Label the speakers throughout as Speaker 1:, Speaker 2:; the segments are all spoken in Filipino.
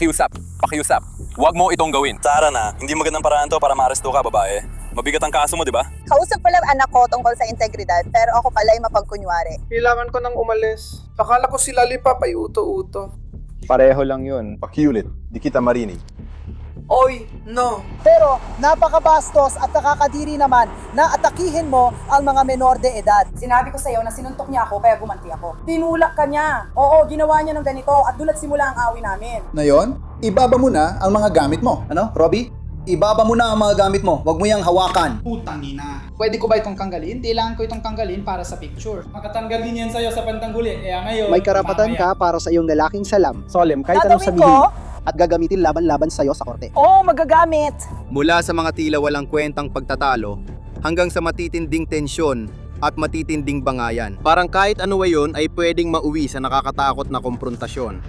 Speaker 1: Pakiusap. Pakiusap. Huwag mo itong gawin.
Speaker 2: Sara na, hindi magandang paraan to para maaresto ka, babae. Mabigat ang kaso mo, di ba?
Speaker 3: Kausap ko lang anak ko tungkol sa integridad, pero ako pala ay mapagkunwari.
Speaker 4: Kailangan ko nang umalis. Akala ko si Lollipop ay uto-uto.
Speaker 5: Pareho lang yun.
Speaker 6: Pakiulit, di kita marinig.
Speaker 4: Oy, no.
Speaker 7: Pero napakabastos at nakakadiri naman na atakihin mo ang mga menor de edad.
Speaker 8: Sinabi ko sa'yo na sinuntok niya ako kaya gumanti ako. Tinulak ka niya. Oo, ginawa niya ng ganito at doon simula ang away namin.
Speaker 9: Ngayon, ibaba mo na ang mga gamit mo. Ano, Robby? Ibaba mo na ang mga gamit mo. Huwag mo yang hawakan.
Speaker 10: Putangina. Pwede ko ba itong tanggalin? Kailangan ko itong tanggalin para sa picture. Makatanggal din yan sa'yo sa pantangguli. Kaya ngayon,
Speaker 7: May karapatan ka para sa iyong lalaking salam.
Speaker 5: Solemn, kahit anong
Speaker 7: Tatawin
Speaker 5: sabihin.
Speaker 7: ko at gagamitin laban-laban sa'yo sa korte.
Speaker 8: Oo, magagamit.
Speaker 11: Mula sa mga tila walang kwentang pagtatalo hanggang sa matitinding tensyon at matitinding bangayan. Parang kahit ano ayon ay pwedeng mauwi sa nakakatakot na komprontasyon.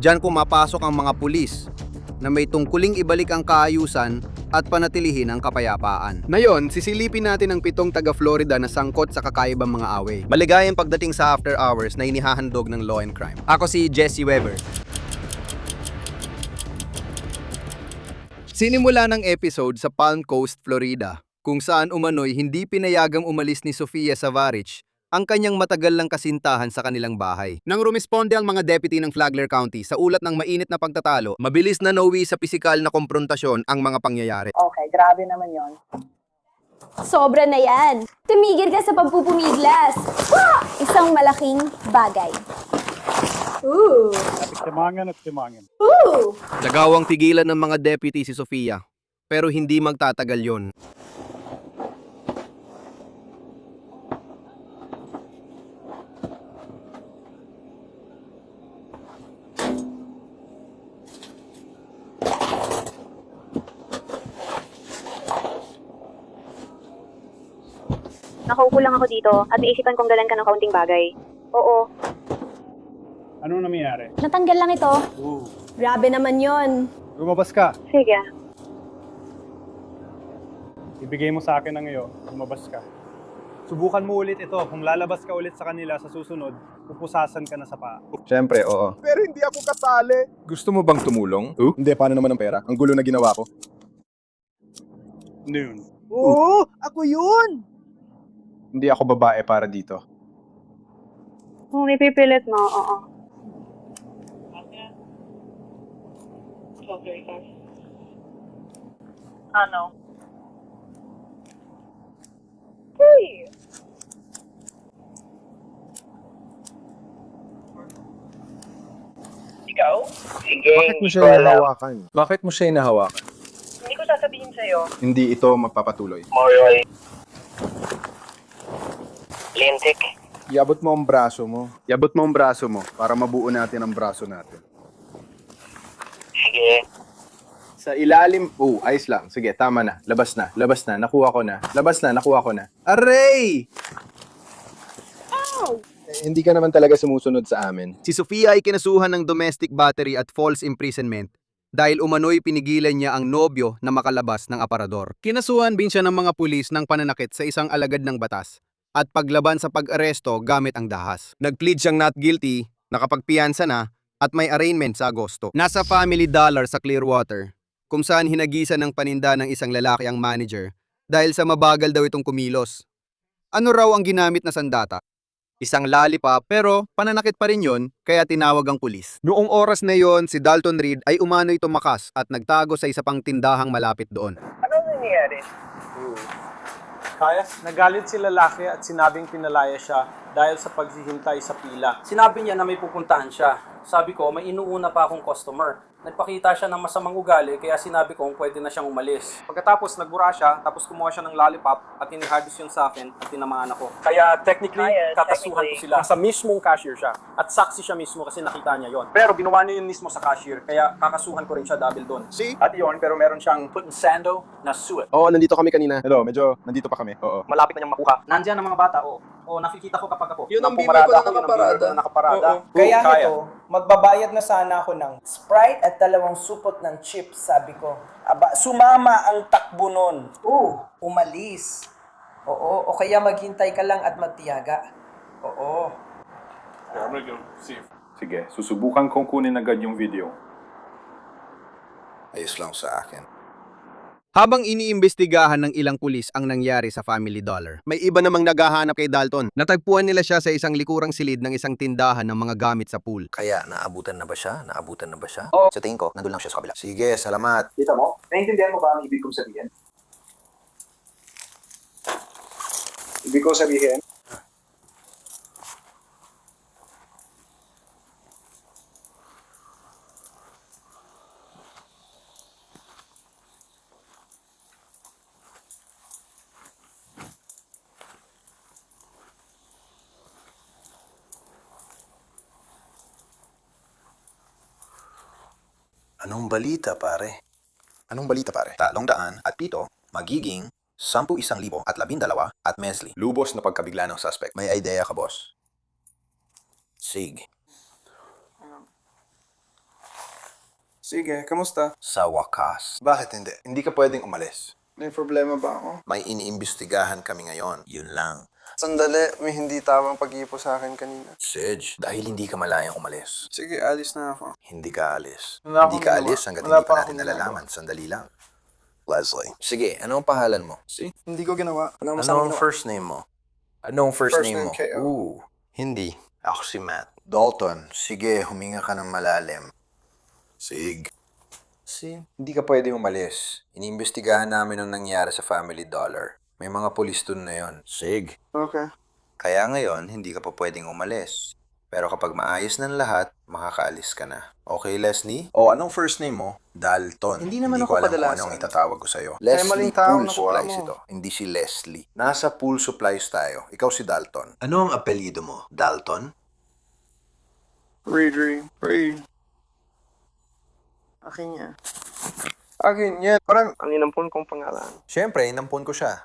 Speaker 11: Diyan pumapasok ang mga pulis na may tungkuling ibalik ang kaayusan at panatilihin ang kapayapaan. Ngayon, sisilipin natin ang 7 taga-Florida na sangkot sa kakaibang mga away. Maligayang pagdating sa after hours na inihahandog ng Law and Crime. Ako si Jesse Weber. Sinimula ng episode sa Palm Coast, Florida, kung saan umano'y hindi pinayagang umalis ni Sofia Savarich ang kanyang matagal lang kasintahan sa kanilang bahay. Nang rumisponde ang mga deputy ng Flagler County sa ulat ng mainit na pagtatalo, mabilis na nauwi sa pisikal na komprontasyon ang mga pangyayari.
Speaker 3: Okay, grabe naman yon.
Speaker 12: Sobra na yan. Tumigil ka sa pagpupumiglas. Isang malaking bagay. Ooh.
Speaker 5: Timangan at timangan.
Speaker 12: Ooh.
Speaker 11: Nagawang pigilan ng mga deputy si Sofia, pero hindi magtatagal yon.
Speaker 12: Nakaupo lang ako dito at naisipan kong galan ka ng kaunting bagay. Oo.
Speaker 5: Anong nangyayari?
Speaker 12: Natanggal lang ito. Grabe naman yon.
Speaker 5: Lumabas ka.
Speaker 12: Sige.
Speaker 5: Ibigay mo sa akin ang iyo. Lumabas ka. Subukan mo ulit ito. Kung lalabas ka ulit sa kanila sa susunod, pupusasan ka na sa paa.
Speaker 6: Siyempre, oo.
Speaker 1: Pero hindi ako kasali.
Speaker 6: Gusto mo bang tumulong? Hindi, paano naman ang pera? Ang gulo na ginawa ko.
Speaker 5: Ano yun?
Speaker 7: Oo, ako yun!
Speaker 6: Hindi ako babae para dito.
Speaker 12: Kung ipipilit mo, oo.
Speaker 3: Ano?
Speaker 12: Uy!
Speaker 3: Ikaw? Sige.
Speaker 6: Bakit mo siya hinahawakan? Bakit mo siya hinahawakan?
Speaker 3: Hindi ko sasabihin sa'yo.
Speaker 6: Hindi ito magpapatuloy.
Speaker 3: Moroy. Lintik.
Speaker 6: Iabot mo ang braso mo. Iabot mo ang braso mo para mabuo natin ang braso natin.
Speaker 3: Sige.
Speaker 6: Sa ilalim, ayos lang. Sige, tama na. Labas na. Labas na. Nakuha ko na. Labas na. Nakuha ko na. Aray! Hindi ka naman talaga sumusunod sa amin.
Speaker 11: Si Sofia ay kinasuhan ng domestic battery at false imprisonment dahil umano'y pinigilan niya ang nobyo na makalabas ng aparador. Kinasuhan din siya ng mga pulis ng pananakit sa isang alagad ng batas at paglaban sa pag-aresto gamit ang dahas. Nag-plead siyang not guilty, nakapagpiyansa na, at may arraignment sa Agosto. Nasa Family Dollar sa Clearwater, kung saan hinagisan ng paninda ng isang lalaki ang manager dahil sa mabagal daw itong kumilos. Ano raw ang ginamit na sandata? Isang lollipop, pero pananakit pa rin yon, kaya tinawag ang pulis. Noong oras na yon, si Dalton Reed ay umano'y tumakas at nagtago sa isa pang tindahang malapit doon.
Speaker 3: Ano nangyayari?
Speaker 4: Kaya, nagalit si lalaki at sinabing pinalaya siya dahil sa paghihintay sa pila.
Speaker 13: Sinabi niya na may pupuntahan siya. Sabi ko, may inuuna pa akong customer. Nagpakita siya ng masamang ugali, kaya sinabi ko pwede na siyang umalis.
Speaker 4: Pagkatapos nagbura siya, tapos kumuha siya ng lollipop at inihardis yun sa akin at tinamaan ako.
Speaker 13: Kaya technically,
Speaker 3: Yes,
Speaker 13: kakasuhan ko sila.
Speaker 4: Sa mismong cashier siya.
Speaker 13: At saksi siya mismo kasi nakita niya yon. Pero ginawa niya yun mismo sa cashier, kaya kakasuhan ko rin siya dahil doon.
Speaker 4: See?
Speaker 13: At yun, pero meron siyang put in sando na suit.
Speaker 6: Oo, nandito kami kanina. Hello, medyo nandito pa kami. Oo.
Speaker 13: Malapit na niyang makuha. Nandiyan ang mga bata, oh. Oh, nakikita ko kapag ako.
Speaker 4: Yun ang bibig ko na nakaparada.
Speaker 13: nakaparada.
Speaker 4: Kaya nito, magbabayad na sana ako ng Sprite at 2 supot ng chips, sabi ko. Aba, sumama ang takbo nun. Umalis. Oo, o kaya maghintay ka lang at magtiyaga. Oo.
Speaker 6: Sige, susubukan kong kunin agad yung video.
Speaker 14: ayos lang sa akin.
Speaker 11: Habang iniimbestigahan ng ilang pulis ang nangyari sa Family Dollar, may iba namang naghahanap kay Dalton. Natagpuan nila siya sa isang likurang silid ng isang tindahan ng mga gamit sa pool.
Speaker 14: Kaya, naabutan na ba siya?
Speaker 9: Oo.
Speaker 14: Sa tingin ko, nandun lang siya sa kabila. Sige, salamat.
Speaker 9: Kita mo? Naiintindihan mo ba ang ibig kong sabihin? Ibig kong sabihin?
Speaker 14: Anong balita, pare? Anong balita, pare? 300 at 7 magiging 10,112 at 12 at Mesli. Lubos na pagkabigla ng suspect. May idea ka, boss? Sig.
Speaker 15: Sige, kamusta?
Speaker 14: Sa wakas. Bakit hindi? Hindi ka pwedeng umalis.
Speaker 15: May problema ba ako?
Speaker 14: May iniimbestigahan kami ngayon. Yun lang.
Speaker 15: Sandali, may hindi tamang pag-ipo sa akin kanina.
Speaker 14: Sedge, dahil hindi ka malayang umalis.
Speaker 15: Sige, alis na ako.
Speaker 14: Hindi ka alis.
Speaker 15: Wala
Speaker 14: Hindi
Speaker 15: akong
Speaker 14: ka
Speaker 15: ginawa.
Speaker 14: alis hanggat
Speaker 15: Wala
Speaker 14: hindi
Speaker 15: pa
Speaker 14: pa natin
Speaker 15: akong
Speaker 14: nalalaman. Sandali lang. Leslie. Sige, anong pangalan mo?
Speaker 15: Hindi ko ginawa. Walang
Speaker 14: Anong first name mo? Anong first name mo?
Speaker 15: K.O.
Speaker 14: Hindi. Ako si Matt. Dalton, sige, huminga ka ng malalim. Sig. Hindi ka pwede umalis. Iniimbestigahan namin ang nangyari sa Family Dollar. May mga pulis dun na yon. Sig.
Speaker 15: Okay.
Speaker 14: Kaya ngayon, hindi ka pa pwedeng umalis. Pero kapag maayos ng lahat, makakaalis ka na. Okay, Leslie? O, anong first name mo? Dalton.
Speaker 15: Hindi naman
Speaker 14: ko
Speaker 15: ako
Speaker 14: alam kung
Speaker 15: kadalasan.
Speaker 14: anong itatawag ko sa'yo.
Speaker 15: Kaya
Speaker 14: Leslie
Speaker 15: maling tao
Speaker 14: Pool
Speaker 15: nakuha
Speaker 14: Supplies
Speaker 15: mo.
Speaker 14: ito. Hindi si Leslie. Nasa Pool Supplies tayo. Ikaw si Dalton. Ano ang apelyido mo? Dalton?
Speaker 15: Reed. Akin yan. Akin yan. Parang ang inampun kong pangalan.
Speaker 14: Siyempre, inampun ko siya.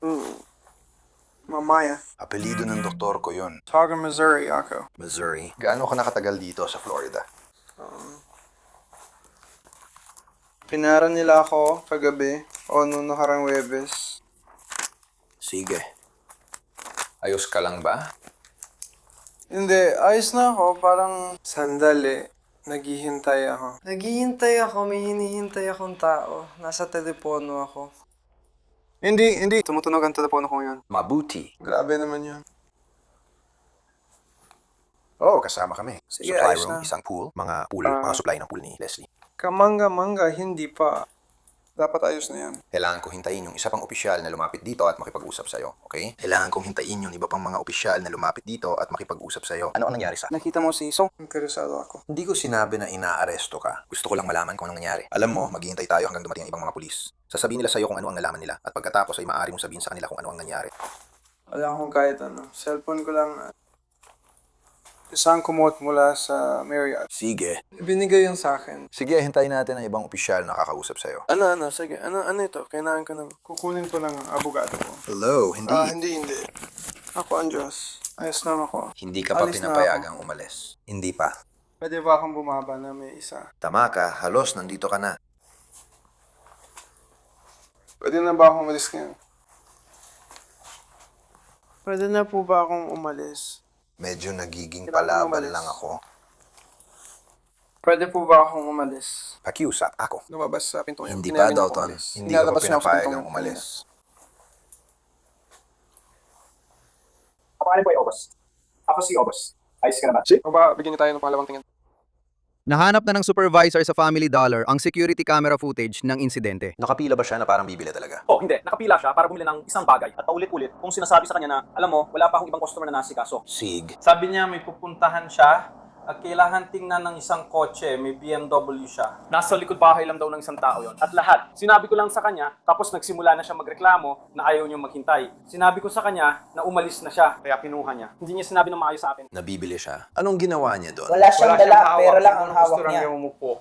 Speaker 15: Mamaya.
Speaker 14: Apelyido ng doktor ko yun.
Speaker 15: Taga Missouri ako.
Speaker 14: Missouri. Gaano ka nakatagal dito sa Florida?
Speaker 15: Pinaran nila ako kagabi o nung nakarang Webes.
Speaker 14: Sige. Ayos ka lang ba?
Speaker 15: Hindi, ayos na ako. Parang sandali. Naghihintay ako. May hinihintay akong tao. Nasa telepono ako. Hindi. Tumutunog ang telepono ko ngayon.
Speaker 14: Mabuti.
Speaker 15: Grabe naman yun.
Speaker 14: Oo, kasama kami.
Speaker 15: Sige,
Speaker 14: Supply
Speaker 15: ayos
Speaker 14: room,
Speaker 15: na.
Speaker 14: isang pool, mga supply ng pool ni Leslie.
Speaker 15: Kamangga-mangga, hindi pa. Dapat ayos na yan.
Speaker 14: Kailangan ko hintayin yung isa pang opisyal na lumapit dito at makipag-usap sa'yo, okay? Kailangan kong hintayin yung iba pang mga opisyal na lumapit dito at makipag-usap sa'yo. Ano ang nangyari sa?
Speaker 15: Nakita mo si Isong? Interesado ako.
Speaker 14: Hindi ko sinabi na inaaresto ka. Gusto ko lang malaman kung anong nangyari. Alam mo, maghihintay tayo hanggang dumating ang ibang mga pulis. Sasabihin nila sa'yo kung ano ang nalaman nila at pagkatapos ay maaari mong sabihin sa kanila kung ano ang nangyari.
Speaker 15: Wala akong kahit ano. Cellphone ko lang. Isang kumot mula sa Marriott.
Speaker 14: Sige.
Speaker 15: Binigay yun sa akin.
Speaker 14: Sige, hintayin natin ang ibang opisyal na kakausap sa'yo.
Speaker 15: Ano, sige. Ano ito? Kailangan ko na. Kukunin ko lang ang abogado ko.
Speaker 14: Hello, hindi.
Speaker 15: Hindi. Ako ang Diyos. Ayos lang ako.
Speaker 14: Hindi ka pa
Speaker 15: Alis na
Speaker 14: pinapayagang umalis. Hindi pa.
Speaker 15: Pwede ba akong bumaba na may isa?
Speaker 14: Tama ka, halos nandito ka na.
Speaker 15: Pwede na ba akong umalis ngayon? Pwede na po ba akong umalis?
Speaker 14: Medyo nagiging
Speaker 15: Kailangan
Speaker 14: palaban
Speaker 15: umalis.
Speaker 14: lang ako.
Speaker 15: Pwede po ba akong umalis?
Speaker 14: Pakiusap ako.
Speaker 15: Lumabas sa pinto niya.
Speaker 14: Hindi pa,
Speaker 15: Pinayagan ako
Speaker 14: Dalton.
Speaker 15: umalis.
Speaker 14: Hindi ka pa
Speaker 15: Nilalabas niya ako sa
Speaker 14: pinapayagang
Speaker 15: pintong
Speaker 14: umalis.
Speaker 9: Ako po ay Obos. Ako si Obos. Ayos ka na ba?
Speaker 15: O ba, bigyan niyo tayo ng pangalawang tingin.
Speaker 11: Nahanap na ng supervisor sa Family Dollar ang security camera footage ng insidente.
Speaker 14: Nakapila ba siya na parang bibili talaga?
Speaker 13: Oh, hindi. Nakapila siya para bumili ng isang bagay at paulit-ulit kung sinasabi sa kanya na, alam mo, wala pa akong ibang customer na nasikaso.
Speaker 14: Sig.
Speaker 13: Sabi niya may pupuntahan siya at kailangan tingnan ng isang kotse, may BMW siya. Nasa likod bahay lang daw ng isang tao yon. At lahat, sinabi ko lang sa kanya, tapos nagsimula na siya magreklamo na ayaw niyo maghintay. Sinabi ko sa kanya na umalis na siya, kaya pinuha niya. Hindi niya sinabi na maayos sa akin.
Speaker 14: Nabibili siya. Anong ginawa niya doon?
Speaker 4: Wala siyang dala, pera lang ang hawak
Speaker 13: Gusto lang
Speaker 4: niya.
Speaker 13: niya umupo.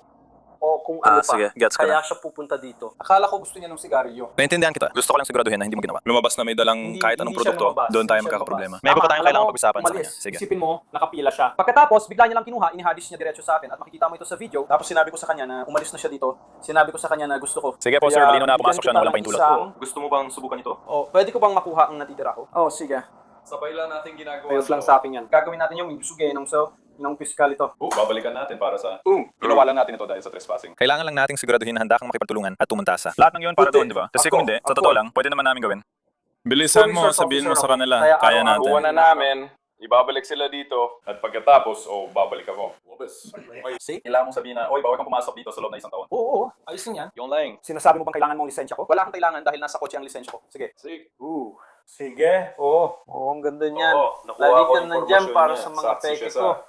Speaker 13: O kung ano pa,
Speaker 2: sige, gets ko
Speaker 13: kaya
Speaker 2: na.
Speaker 13: siya pupunta dito. Akala ko gusto niya ng sigarilyo.
Speaker 2: Naintindihan kita. Gusto ko lang siguraduhin na hindi mo ginawa. Lumabas na may dalang kahit anong
Speaker 13: Hindi siya
Speaker 2: produkto,
Speaker 13: lumabas,
Speaker 2: doon tayo
Speaker 13: hindi siya
Speaker 2: magkakaproblema.
Speaker 13: lumabas.
Speaker 2: May iba pa
Speaker 13: Tama,
Speaker 2: tayong
Speaker 13: alam
Speaker 2: kailangan
Speaker 13: mo,
Speaker 2: pag-usapan sa
Speaker 13: umalis.
Speaker 2: kanya. Sige.
Speaker 13: Isipin mo, nakapila siya. Pagkatapos, bigla niya lang kinuha, inihadis niya diretso sa akin at makikita mo ito sa video. Tapos sinabi ko sa kanya na umalis na siya dito. Sinabi ko sa kanya na gusto ko.
Speaker 2: Sige po, sir.
Speaker 13: Kaya,
Speaker 2: Malino na
Speaker 13: bigyan
Speaker 2: pumasok siya
Speaker 13: kita
Speaker 2: na walang
Speaker 13: ng
Speaker 2: paintulot.
Speaker 13: isang-
Speaker 2: Gusto mo bang subukan ito?
Speaker 13: Oh, pwede ko bang makuha ang natitira ko? Oh, sige.
Speaker 2: Sabay lang natin ginagawa.
Speaker 13: Ayos lang sa akin yan. Gagawin natin yung ibusugin. So, ng piskal ito.
Speaker 1: Babalikan natin para sa... Ginawa lang natin ito dahil sa trespassing.
Speaker 2: Kailangan lang nating siguraduhin na handa kang makipagtulungan at tumantasa. Lahat ng yun para doon, di ba? Kasi kung hindi, sa totoo lang, pwede naman namin gawin.
Speaker 1: Bilisan mo, sabihin mo sa kanila. Kaya natin. Kuha na namin. Ibabalik sila dito. At pagkatapos, babalik ako.
Speaker 2: See?
Speaker 1: Kailangan mong sabihin na, bawal kang pumasok dito sa loob na isang taon.
Speaker 13: Oo, ayos lang yan.
Speaker 1: Yung lang.
Speaker 13: Sinasabi mo bang kailangan mo ang lisensya ko? Wala kang kailangan dahil nasa kotse ang lisensya ko. Sige. Sige, oo.
Speaker 15: Oo, ang ganda niyan.
Speaker 1: Nakuha
Speaker 15: Lagi
Speaker 1: ko
Speaker 15: ka
Speaker 1: yung
Speaker 15: nandyan
Speaker 1: impormasyon
Speaker 15: para
Speaker 1: niya.
Speaker 15: sa mga
Speaker 1: Saksi
Speaker 15: peke
Speaker 1: siya sa-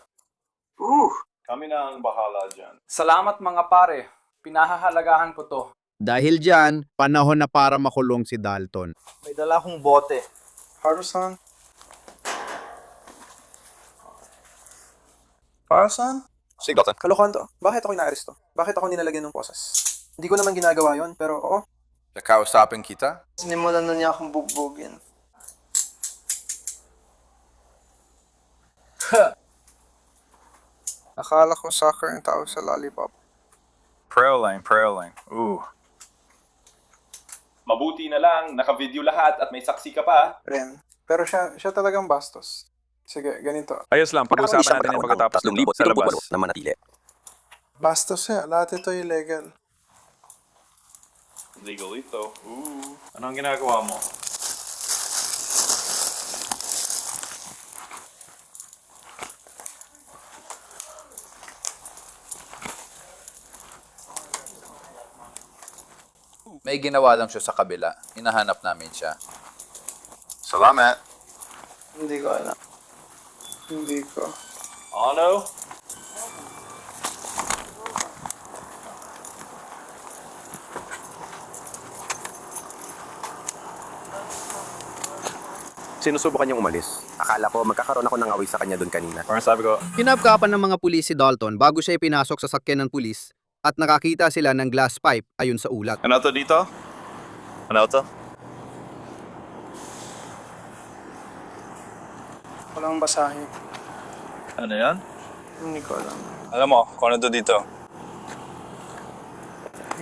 Speaker 15: ko.
Speaker 1: Kami na ang bahala dyan.
Speaker 13: Salamat mga pare. Pinahahalagahan ko to.
Speaker 11: Dahil dyan, panahon na para makulong si Dalton.
Speaker 15: May dala akong bote. Para saan?
Speaker 2: Sige, Dalton.
Speaker 15: Kalokohan to. Bakit ako inaaresto? Bakit ako nilalagyan ng posas? Hindi ko naman ginagawa yon, pero oo.
Speaker 14: Nakausapin kita?
Speaker 15: Sinimulan na niya akong bugbugin. Akala ko soccer ang tao sa lollipop.
Speaker 2: Prayer line.
Speaker 1: Mabuti na lang, naka-video lahat at may saksi ka pa.
Speaker 15: Ren. Pero siya talagang bastos. Sige, ganito.
Speaker 2: Ayos lang, pag-usapan natin yung pagkatapos sa labas.
Speaker 14: na manatili.
Speaker 15: Bastos lahat ito illegal.
Speaker 1: Legal ito. Ano ang ginagawa mo?
Speaker 14: May ginawa lang siya sa kabila. Hinahanap namin siya. Salamat.
Speaker 15: Hindi ko alam. Hindi ko.
Speaker 1: Ano?
Speaker 16: Sinusubukan niyang umalis. Akala ko magkakaroon ako ng away sa kanya doon kanina.
Speaker 2: Parang sabi ko,
Speaker 11: Kinapkapan ng mga pulis si Dalton bago siya ipinasok sa sakyan ng pulis at nakakita sila ng glass pipe ayon sa ulat.
Speaker 2: ano to dito? Ano to?
Speaker 15: Walang basahe.
Speaker 2: Ano yan?
Speaker 15: Hindi ko alam.
Speaker 2: Alam mo, kung ano to dito?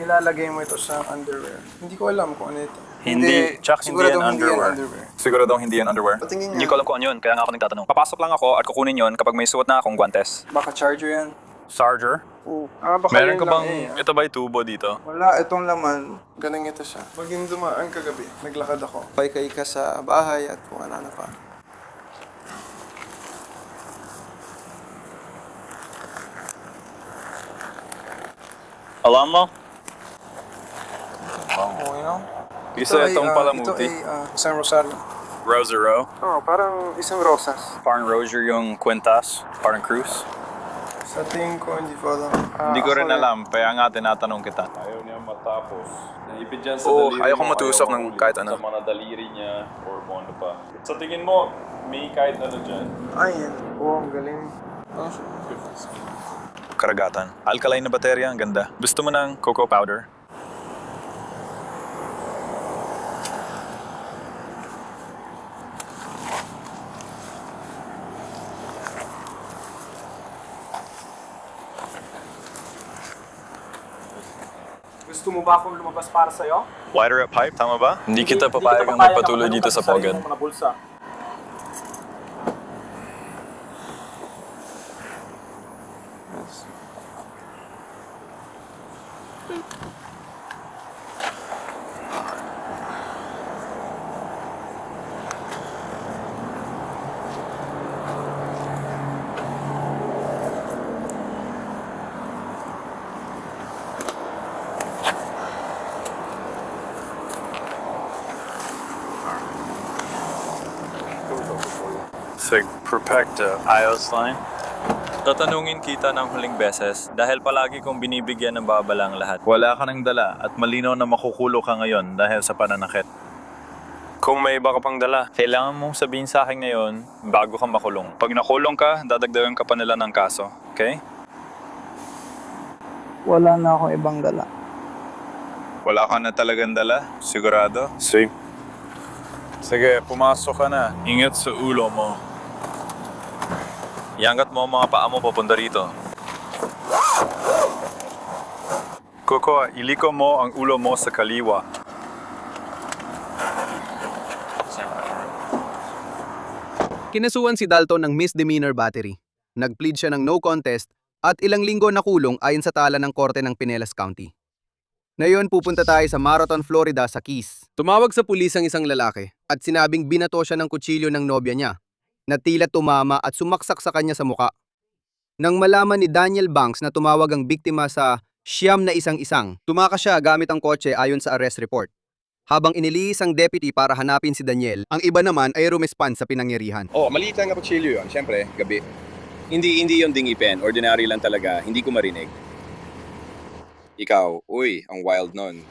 Speaker 15: Ilalagay mo ito sa underwear. Hindi ko alam kung ano ito.
Speaker 2: Hindi yan
Speaker 15: Siguradong
Speaker 2: underwear. Siguradong hindi yan underwear.
Speaker 15: Patingin
Speaker 2: Hindi
Speaker 15: niya.
Speaker 2: ko alam kung ano yun, kaya nga ako nagtatanong. Papasok lang ako at kukunin yun kapag may suot na akong guantes.
Speaker 15: Baka charger yan.
Speaker 2: Charger?
Speaker 15: Oo. Baka
Speaker 2: Meron
Speaker 15: yun
Speaker 2: ka
Speaker 15: lang
Speaker 2: bang, ito ba yung tubo dito?
Speaker 15: Wala, itong laman. Galing ito siya. Maging dumaan kagabi, naglakad ako. Paykay ka sa bahay at kung ano pa.
Speaker 2: Alam mo?
Speaker 15: Oo, yun.
Speaker 2: Isa itong palamuti.
Speaker 15: Ito ay isang rosaryo.
Speaker 2: Rosero.
Speaker 15: Oo, parang isang rosas.
Speaker 2: Parang Roger yung Quintas. Parang Cruz.
Speaker 15: Sa tingin ko, hindi ko alam.
Speaker 2: Hindi ko rin alam, kaya nga tinatanong kita.
Speaker 1: Ayaw niya matapos. Naipid dyan sa
Speaker 2: Oo,
Speaker 1: daliri
Speaker 2: ayaw ko
Speaker 1: mo,
Speaker 2: matusok
Speaker 1: ayaw
Speaker 2: ng
Speaker 1: mahuli
Speaker 2: kahit ano.
Speaker 1: Sa mga daliri niya or kung ano pa. Sa tingin mo, may kahit ano dyan.
Speaker 15: Ayan. Oo, ang galing.
Speaker 2: Karagatan. Alkaline na baterya, ang ganda. Gusto mo ng cocoa powder?
Speaker 13: Gusto mo ba akong lumabas para sa'yo?
Speaker 2: Lighter up pipe, tama ba? Hindi kita papayag ang magpatuloy dito sa Pogan.
Speaker 13: Mga bulsa.
Speaker 2: Sig Perfecta. Ayos line. Tatanungin kita ng huling beses dahil palagi kong binibigyan ng babalang lahat. Wala ka ng dala at malinaw na makukulo ka ngayon dahil sa pananakit. Kung may iba ka pang dala, kailangan mong sabihin sa akin ngayon bago ka makulong. Pag nakulong ka, dadagdagan ka pa nila ng kaso. Okay?
Speaker 15: Wala na akong ibang dala.
Speaker 2: Wala ka na talagang dala? Sigurado? Sige, pumasok ka na. Ingat sa ulo mo. Iangat mo ang mga paa mo papunta rito. Coco, iliko mo ang ulo mo sa kaliwa.
Speaker 11: Kinasuhan si Dalton ng misdemeanor battery. nag-plead siya ng no contest at ilang linggo na kulong ayon sa tala ng korte ng Pinellas County. Ngayon pupunta tayo sa Marathon, Florida sa Keys. Tumawag sa pulis ang isang lalaki at sinabing binato siya ng kutsilyo ng nobya niya na tila tumama at sumaksak sa kanya sa muka. Nang malaman ni Daniel Banks na tumawag ang biktima sa siyam na isang-isang, tumakas siya gamit ang kotse ayon sa arrest report. Habang inilihis ang deputy para hanapin si Daniel, ang iba naman ay rumespan sa pinangyarihan.
Speaker 1: Maliit lang na kutsilyo yun. Siyempre, gabi. Hindi yung dingipin. Ordinary lang talaga. Hindi ko marinig. Ikaw, uy, ang wild nun.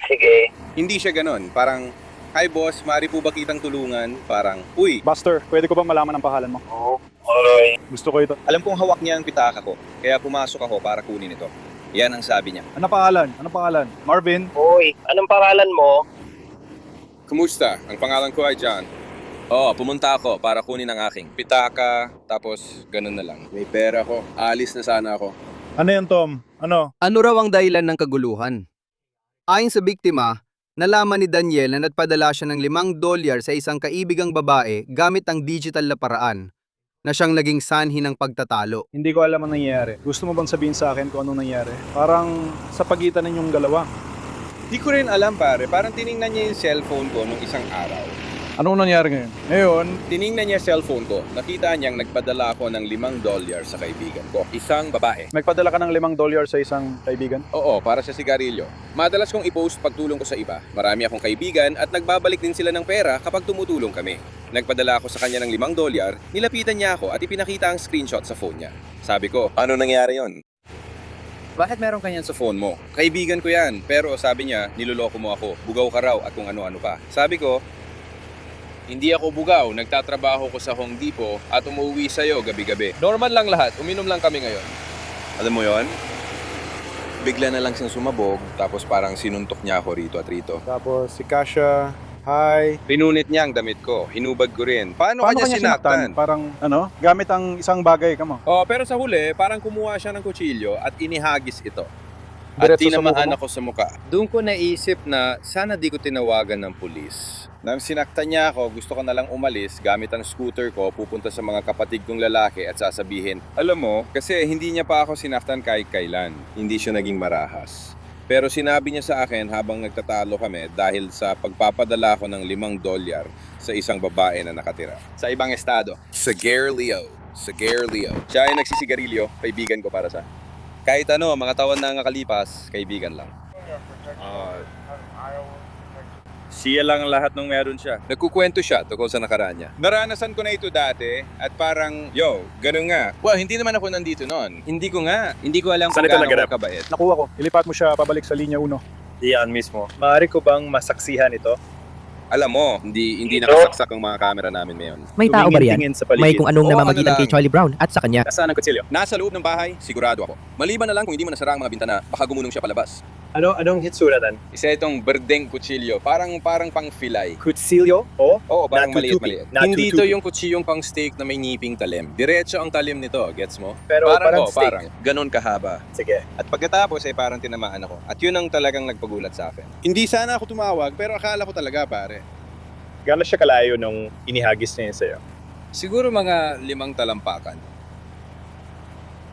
Speaker 17: Sige.
Speaker 1: Hindi siya ganon. Parang, hi boss, maaari po ba kitang tulungan? Parang, uy.
Speaker 5: Buster, pwede ko ba malaman ang pangalan mo?
Speaker 17: Oo. Okay.
Speaker 5: Gusto ko ito.
Speaker 1: Alam kong hawak niya ang pitaka ko. Kaya pumasok ako para kunin ito. Yan ang sabi niya.
Speaker 5: Ano pangalan? Ano pangalan? Marvin?
Speaker 17: Uy, anong pangalan mo?
Speaker 1: Kumusta? Ang pangalan ko ay John. Pumunta ako para kunin ang aking pitaka, tapos ganun na lang. May pera ko. Alis na sana ako.
Speaker 5: Ano yan, Tom? Ano?
Speaker 11: Ano raw ang dahilan ng kaguluhan? Ayon sa biktima, nalaman ni Daniel na nagpadala siya ng $5 sa isang kaibigang babae gamit ang digital na paraan na siyang naging sanhi ng pagtatalo.
Speaker 5: Hindi ko alam ang nangyayari. Gusto mo bang sabihin sa akin kung anong nangyari? Parang sa pagitan ninyong dalawa.
Speaker 1: Di ko rin alam pare. Parang tiningnan niya yung cellphone ko nung isang araw.
Speaker 5: Anong nangyari ngayon? Ngayon,
Speaker 1: Tiningnan niya cellphone ko. Nakita niyang nagpadala ako ng $5 sa kaibigan ko. Isang babae.
Speaker 5: nagpadala ka ng $5 sa isang kaibigan?
Speaker 1: Oo, para sa sigarilyo. Madalas kong i-post pagtulong ko sa iba. Marami akong kaibigan at nagbabalik din sila ng pera kapag tumutulong kami. Nagpadala ako sa kanya ng $5, nilapitan niya ako at ipinakita ang screenshot sa phone niya. Sabi ko, ano nangyari yon? Bakit meron ka yan sa phone mo? Kaibigan ko yan. Pero sabi niya, niloloko mo ako. Bugaw ka raw at kung ano-ano pa. Sabi ko, hindi ako bugaw. Nagtatrabaho ko sa Home Depot at umuwi sa'yo gabi-gabi. Normal lang lahat. Uminom lang kami ngayon. Alam mo yon? Bigla na lang siyang sumabog, tapos parang sinuntok niya ako rito at rito.
Speaker 5: Tapos si Kasha, hi.
Speaker 1: Pinunit niya ang damit ko. Hinubad ko rin. Paano kanya sinaktan?
Speaker 5: Parang gamit ang isang bagay ka mo.
Speaker 1: Pero sa huli, parang kumuha siya ng kutsilyo at inihagis ito.
Speaker 5: Diretso
Speaker 1: At
Speaker 5: sa
Speaker 1: tinamaan
Speaker 5: mukha mo?
Speaker 1: ako sa muka. Doon ko naisip na sana di ko tinawagan ng pulis. Nang sinaktan niya ako, gusto ko na lang umalis gamit ang scooter ko, pupunta sa mga kapatid kong lalaki at sasabihin, alam mo, kasi hindi niya pa ako sinaktan kahit kailan. Hindi siya naging marahas. Pero sinabi niya sa akin habang nagtatalo kami dahil sa pagpapadala ko ng $5 sa isang babae na nakatira. Sa ibang estado. Sigarilyo. Siya ay nagsisigarilyo, kaibigan ko para sa. Kahit ano, mga taon na nakalipas, kaibigan lang. Siya lang lahat nung meron siya. Nagkukwento siya tungkol sa nakaraan niya. Naranasan ko na ito dati at parang, ganun nga. Well, hindi naman ako nandito noon. Hindi ko nga. Hindi ko alam kung gaano ako kabait.
Speaker 5: Nakuha ko. Ilipat mo siya pabalik sa linya 1.
Speaker 2: Iyan mismo. Maaari ko bang masaksihan ito?
Speaker 1: Alam mo, hindi nakasaksak ang mga camera namin ngayon.
Speaker 18: May tao ba riyan?
Speaker 2: Tumingin sa paligid.
Speaker 18: May kung anong
Speaker 1: Oo,
Speaker 18: namamagitan
Speaker 1: ano
Speaker 18: kay
Speaker 1: lang.
Speaker 18: Charlie Brown at sa kanya.
Speaker 2: Nasaan ang kutsilyo?
Speaker 1: Nasa loob ng bahay, sigurado ako. Maliban na lang kung hindi mo nasara ang mga bintana, baka gumunong siya palabas.
Speaker 2: Anong hitsuratan?
Speaker 1: Isa itong berdeng kutsilyo, parang pang filay.
Speaker 2: Kutsilyo?
Speaker 1: Oo, parang
Speaker 2: Natutupi.
Speaker 1: maliit. Hindi ito yung kutsilyong pang steak na may ngiping talim. Diretso ang talim nito, gets mo?
Speaker 2: Pero parang steak.
Speaker 1: Parang ganon kahaba.
Speaker 2: Sige.
Speaker 1: At pagkatapos ay parang tinamaan ako. At yun ang talagang nagpagulat sa akin. Hindi sana ako tumawag, pero akala ko talaga pare.
Speaker 2: Gano'n siya kalayo nung inihagis niya yun sa'yo?
Speaker 1: Siguro mga 5 talampakan.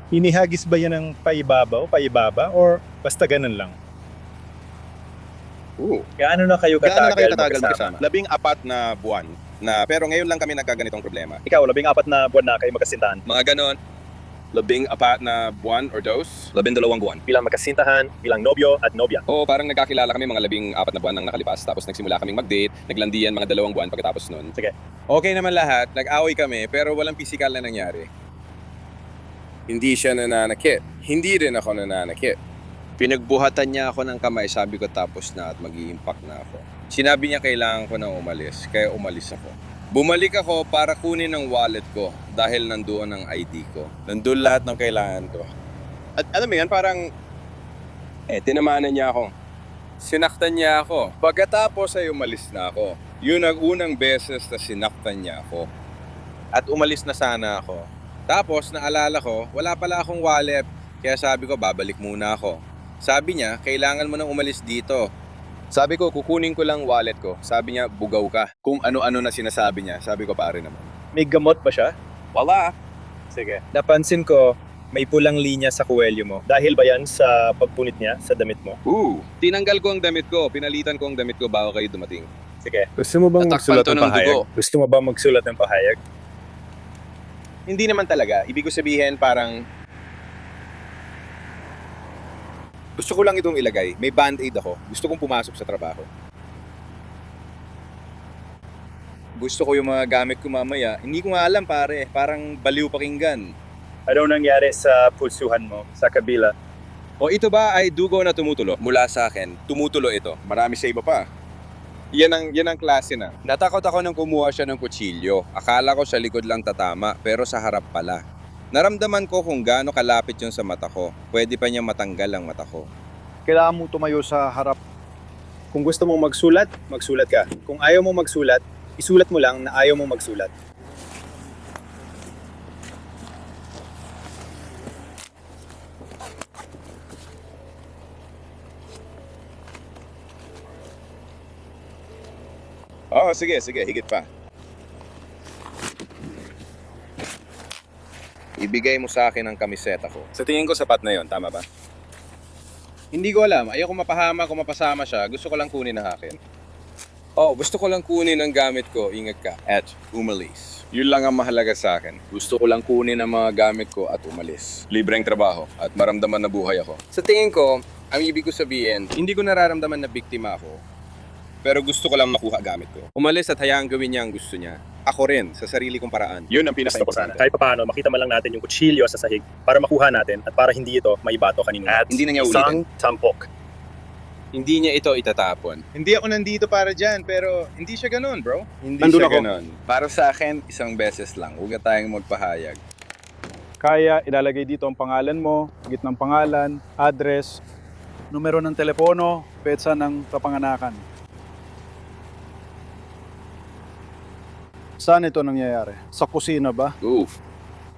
Speaker 5: Inihagis ba yan ng paibaba, or basta ganun lang?
Speaker 2: Gaano na kayo katagal magkasama?
Speaker 1: 14 na buwan. Pero ngayon lang kami nagkaganitong problema.
Speaker 2: Ikaw, 14 na buwan na kayo magkasintahan.
Speaker 1: Mga ganon. 14 na buwan or dos. 12 buwan.
Speaker 2: Bilang magkasintahan, bilang nobyo at nobya.
Speaker 1: Oo, parang nagkakilala kami mga 14 na buwan nang nakalipas. Tapos nagsimula kaming mag-date, naglandian mga 2 buwan pagkatapos nun.
Speaker 2: Sige.
Speaker 1: Okay naman lahat, nag-away kami pero walang pisikal na nangyari. Hindi siya nananakit. Hindi rin ako nananakit. Pinagbuhatan niya ako ng kamay, sabi ko tapos na at mag-i-impact na ako. Sinabi niya kailangan ko na umalis, kaya umalis ako. Bumalik ako para kunin ang wallet ko dahil nandoon ang ID ko. Nandoon lahat ng kailangan ko. At alam mo yan, parang tinamanan niya ako. Sinaktan niya ako. Pagkatapos ay umalis na ako. Yun ang unang beses na sinaktan niya ako. At umalis na sana ako. Tapos naalala ko, wala pala akong wallet. Kaya sabi ko, babalik muna ako. Sabi niya, kailangan mo nang umalis dito. Sabi ko, kukunin ko lang wallet ko. Sabi niya, bugaw ka. Kung ano-ano na sinasabi niya, sabi ko, pare naman.
Speaker 13: May gamot ba siya?
Speaker 1: Wala.
Speaker 13: Sige. Napansin ko, may pulang linya sa kuwelyo mo. Dahil ba yan sa pagpunit niya sa damit mo?
Speaker 1: Tinanggal ko ang damit ko. Pinalitan ko ang damit ko bago kayo dumating.
Speaker 13: Sige.
Speaker 2: Gusto mo bang
Speaker 1: Natakpan
Speaker 2: magsulat
Speaker 1: to
Speaker 2: ng
Speaker 1: ng
Speaker 2: pahayag?
Speaker 1: dugo.
Speaker 13: Gusto mo ba magsulat ng pahayag?
Speaker 1: Hindi naman talaga. Ibig ko sabihin, parang... Gusto ko lang itong ilagay. May band-aid ako. Gusto kong pumasok sa trabaho. Gusto ko yung mga gamit ko mamaya. Hindi ko nga alam, pare. Parang baliw pakinggan.
Speaker 13: Ano nangyari sa pulsuhan mo, sa kabila?
Speaker 1: O ito ba ay dugo na tumutulo? Mula sa akin, tumutulo ito. Marami sa iba pa. Yan ang klase na. Natakot ako nang kumuha siya ng kutsilyo. Akala ko sa likod lang tatama, pero sa harap pala. Naramdaman ko kung gaano kalapit yun sa mata ko. Pwede pa niya matanggal ang mata ko.
Speaker 5: Kailangan mo tumayo sa harap.
Speaker 13: Kung gusto mong magsulat, magsulat ka. Kung ayaw mo magsulat, isulat mo lang na ayaw mo magsulat.
Speaker 1: Oo, sige, higit pa. Ibigay mo sa akin ang kamiseta ko. Sa tingin ko sapat na yon, tama ba? Hindi ko alam. Ayoko mapahama kung mapasama siya. Gusto ko lang kunin ang akin. Gusto ko lang kunin ang gamit ko. Ingat ka. At umalis. Yun lang ang mahalaga sa akin. Gusto ko lang kunin ang mga gamit ko at umalis. Libreng trabaho at maramdaman na buhay ako. Sa tingin ko, ang ibig ko sabihin, hindi ko nararamdaman na biktima ako. Pero gusto ko lang makuha gamit ko. Umalis at hayaang gawin niya ang gusto niya. Ako rin, sa sarili kong paraan. Yun ang pinaka-importante.
Speaker 13: Kahit paano, makita man lang natin yung kutsilyo sa sahig para makuha natin at para hindi ito maibato kanino. At
Speaker 1: hindi na niya ulitin.
Speaker 13: isang tampok.
Speaker 1: Hindi niya ito itatapon. Hindi ako nandito para dyan, pero hindi siya ganun, bro. Hindi
Speaker 5: Nandun
Speaker 1: siya
Speaker 5: ako.
Speaker 1: ganun. Para sa akin, isang beses lang. Huwag na tayong magpahayag.
Speaker 5: Kaya ilalagay dito ang pangalan mo, gitnang pangalan, address, numero ng telepono, petsa ng kapanganakan. Saan ito nangyayari? Sa kusina ba?
Speaker 1: Oof.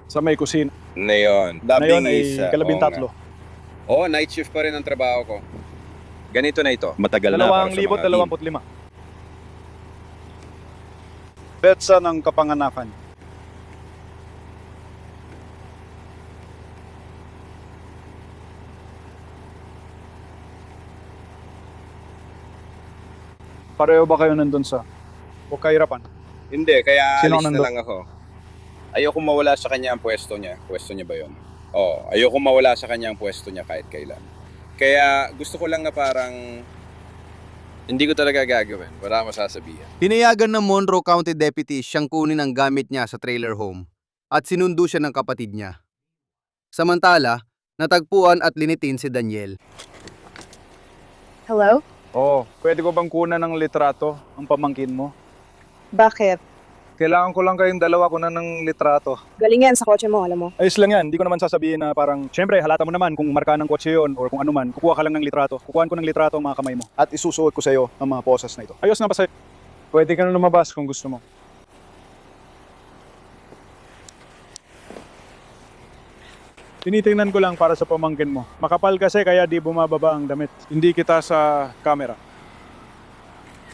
Speaker 5: Sa may kusina.
Speaker 1: Na yun.
Speaker 5: Na yun ay
Speaker 1: isa.
Speaker 5: kalabing
Speaker 1: Oo
Speaker 5: tatlo.
Speaker 1: nga. Oo, night shift pa rin ang trabaho ko. Ganito na ito. Matagal na para sa mga team.
Speaker 5: 2,025. Petsa ng kapanganakan. Pareho ba kayo nandun sa o kahirapan?
Speaker 1: Hindi, kaya
Speaker 5: Sino
Speaker 1: alis na
Speaker 5: nandun?
Speaker 1: lang ako. Ayoko mawala sa kanya ang pwesto niya. Pwesto niya ba yun? Oo, ayoko mawala sa kanya ang pwesto niya kahit kailan. Kaya gusto ko lang na parang hindi ko talaga gagawin. Wala akong masasabihan.
Speaker 11: Pinayagan ng Monroe County Deputy siyang kunin ang gamit niya sa trailer home at sinundo siya ng kapatid niya. Samantala, natagpuan at linitin si Daniel.
Speaker 3: Hello?
Speaker 5: Pwede ko bang kunan ng litrato ang pamangkin mo?
Speaker 3: Bakit?
Speaker 5: Kailangan ko lang kayong dalawa kunan ng litrato.
Speaker 3: Galing yan sa kotse mo, alam mo.
Speaker 5: Ayos lang yan, hindi ko naman sasabihin na parang, syempre, halata mo naman kung marka ng kotse yun or kung ano man, kukuha ka lang ng litrato. Kukuhaan ko ng litrato ang mga kamay mo at isusuot ko sa'yo ang mga poses na ito. Ayos nga ba sa'yo? Pwede ka na lumabas kung gusto mo. Tinitingnan ko lang para sa pamangkin mo. Makapal kasi kaya di bumababa ang damit. Hindi kita sa camera.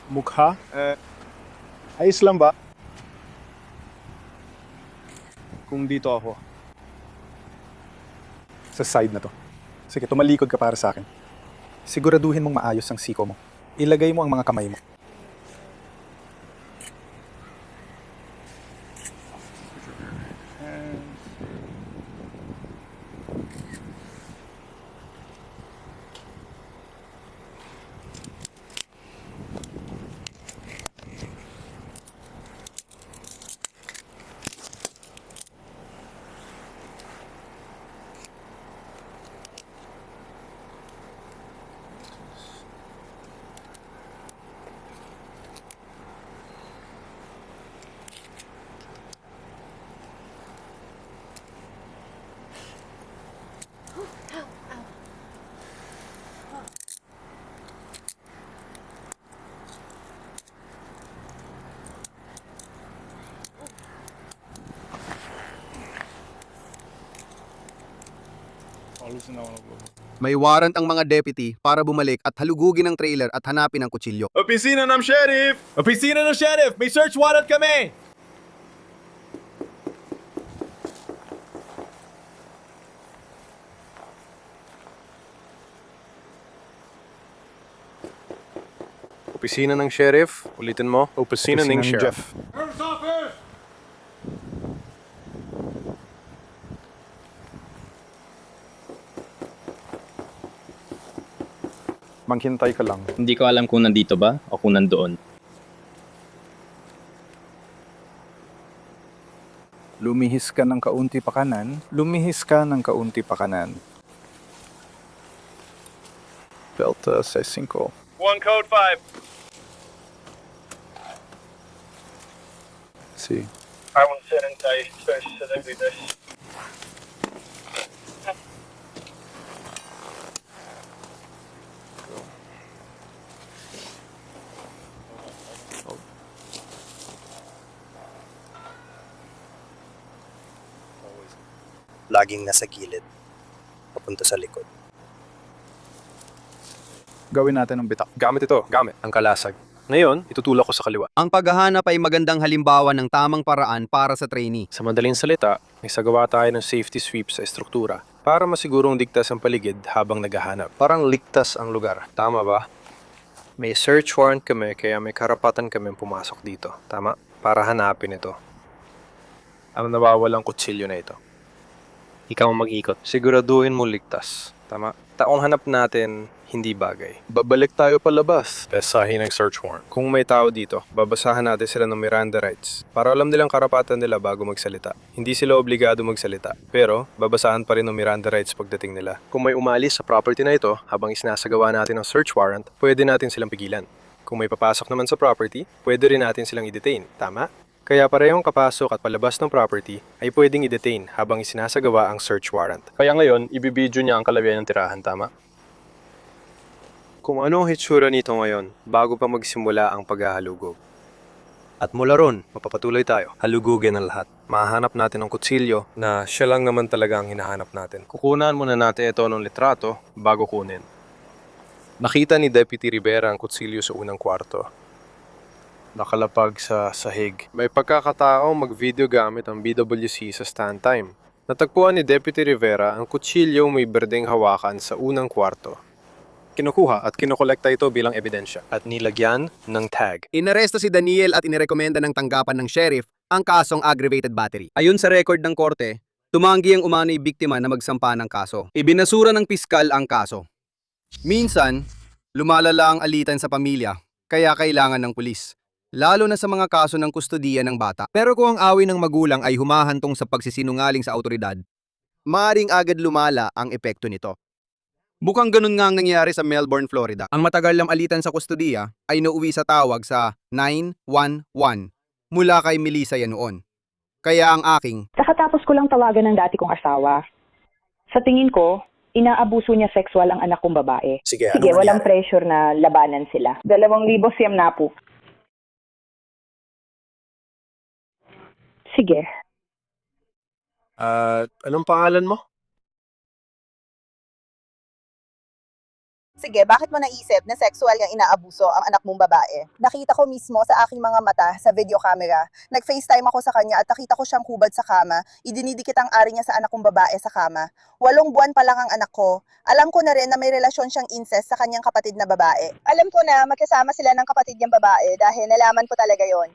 Speaker 5: Mukha? Ayos lang ba? Kung dito ako. Sa side na to. Sige, tumalikod ka para sa akin. Siguraduhin mong maayos ang siko mo. Ilagay mo ang mga kamay mo. Alis na ako.
Speaker 11: May warrant ang mga deputy para bumalik at halugugin ang trailer at hanapin ang kutsilyo.
Speaker 2: Opisina ng sheriff! Opisina ng sheriff! May search warrant kami!
Speaker 6: Opisina ng sheriff. Ulitin mo. Opisina ng sheriff.
Speaker 5: Maghintay ka lang.
Speaker 18: Hindi ko alam kung nandito ba o kung nandoon.
Speaker 5: Lumihis ka ng kaunti pa kanan. Lumihis ka ng kaunti pa kanan. Delta 65.
Speaker 2: 1 code 5.
Speaker 5: Sí.
Speaker 17: I will sit and tie search sa Davidas.
Speaker 16: Laging nasa gilid. Papunta sa likod.
Speaker 5: Gawin natin ang bitak.
Speaker 6: Gamit ito. Gamit. Ang kalasag. Ngayon, itutulak ko sa kaliwa.
Speaker 11: Ang paghahanap ay magandang halimbawa ng tamang paraan para sa trainee.
Speaker 6: Sa madaling salita, may sagawa tayo ng safety sweep sa estruktura para masigurong ligtas ang paligid habang naghahanap. Parang ligtas ang lugar. Tama ba? May search warrant kami kaya may karapatan kami pumasok dito. Tama? Para hanapin ito. Ang nawawalang kutsilyo na ito. Ikaw ang mag-ikot. Siguraduhin mo ligtas. Tama? Taong hanap natin, hindi bagay. Babalik tayo palabas. Pesahin ng search warrant. Kung may tao dito, babasahan natin sila ng Miranda rights para alam nilang karapatan nila bago magsalita. Hindi sila obligado magsalita, pero babasahan pa rin ng Miranda rights pagdating nila. Kung may umalis sa property na ito habang isinasagawa natin ang search warrant, pwede natin silang pigilan. Kung may papasok naman sa property, pwede rin natin silang i-detain. Tama? Kaya parehong kapasok at palabas ng property ay pwedeng i-detain habang isinasagawa ang search warrant. Kaya ngayon, ibibidyo niya ang kalabihan ng tirahan, tama? Kung ano ang hitsura nito ngayon, bago pa magsimula ang paghahalugog. At mula ron, mapapatuloy tayo. Halugugin ang lahat. Mahanap natin ang kutsilyo na siya lang naman talaga ang hinahanap natin. Kukunan muna natin ito ng litrato bago kunin. Nakita ni Deputy Rivera ang kutsilyo sa unang kwarto. Nakalapag sa sahig. May pagkakataong mag-video gamit ang BWC sa stand time. Natagpuan ni Deputy Rivera ang kutsilyo may berdeng hawakan sa unang kwarto. Kinukuha at kinokolekta ito bilang ebidensya at nilagyan ng tag.
Speaker 11: Inaresto si Daniel at inirekomenda ng tanggapan ng sheriff ang kasong aggravated battery. Ayon sa record ng korte, tumanggi ang umano'y biktima na magsampa ng kaso. Ibinasura ng piskal ang kaso. Minsan, lumalala ang alitan sa pamilya, kaya kailangan ng pulis. Lalo na sa mga kaso ng kustodiya ng bata. Pero kung ang awi ng magulang ay humahantong sa pagsisinungaling sa autoridad, maaaring agad lumala ang epekto nito. Bukang ganun nga ang nangyari sa Melbourne, Florida. Ang matagal na alitan sa kustodiya ay nauwi sa tawag sa 911 mula kay Melissa yan noon. Kaya ang aking...
Speaker 12: Kakatapos ko lang tawagan ng dati kong asawa. Sa tingin ko, inaabuso niya sexual ang anak kong babae.
Speaker 16: Sige,
Speaker 12: walang pressure na labanan sila. 2,000 siyam na po. Sige.
Speaker 6: Anong pangalan mo?
Speaker 3: Sige, bakit mo naisip na sexual yung inaabuso ang anak mong babae? Nakita ko mismo sa aking mga mata sa video camera. Nag-FaceTime ako sa kanya at nakita ko siyang hubad sa kama. Idinidikit ang ari niya sa anak kong babae sa kama. 8 buwan pa lang ang anak ko. Alam ko na rin na may relasyon siyang incest sa kanyang kapatid na babae. Alam ko na magkasama sila ng kapatid niyang babae dahil nalaman ko talaga yon.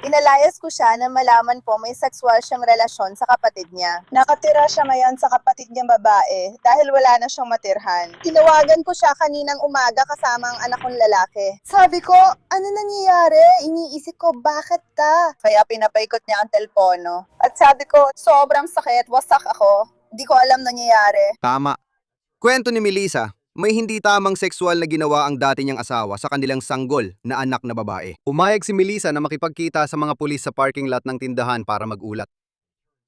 Speaker 3: Inalayas ko siya na malaman po may sexual siyang relasyon sa kapatid niya. Nakatira siya ngayon sa kapatid niyang babae dahil wala na siyang matirhan. Tinawagan ko siya kaninang umaga kasama ang anak kong lalaki. Sabi ko, ano nangyayari? Iniisip ko, bakit ka? Kaya pinapaikot niya ang telepono. At sabi ko, sobrang sakit, wasak ako. Di ko alam nangyayari.
Speaker 11: Tama. Kwento ni Melissa, may hindi tamang sexual na ginawa ang dati niyang asawa sa kanilang sanggol na anak na babae. Umayag si Melissa na makipagkita sa mga pulis sa parking lot ng tindahan para magulat.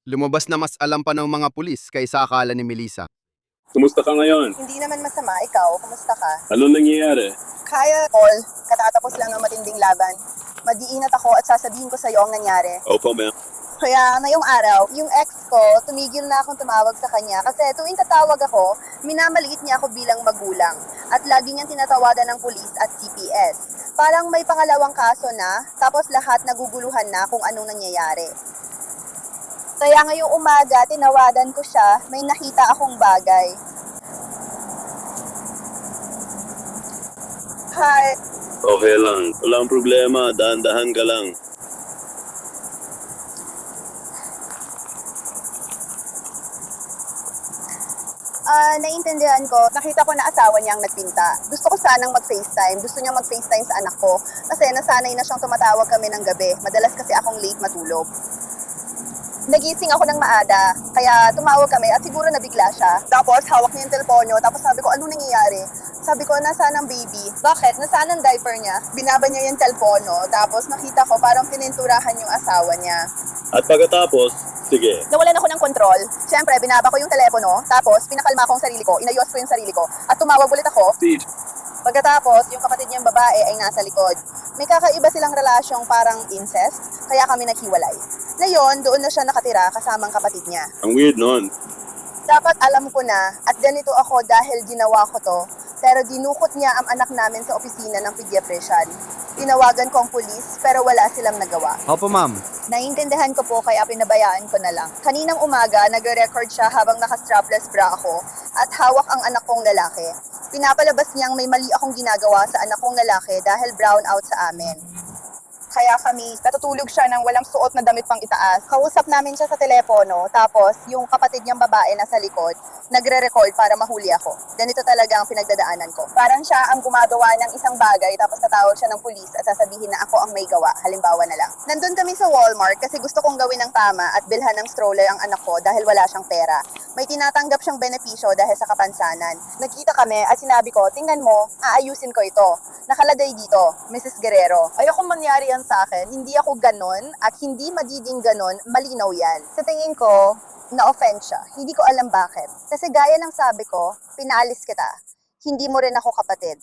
Speaker 11: Lumabas na mas alam pa ng mga pulis kaysa akala ni Melissa.
Speaker 17: Kumusta ka ngayon?
Speaker 3: Hindi naman masama. Ikaw, kumusta ka?
Speaker 17: Anong nangyayari?
Speaker 3: Kaya, Paul, katatapos lang ng matinding laban. Mag-iingat ako at sasabihin ko sa'yo ang nangyari.
Speaker 17: Opo, ma'am.
Speaker 3: Kaya ngayong araw, yung ex ko, tumigil na akong tumawag sa kanya kasi tuwing tatawag ako, minamaliit niya ako bilang magulang at lagi niyang tinatawadan ng pulis at CPS. Parang may pangalawang kaso na, tapos lahat naguguluhan na kung anong nangyayari. Kaya ngayong umaga, tinawadan ko siya, may nakita akong bagay. Hi.
Speaker 17: Okay lang. Walang problema. Dahan-dahan ka lang.
Speaker 3: Naiintindihan ko, nakita ko na asawa niyang nagpinta. Gusto ko sanang mag-FaceTime. Gusto niya mag-FaceTime sa anak ko. Kasi nasanay na siyang tumatawag kami ng gabi. Madalas kasi akong late matulog. Nagising ako ng maaga, kaya tumawag kami at siguro nabigla siya. Tapos hawak niya yung telepono, tapos sabi ko, ano nangyayari? Sabi ko, nasaan ang baby? Bakit? Nasaan ang diaper niya? Binaba niya yung telepono, tapos nakita ko parang pininturahan yung asawa niya.
Speaker 17: At pagkatapos, sige.
Speaker 3: Nawalan ako ng kontrol. Siyempre, binaba ko yung telepono, tapos pinakalma ko ang sarili ko, inayos ko yung sarili ko, at tumawag ulit ako.
Speaker 17: Siege.
Speaker 3: Pagkatapos, yung kapatid niyang babae ay nasa likod. May kakaiba silang relasyong parang incest, kaya kami naghiwalay. Ngayon, doon na siya nakatira kasamang kapatid niya.
Speaker 17: Ang weird nun.
Speaker 3: Dapat alam ko na, at ganito ako dahil ginawa ko to, pero dinukot niya ang anak namin sa opisina ng pediatrician. Tinawagan ko ang pulis, pero wala silang nagawa.
Speaker 11: Opo, ma'am.
Speaker 3: Naiintindihan ko po kaya pinabayaan ko na lang. Kaninang umaga, nagre-record siya habang naka-strapless bra ako at hawak ang anak kong lalaki. Pinapalabas niyang may mali akong ginagawa sa anak kong lalaki dahil brown out sa amin. Kaya kami, natutulog siya ng walang suot na damit pang itaas. Kausap namin siya sa telepono, tapos yung kapatid niyang babae nasa likod, nagre-record para mahuli ako. Ganito talaga ang pinagdadaanan ko. Parang siya ang gumagawa ng isang bagay, tapos tatawag siya ng pulis at sasabihin na ako ang may gawa, halimbawa na lang. Nandun kami sa Walmart kasi gusto kong gawin ng tama at bilhan ng stroller ang anak ko dahil wala siyang pera. May tinatanggap siyang benepisyo dahil sa kapansanan. Nagkita kami at sinabi ko, tingnan mo, aayusin ko ito. Nakalagay dito, Mrs. Guerrero. Ayokong mangyari yan sa akin, hindi ako ganon at hindi magiging ganon, malinaw yan. Sa tingin ko, na-offend siya. Hindi ko alam bakit. Kasi gaya ng sabi ko, pinaalis kita. Hindi mo rin ako kapatid.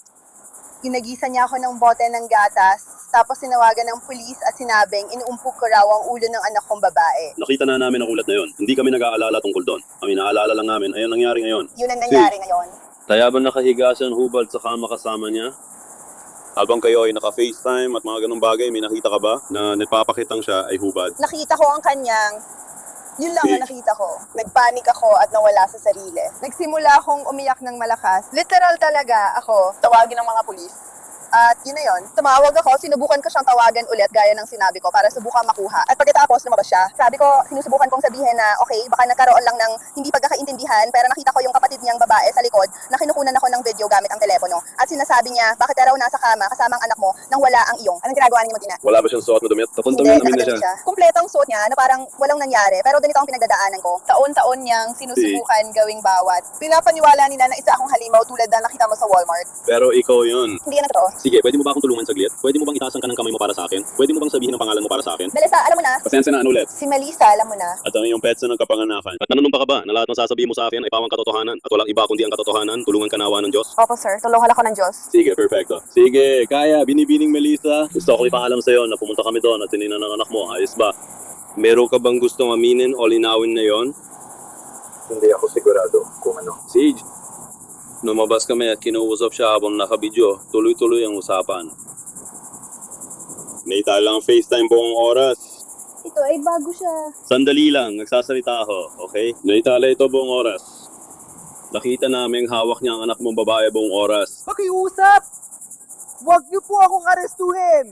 Speaker 3: Ginagisan niya ako ng bote ng gatas, tapos sinawagan ng pulis at sinabing inuumpog ko raw ang ulo ng anak kong babae.
Speaker 17: Nakita na namin ang ulat na yon. Hindi kami nag-aalala tungkol doon. Kami naalala lang namin ay ang nangyari ngayon.
Speaker 3: Yun ang nangyari ngayon.
Speaker 17: Kaya ba nakahiga siyang hubad sa kama kasama niya? Habang kayo ay naka-FaceTime at mga ganung bagay, may nakita ka ba na nagpapakitang siya ay hubad?
Speaker 3: Nakita ko ang kanyang, yun lang ang nakita ko. Nagpanik ako at nawala sa sarili. Nagsimula akong umiyak ng malakas. Literal talaga ako, tawagin ng mga pulis. At yun na yun, tumawag ako, sinubukan ko siyang tawagan ulit gaya ng sinabi ko para subukan makuha. At pagkatapos lumabas siya, sabi ko, sinusubukan kong sabihin na okay, baka nagkaroon lang ng hindi pagkakaintindihan, pero nakita ko yung kapatid niyang babae sa likod na kinukunan ako ng video gamit ang telepono. At sinasabi niya, bakit ka raw nasa kama kasama ang anak mo nang wala ang iyong? Anong ginagawa niyo mag-ina?
Speaker 17: Wala ba siyang suot na damit? Napunta mo
Speaker 3: Hindi,
Speaker 17: namin na
Speaker 3: nakadamit
Speaker 17: siya.
Speaker 3: Kumpletong suot niya na parang walang nangyari, pero ganito ang pinagdadaanan ko. Taon-taon niyang sinusubukan gawing bawat. Pinapaniwala nila na isa akong halimaw tulad na nakita mo sa Walmart.
Speaker 17: Pero ikaw yun.
Speaker 3: Hindi yan totoo.
Speaker 17: Sige, pwede mo ba akong tulungan saglit? Pwede mo bang itasan ka ng kamay mo para sa akin? Pwede mo bang sabihin ang pangalan mo para sa akin?
Speaker 3: Melissa, alam mo na.
Speaker 17: Pasensya na, ano ulit?
Speaker 3: Si Melissa, alam mo na.
Speaker 17: At ang iyong petsa ng kapanganakan. At nanunumpa ka ba na lahat ng sasabihin mo sa akin ay pawang katotohanan at walang iba kundi ang katotohanan? Tulungan ka nawa ng Diyos?
Speaker 3: Opo sir, tulungan ako ng Diyos.
Speaker 17: Sige, perfecto. Sige, kaya, binibining Melissa. Gusto ko ipaalam sa'yo na pumunta kami doon at tininan ng anak mo. Ayos ba? Meron ka bang gustong aminin o linawin na yon? Hindi ako sigurado kung ano. Siege, lumabas kami at kinuusap siya habang nakabidyo. Tuloy-tuloy ang usapan. Naitala lang ang FaceTime buong oras.
Speaker 3: Ito ay bago siya.
Speaker 17: Sandali lang, nagsasalita ako, okay? Naitala ito buong oras. Nakita namin hawak niya ang anak mong babae buong oras.
Speaker 4: Pakiusap! Huwag niyo po akong arestuhin!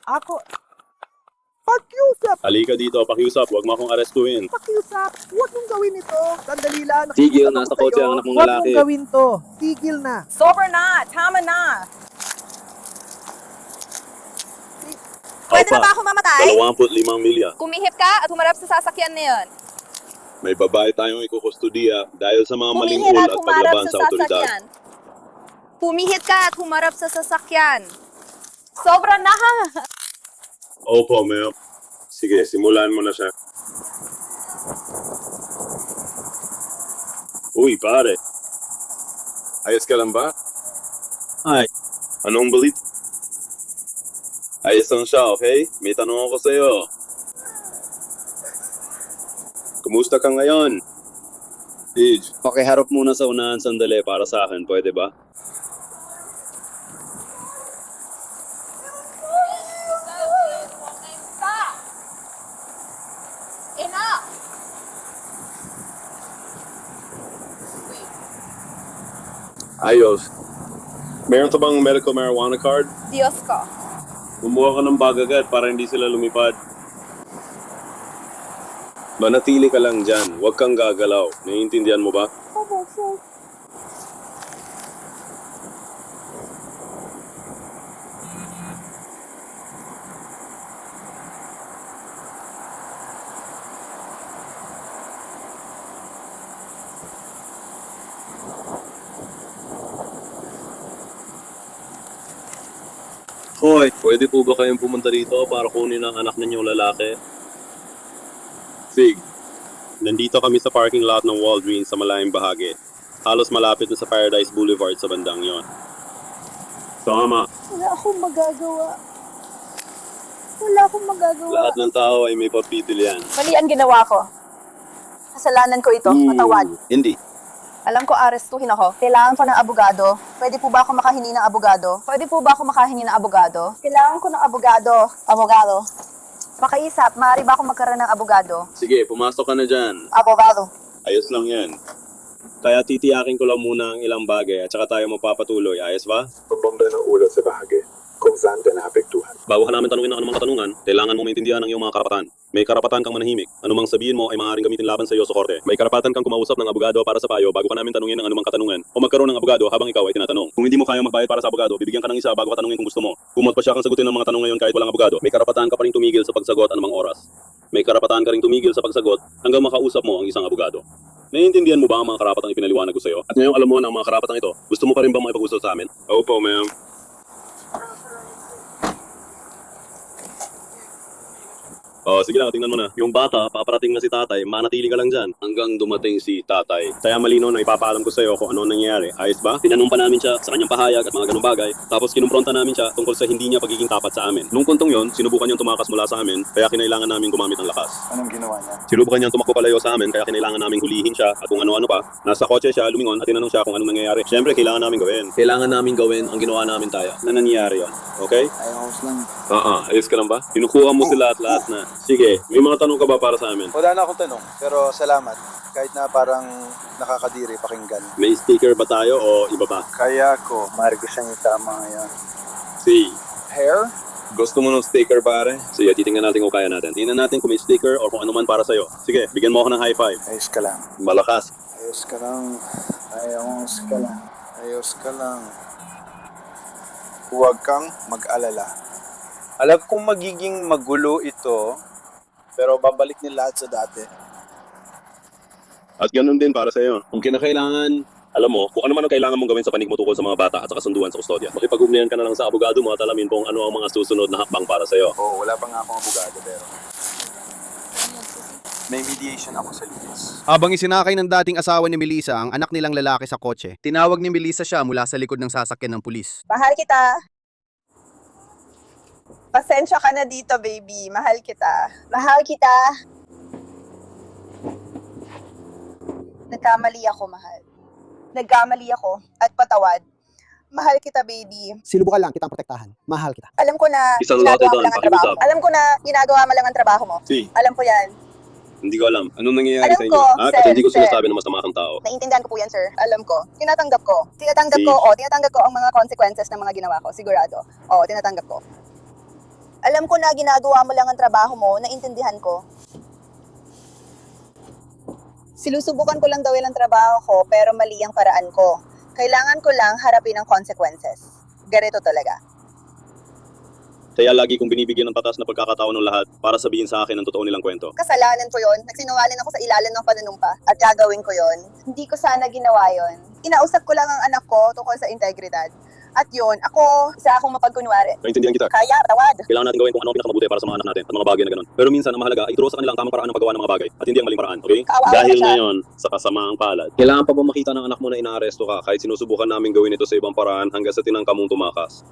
Speaker 4: Ako... Pakiusap!
Speaker 17: Halika dito, pakiusap, huwag mo akong arestuhin.
Speaker 4: Pakiusap! Huwag mong gawin ito! Sandali lang,
Speaker 17: Tigil,
Speaker 4: nakikiusap
Speaker 17: nasa
Speaker 4: ako
Speaker 17: kotse
Speaker 4: sa'yo.
Speaker 17: ang anak mong
Speaker 4: Huwag
Speaker 17: lalaki.
Speaker 4: mong gawin to! Tigil na!
Speaker 8: Sober na! Tama na!
Speaker 3: Pwede na ba ako mamatay?
Speaker 17: 25 milya.
Speaker 3: Kumihip ka at humarap sa sasakyan na yun.
Speaker 17: May babae tayong ikukustudiya dahil sa mga maling
Speaker 3: Pumihit
Speaker 17: ul
Speaker 3: at
Speaker 17: at
Speaker 3: humarap
Speaker 17: paglaban
Speaker 3: sa
Speaker 17: sa otoridad.
Speaker 3: sasakyan. Pumihit ka at humarap sa sasakyan. Sobra na!
Speaker 17: Opo, Mayor. Sige, simulan mo na siya. Uy, pare. Ayos ka lang ba? Ay, anong balit? Ayos lang siya, okay? May tanong ako sa'yo. Kumusta ka ngayon? Sige, pakiharap muna sa unahan sandali para sa akin, pwede ba?
Speaker 3: Enough!
Speaker 17: Ayos. Meron ka bang medical marijuana card?
Speaker 3: Diyos ko.
Speaker 17: Kumuha ka ng bag agad para hindi sila lumipad. Manatili ka lang dyan. Huwag kang gagalaw. Naiintindihan mo ba?
Speaker 3: Opo, sir.
Speaker 17: Hoy, pwede po ba kayong pumunta dito para kunin ang anak ninyong lalaki? Sig, nandito kami sa parking lot ng Walgreens sa malayang bahagi. Halos malapit na sa Paradise Boulevard sa bandang yon. Tama,
Speaker 3: Wala akong magagawa. Wala akong magagawa.
Speaker 17: lahat ng tao ay may papitil yan.
Speaker 3: Mali ang ginawa ko. Kasalanan ko ito. Matawad.
Speaker 17: Hindi.
Speaker 3: Alam ko arestuhin ako. Kailangan ko ng abogado. Pwede po ba ako makahingi ng abogado? Pwede po ba ako makahingi ng abogado? Kailangan ko ng abogado. Abogado. Makaisap, maaari ba ako magkaroon ng abogado?
Speaker 17: Sige, pumasok ka na dyan.
Speaker 3: Abogado.
Speaker 17: Ayos lang yan. Kaya titiyakin ko lang muna ang ilang bagay at saka tayo magpapatuloy. Ayos ba?
Speaker 19: Pabomba ng ulo sa bahagi kung saan ka naapektuhan.
Speaker 17: Bago ka namin tanungin ang anumang katanungan, kailangan mo maintindihan ang iyong mga karapatan. May karapatan kang manahimik. Anumang sabihin mo ay maaaring gamitin laban sa iyo sa korte. May karapatan kang kumausap ng abogado para sa payo bago ka namin tanungin ang anumang katanungan o magkaroon ng abogado habang ikaw ay tinatanong. Kung hindi mo kayang magbayad para sa abogado, bibigyan ka ng isa bago ka tanungin kung gusto mo. Kung magpasya kang sagutin ng mga tanong ngayon kahit walang abogado, may karapatan ka pa rin tumigil sa pagsagot anumang oras. May karapatan ka rin tumigil sa pagsagot hanggang makausap mo ang isang abogado. Naiintindihan mo ba ang mga karapatang ipinaliwanag ko sa iyo? At ngayong alam mo na ang mga karapatang ito, gusto mo pa rin ba makipag-usap sa amin? Opo, ma'am. Oh, sige lang, tingnan mo na. Yung bata, paparating na si tatay, manatili ka lang dyan hanggang dumating si tatay. Kaya malinaw na ipapaalam ko sa iyo kung ano nangyayari. Ayos ba? Tinanong pa namin siya sa kanyang pahayag at mga ganung bagay. Tapos kinumpronta namin siya tungkol sa hindi niya pagiging tapat sa amin. Nung puntong yon, sinubukan niyang tumakas mula sa amin, kaya kinailangan namin gumamit ng lakas.
Speaker 19: Anong ginawa niya?
Speaker 17: Sinubukan niyang tumakbo palayo sa amin, kaya kinailangan namin hulihin siya at kung ano-ano pa. Nasa kotse siya, lumingon at tinanong siya kung anong nangyayari. Siyempre, kailangan namin gawin. Kailangan namin gawin ang ginawa namin tayo. Na nangyayari yon. Okay?
Speaker 19: Ayos lang.
Speaker 17: Ayos ka lang ba? Kinukuha mo sila at lahat na. Sige, may mga tanong ka ba para sa amin?
Speaker 19: Wala na akong tanong, pero salamat. Kahit na parang nakakadiri pakinggan.
Speaker 17: May sticker ba tayo o iba ba?
Speaker 19: Kaya ko, maaari ko siyang itama ngayon.
Speaker 17: Si,
Speaker 19: Hair?
Speaker 17: gusto mo ng sticker pare? Sige, titingnan natin kung kaya natin. Tingnan natin kung may sticker o kung ano man para sa'yo. Sige, bigyan mo ako ng high five.
Speaker 19: Ayos ka lang.
Speaker 17: Malakas.
Speaker 19: Ayos ka lang. Ayos ka lang. Ayos ka lang. Huwag kang mag-alala. Alam kong magiging magulo ito, pero babalik niya lahat sa dati.
Speaker 17: At ganun din para sa'yo. Kung kinakailangan, alam mo, kung ano man ang kailangan mong gawin sa panig mo tungkol sa mga bata at sa kasunduan sa kustodya. Makipag-ugnayan ka na lang sa abogado mo at alamin kung ano ang mga susunod na hakbang para sa'yo.
Speaker 19: Oo, wala pa nga akong abogado, pero may mediation ako sa Lucas.
Speaker 11: Habang isinakay ng dating asawa ni Melissa ang anak nilang lalaki sa kotse, tinawag ni Melissa siya mula sa likod ng sasakyan ng pulis.
Speaker 3: Mahal kita. Pasensya ka na dito, baby. Mahal kita. Mahal kita. Nagkamali ako, mahal. Nagkamali ako at patawad. Mahal kita, baby.
Speaker 7: Sinubukan lang kitang protektahan. Mahal kita.
Speaker 3: Alam ko na
Speaker 17: Isang
Speaker 3: ginagawa
Speaker 17: lote
Speaker 3: mo
Speaker 17: doon,
Speaker 3: lang ang trabaho.
Speaker 17: pakiusap.
Speaker 3: Alam ko na ginagawa mo lang ang trabaho mo.
Speaker 17: Si,
Speaker 3: Alam ko yan.
Speaker 17: hindi ko alam. Anong nangyayari
Speaker 3: Alam
Speaker 17: sa inyo?
Speaker 3: ko,
Speaker 17: Kasi hindi ko
Speaker 3: sir.
Speaker 17: sinasabi na masama kang tao.
Speaker 3: Naiintindihan ko po yan, sir. Alam ko. Tinatanggap ko. Tinatanggap
Speaker 17: Si-
Speaker 3: ko, tinatanggap ko ang mga consequences ng mga ginawa ko. Sigurado. Tinatanggap ko. Alam ko na ginagawa mo lang ang trabaho mo, naiintindihan ko. Sinusubukan ko lang gawin ang trabaho ko, pero mali ang paraan ko. Kailangan ko lang harapin ang consequences. Ganito talaga.
Speaker 17: Kaya lagi kong binibigyan ng patas na pagkakataon ng lahat para sabihin sa akin ang totoo nilang kwento.
Speaker 3: Kasalanan ko yon. Nagsinungaling ako sa ilalim ng panunumpa at gagawin ko yon. Hindi ko sana ginawa yon. Inausap ko lang ang anak ko tungkol sa integridad. At yun, ako, isa akong mapagkunwari.
Speaker 17: Naintindihan kita.
Speaker 3: Kaya, tawad.
Speaker 17: Kailangan natin gawin kung ano ang pinakamabuti para sa mga anak natin at mga bagay na ganun. Pero minsan ang mahalaga ay ituro sa kanilang tamang paraan ng paggawa ng mga bagay at hindi ang maling paraan, okay?
Speaker 3: Kawawa
Speaker 17: Dahil
Speaker 3: na siya.
Speaker 17: ngayon, sa kasamaang palad, kailangan pa ba makita ng anak mo na inaaresto ka kahit sinusubukan namin gawin ito sa ibang paraan hanggang sa tinangka mong tumakas?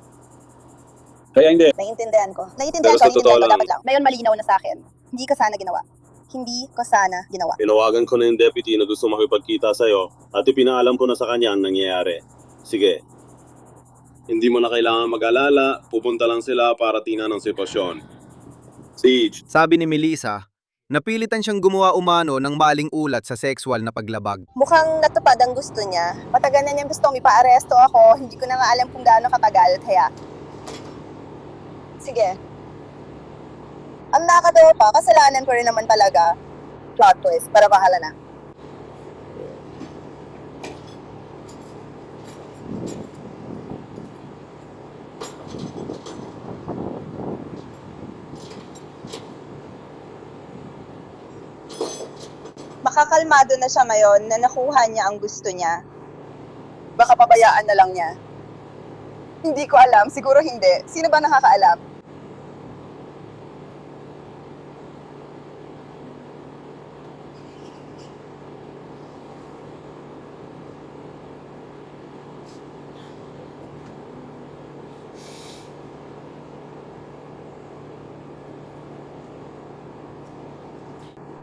Speaker 17: Kaya hindi.
Speaker 3: Naiintindihan ko. Naiintindihan
Speaker 17: Pero
Speaker 3: ko,
Speaker 17: sa totoo
Speaker 3: naiintindihan ko,
Speaker 17: lang-
Speaker 3: dapat lang. Ngayon malinaw na sa akin. Hindi ka sana ginawa. Hindi ko sana ginawa.
Speaker 17: Tinawagan ko na yung deputy na gusto makipagkita sa'yo at ipinaalam ko na sa kanya ang nangyayari. Sige. Hindi mo na kailangan mag-alala, pupunta lang sila para tingnan ang sitwasyon. Siege.
Speaker 11: Sabi ni Melissa, napilitan siyang gumawa umano ng maling ulat sa sexual na paglabag.
Speaker 3: Mukhang natupad ang gusto niya. Matagal na niyang gustong ipa-aresto ako. Hindi ko na nga alam kung gaano katagal. Kaya, sige. Ang nakakatawa pa, kasalanan ko rin naman talaga. Plot twist, para bahala na. Makakalmado na siya ngayon na nakuha niya ang gusto niya. Baka pabayaan na lang niya. Hindi ko alam, siguro hindi. Sino ba nakakaalam?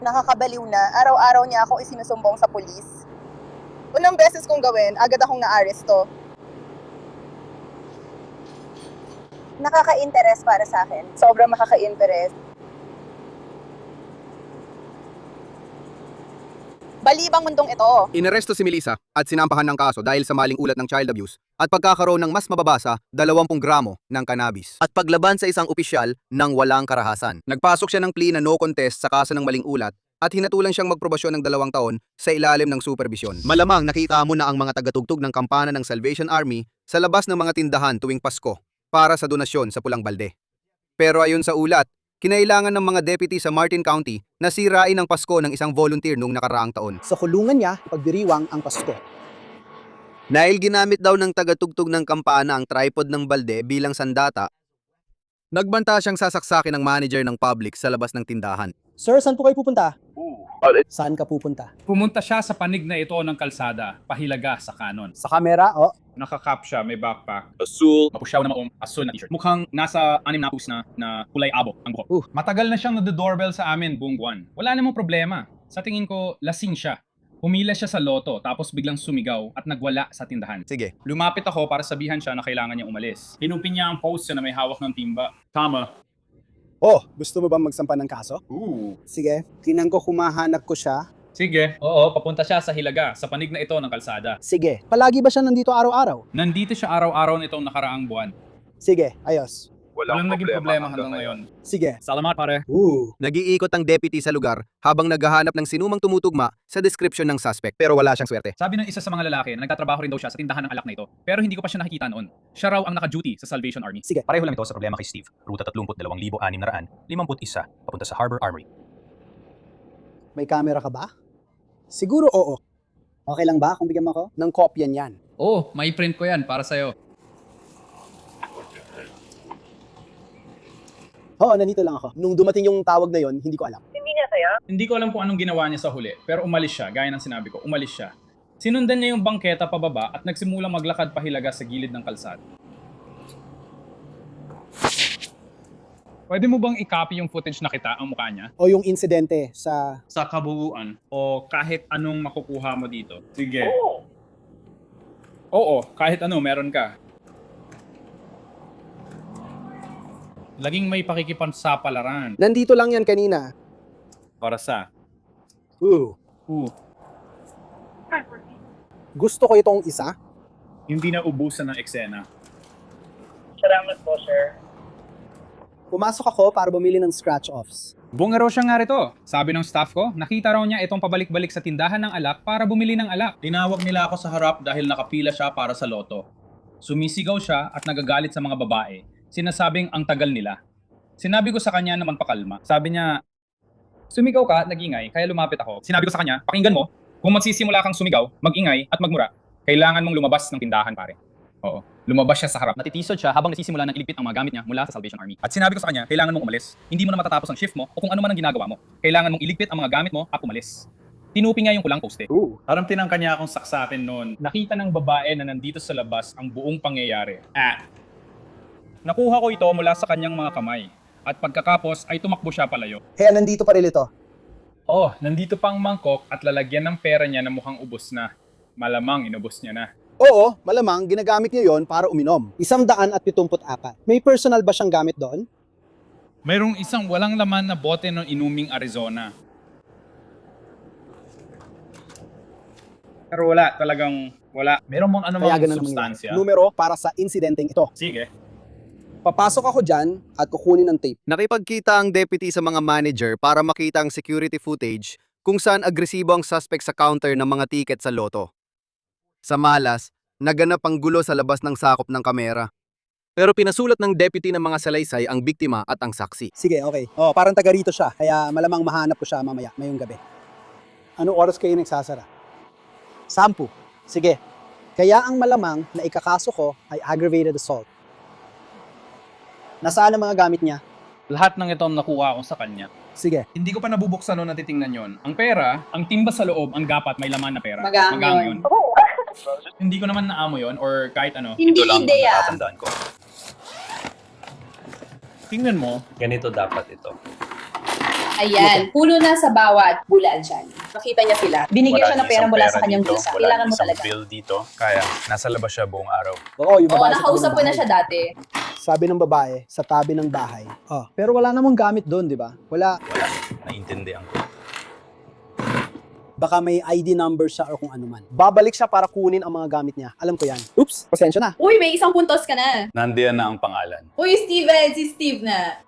Speaker 3: Nakakabaliw na, araw-araw niya ako isinusumbong sa pulis. Unang beses kong gawin, agad akong naaresto. Nakaka-interest para sa akin. Sobrang makaka-interest. Balibang mundong ito.
Speaker 11: Inaresto si Melissa at sinampahan ng kaso dahil sa maling ulat ng child abuse at pagkakaroon ng mas mababasa 20 gramo ng cannabis at paglaban sa isang opisyal ng walang karahasan. Nagpasok siya ng plea na no contest sa kaso ng maling ulat at hinatulan siyang magprobasyon ng 2 taon sa ilalim ng superbisyon. Malamang nakita mo na ang mga tagatugtog ng kampana ng Salvation Army sa labas ng mga tindahan tuwing Pasko para sa donasyon sa Pulang Balde. Pero ayon sa ulat, kinailangan ng mga deputy sa Martin County na sirain ang Pasko ng isang volunteer noong nakaraang taon.
Speaker 7: Sa kulungan niya, pagdiriwang ang Pasko.
Speaker 11: Dahil ginamit daw ng tagatugtog ng kampana ang tripod ng balde bilang sandata, nagbanta siyang sasaksakin ng manager ng public sa labas ng tindahan.
Speaker 7: Sir, saan po kayo pupunta? Saan ka pupunta?
Speaker 20: Pumunta siya sa panig na ito ng kalsada, pahilaga sa kanon.
Speaker 7: Sa kamera, oh.
Speaker 20: Nakakap siya, may backpack.
Speaker 17: Asul.
Speaker 20: Mapusyaw na maong asul na t-shirt. Mukhang nasa 6 na pus na kulay abo ang buhok. Matagal na siyang nado-doorbell sa amin buong buwan. Wala namang problema. Sa tingin ko, lasing siya. Pumila siya sa loto tapos biglang sumigaw at nagwala sa tindahan.
Speaker 11: Sige.
Speaker 20: Lumapit ako para sabihan siya na kailangan niya umalis. Hinupin niya ang post na may hawak ng timba. Tama.
Speaker 7: Oh, gusto mo bang magsampa ng kaso? Sige, tinan ko humahanap ko siya.
Speaker 20: Sige. Oo, papunta siya sa Hilaga, sa panig na ito ng kalsada.
Speaker 7: Sige, palagi ba siya nandito araw-araw?
Speaker 20: Nandito siya araw-araw nitong nakaraang buwan.
Speaker 7: Sige, ayos.
Speaker 20: Walang naging problema hanggang ngayon.
Speaker 7: Sige.
Speaker 20: Salamat, pare.
Speaker 11: Nag-iikot ang deputy sa lugar habang naghahanap ng sinumang tumutugma sa description ng suspect pero wala siyang swerte.
Speaker 20: Sabi ng isa sa mga lalaki na nagtatrabaho rin daw siya sa tindahan ng alak na ito, pero hindi ko pa siya nakikita noon. Siya raw ang naka-duty sa Salvation Army.
Speaker 7: Sige.
Speaker 18: Pareho lang ito sa problema kay Steve. Ruta 32,651, 51, papunta sa Harbor Armory.
Speaker 7: May camera ka ba? Siguro oo. Okay lang ba kung bigyan mo ako ng kopya niyan?
Speaker 20: Oo, may print ko yan para sa'yo.
Speaker 7: Oo, nandito lang ako. Nung dumating yung tawag na yon, hindi ko alam.
Speaker 3: Hindi niya sa'yo?
Speaker 20: Hindi ko alam kung anong ginawa niya sa huli, pero umalis siya, gaya ng sinabi ko, umalis siya. Sinundan niya yung bangketa pababa at nagsimulang maglakad pahilaga sa gilid ng kalsada. Pwede mo bang i-copy yung footage na kita ang mukha niya?
Speaker 7: O yung insidente sa
Speaker 20: Kabuuan o kahit anong makukuha mo dito? Sige. Oo, kahit ano meron ka. Laging may pakikipansapalaran.
Speaker 7: Nandito lang yan kanina.
Speaker 20: Para sa?
Speaker 7: Gusto ko itong isa.
Speaker 20: Hindi na ubusan ng eksena.
Speaker 3: Salamat po, sir.
Speaker 7: Pumasok ako para bumili ng scratch-offs.
Speaker 20: Bungaro siya nga rito. Sabi ng staff ko, nakita raw niya itong pabalik-balik sa tindahan ng alak para bumili ng alak. Tinawag nila ako sa harap dahil nakapila siya para sa loto. Sumisigaw siya at nagagalit sa mga babae. Sinasabing ang tagal nila. Sinabi ko sa kanya na magpakalma. Sabi niya, sumigaw ka at nag-ingay, kaya lumapit ako. Sinabi ko sa kanya, pakinggan mo, kung magsisimula kang sumigaw, mag-ingay at magmura, kailangan mong lumabas ng tindahan, pare. Oo, lumabas siya sa harap. Natitisod siya habang nasisimula ng iligpit ang mga gamit niya mula sa Salvation Army. At sinabi ko sa kanya, kailangan mong umalis. Hindi mo na matatapos ang shift mo o kung ano man ang ginagawa mo. Kailangan mong iligpit ang mga gamit mo at umalis. Tinupi nga yung kulang poste. Parang tinangka niya akong saksakin noon. Nakita ng babae na nandito sa labas ang buong pangyayari. Nakuha ko ito mula sa kanyang mga kamay. At pagkakapos ay tumakbo siya palayo.
Speaker 7: Kaya nandito pa rin ito.
Speaker 20: Oh, nandito pang mangkok at lalagyan ng pera niya na mukhang ubos na. Malamang inubos niya na.
Speaker 7: Oo, malamang ginagamit niya yon para uminom. 174. May personal ba siyang gamit doon?
Speaker 20: Mayroong isang walang laman na bote ng inuming Arizona. Pero wala, talagang wala. Meron mong ano
Speaker 7: Kaya
Speaker 20: mang
Speaker 7: ganun ang
Speaker 20: substansya.
Speaker 7: mangyayari. Numero para sa insidenteng ito.
Speaker 20: Sige.
Speaker 7: Papasok ako dyan at kukunin ng tape.
Speaker 11: Nakipagkita ang deputy sa mga manager para makita ang security footage kung saan agresibo ang suspect sa counter ng mga tiket sa loto. Sa malas, naganap ang gulo sa labas ng sakop ng kamera. Pero pinasulat ng deputy ng mga salaysay ang biktima at ang saksi.
Speaker 7: Sige, okay. Oh, parang taga rito siya. Kaya malamang mahanap ko siya mamaya, mayong gabi. Anong oras kayo nagsasara? 10. Sige. Kaya ang malamang na ikakaso ko ay aggravated assault. Nasaan ang mga gamit niya?
Speaker 20: Lahat ng ito ang nakuha ko sa kanya.
Speaker 7: Sige.
Speaker 20: Hindi ko pa nabubuksan o natitingnan yon. Ang pera, ang timba sa loob, ang dapat may laman na pera.
Speaker 8: Magang
Speaker 20: yun. Hindi ko naman naamo yon or kahit ano.
Speaker 8: Hindi
Speaker 20: Ito lang ang
Speaker 8: ideya.
Speaker 20: natatandaan ko. Tingnan mo.
Speaker 18: Ganito dapat ito.
Speaker 8: Ayan, pulo na sa bawat bulan dyan. Nakita niya sila. Binigyan siya ng pera mula sa kanyang visa. Kailangan mo talaga.
Speaker 18: bill dito, kaya nasa labas siya buong araw.
Speaker 7: Oo, yung
Speaker 8: Oo,
Speaker 7: babae sa tabi
Speaker 8: nakausap
Speaker 7: ng
Speaker 8: ko na
Speaker 7: bahay.
Speaker 8: siya dati.
Speaker 7: Sabi ng babae, sa tabi ng bahay. Oh, pero wala namang gamit doon, di ba? Wala.
Speaker 18: Naintindihan ko.
Speaker 7: Baka may ID number siya or kung ano man. Babalik siya para kunin ang mga gamit niya. Alam ko yan. Oops, pasensya na.
Speaker 8: Uy, may isang puntos ka na.
Speaker 18: Nandiyan na ang pangalan.
Speaker 8: Uy, Steven, si Steve na.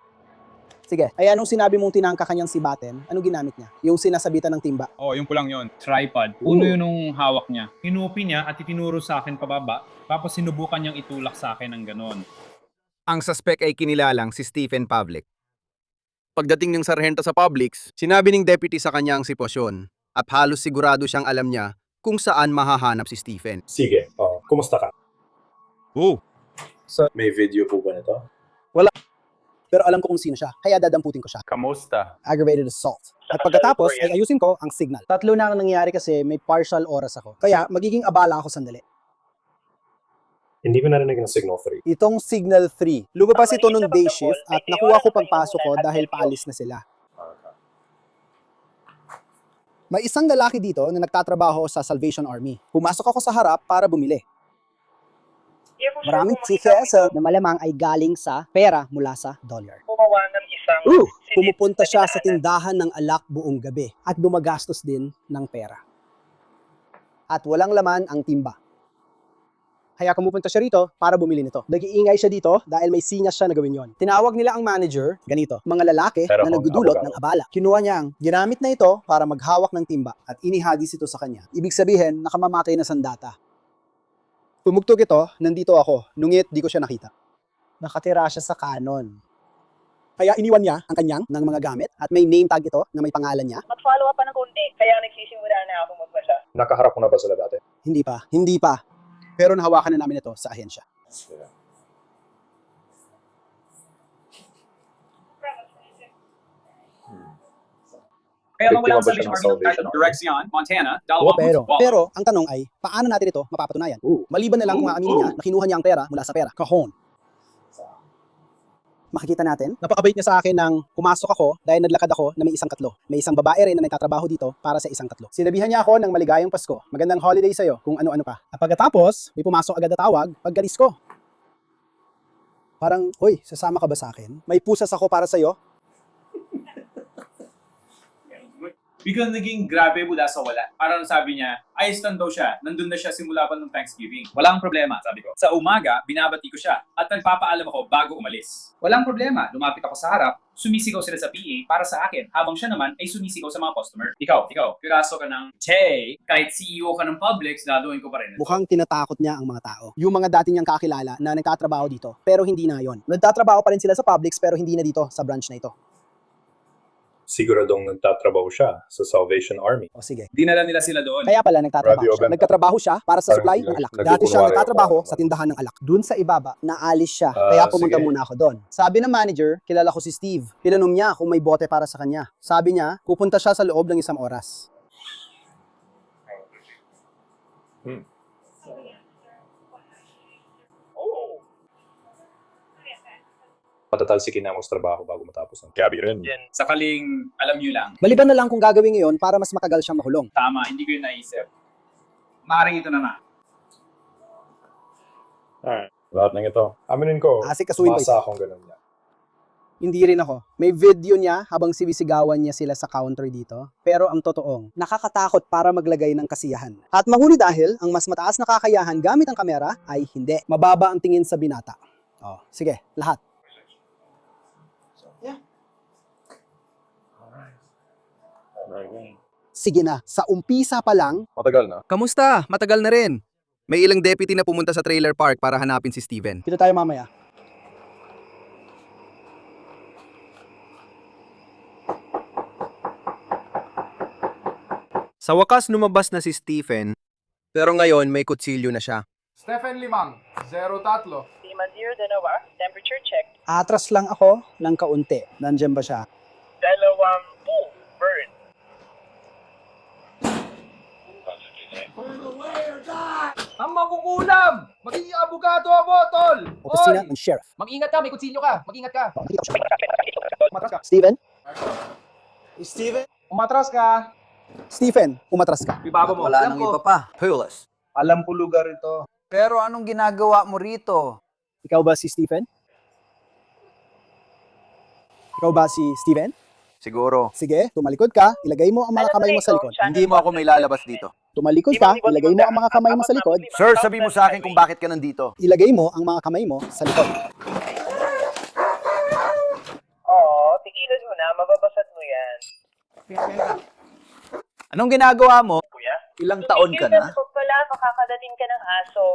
Speaker 7: Sige. Ay, anong sinabi mong tinangka kanyang sibaten? Anong ginamit niya? Yung sinasabitan ng timba.
Speaker 20: Oh, yung pulang yon. Tripod. Puno yun nung hawak niya. Kinupi niya at itinuro sa akin pababa. Tapos sinubukan niyang itulak sa akin ng ganon.
Speaker 11: Ang suspect ay kinilalang si Stephen Pavlik. Pagdating ng sarhento sa Publix, sinabi ng deputy sa kanya ang sitwasyon at halos sigurado siyang alam niya kung saan mahahanap si Stephen.
Speaker 18: Sige, kumusta ka? May video po ba nito?
Speaker 7: Wala. Pero alam ko kung sino siya, kaya dadamputin ko siya.
Speaker 18: Kamusta?
Speaker 7: Aggravated assault. At pagkatapos ay ayusin ko ang signal. 3 na ang nangyari kasi may partial oras ako. Kaya magiging abala ako sandali.
Speaker 18: Hindi ko narinig ng signal 3.
Speaker 7: Itong signal 3, lumabas ito nung day shift at nakuha ko pagpasok ko dahil paalis na sila. May isang lalaki dito na nagtatrabaho sa Salvation Army. Pumasok ako sa harap para bumili. Maraming tickets na malamang ay galing sa pera mula sa dollar. Pumupunta siya sa tindahan ng alak buong gabi at gumagastos din ng pera. At walang laman ang timba. Kaya kumupunta siya rito para bumili nito. Nag-iingay siya dito dahil may sinyas siya na gawin yon. Tinawag nila ang manager, ganito, mga lalaki
Speaker 18: Pero
Speaker 7: na
Speaker 18: kung
Speaker 7: nagdudulot
Speaker 18: abogado.
Speaker 7: ng abala. Kinuha niya ang ginamit na ito para maghawak ng timba at inihagis ito sa kanya. Ibig sabihin, nakamamatay na sandata. Tumugtog ito, nandito ako, nungit di ko siya nakita. Nakatira siya sa kanon. Kaya iniwan niya ang kanyang ng mga gamit at may name tag ito na may pangalan niya.
Speaker 12: Mag-follow up pa ng konti, kaya nagsisimula na ako magpasya.
Speaker 18: Nakaharap mo na ba sila dati?
Speaker 7: Hindi pa. Pero nahawakan na namin ito sa ahensya.
Speaker 20: Kaya
Speaker 18: Biktima
Speaker 20: wala
Speaker 18: ba
Speaker 20: sa
Speaker 18: siya ng
Speaker 20: Army
Speaker 18: Salvation Army?
Speaker 20: Dirección, Montana,
Speaker 7: Oo,
Speaker 20: Dalawang
Speaker 7: pero ang tanong ay, paano natin ito mapapatunayan? Maliban na lang kung aaminin niya na kinuha niya ang pera mula sa pera. Cajon. Makikita natin, napakabait niya sa akin nang pumasok ako dahil naglakad ako na may isang katlo. May isang babae rin na nagtatrabaho dito para sa isang katlo. Sinabihan niya ako ng maligayang Pasko, magandang holiday sa'yo, kung ano-ano pa. At pagkatapos, may pumasok agad na tawag paggalis ko. Parang, hoy, sasama ka ba sa akin? May pusas ako para sa'yo.
Speaker 20: Biglang naging grabe mula sa wala. Parang sabi niya, ayos lang daw siya. Nandun na siya simula pa ng Thanksgiving. Walang problema, sabi ko. Sa umaga, binabati ko siya at nagpapaalam ako bago umalis. Walang problema. Lumapit ako sa harap, sumisigaw sila sa PA para sa akin, habang siya naman ay sumisigaw sa mga customer. Ikaw, piraso ka ng Che, kahit CEO ka ng Publix, daduin ko pa rin.
Speaker 7: Mukhang tinatakot niya ang mga tao. Yung mga dati niyang kakilala na nagtatrabaho dito, pero hindi na yon. Nagtatrabaho pa rin sila sa Publix pero hindi na dito sa branch na ito.
Speaker 18: Siguradong nagtatrabaho siya sa Salvation Army.
Speaker 7: O sige.
Speaker 20: Dinala nila sila doon.
Speaker 7: Kaya pala nagtatrabaho
Speaker 18: Radio
Speaker 7: siya.
Speaker 18: benta.
Speaker 7: Nagtatrabaho siya para sa
Speaker 18: Parang
Speaker 7: supply
Speaker 18: nag-
Speaker 7: ng alak.
Speaker 18: nagkukunwari
Speaker 7: Dati siya
Speaker 18: ako.
Speaker 7: nagtatrabaho sa tindahan ng alak. Doon sa ibaba, naalis siya. Kaya pumunta
Speaker 18: sige.
Speaker 7: muna ako doon. Sabi ng manager, kilala ko si Steve. Pinanom niya kung may bote para sa kanya. Sabi niya, pupunta siya sa loob ng 1 oras.
Speaker 18: Patatalsikin na mo sa trabaho bago matapos ng cabinet.
Speaker 20: Sakaling alam nyo lang.
Speaker 7: Maliban na lang kung gagawin ngayon para mas matagal siyang mahulong.
Speaker 20: Tama, hindi ko yun naisip. Maaaring ito na nga.
Speaker 18: Alright. Lahat ng ito. Aminin ko,
Speaker 7: Asikasuhin ko ito.
Speaker 18: masa akong ganun niya.
Speaker 7: Hindi rin ako. May video niya habang sinisigawan niya sila sa counter dito. Pero ang totoong, nakakatakot para maglagay ng kasiyahan. At mahuli dahil ang mas mataas na kakayahan gamit ang kamera ay hindi. Mababa ang tingin sa binata. Oh, sige, lahat. Sige na, sa umpisa pa lang,
Speaker 18: Matagal na.
Speaker 11: Kamusta? Matagal na rin. May ilang deputy na pumunta sa trailer park para hanapin si Steven.
Speaker 7: kita tayo mamaya.
Speaker 11: Sa wakas lumabas na si Stephen, pero ngayon may kutsilyo na siya.
Speaker 10: Stephen Limang, 03.
Speaker 12: Lima 0 dalawa, temperature check.
Speaker 7: Atras lang ako ng kaunti. Nandiyan ba siya?
Speaker 12: 20, burn.
Speaker 10: Ang makukulam! Magiging abogado ako, tol!
Speaker 7: Opisina ng sheriff.
Speaker 10: Mag-ingat ka, may kutsilyo ka. Mag-ingat ka. Umatras ka.
Speaker 7: Steven?
Speaker 10: Steven? Umatras ka.
Speaker 7: Stephen, umatras ka.
Speaker 10: Ibaba mo.
Speaker 14: Wala nang iba pa. Clueless.
Speaker 10: Alam ko lugar ito.
Speaker 14: Pero anong ginagawa mo rito?
Speaker 7: Ikaw ba si Stephen? Ikaw ba si Steven?
Speaker 14: Siguro.
Speaker 7: Sige, tumalikod ka, ilagay mo ang mga kamay mo sa likod.
Speaker 14: Hindi mo ako may lalabas dito.
Speaker 7: Tumalikod ka, ilagay mo ang mga kamay mo sa likod.
Speaker 14: Sir, sabi mo sa akin kung bakit ka nandito.
Speaker 7: Ilagay mo ang mga kamay mo sa likod.
Speaker 12: Oo, tigilan mo na, mababasat mo yan.
Speaker 14: Anong ginagawa mo?
Speaker 12: Kuya?
Speaker 14: Ilang taon ka na?
Speaker 12: Tumigil pala, makakadating ka ng aso.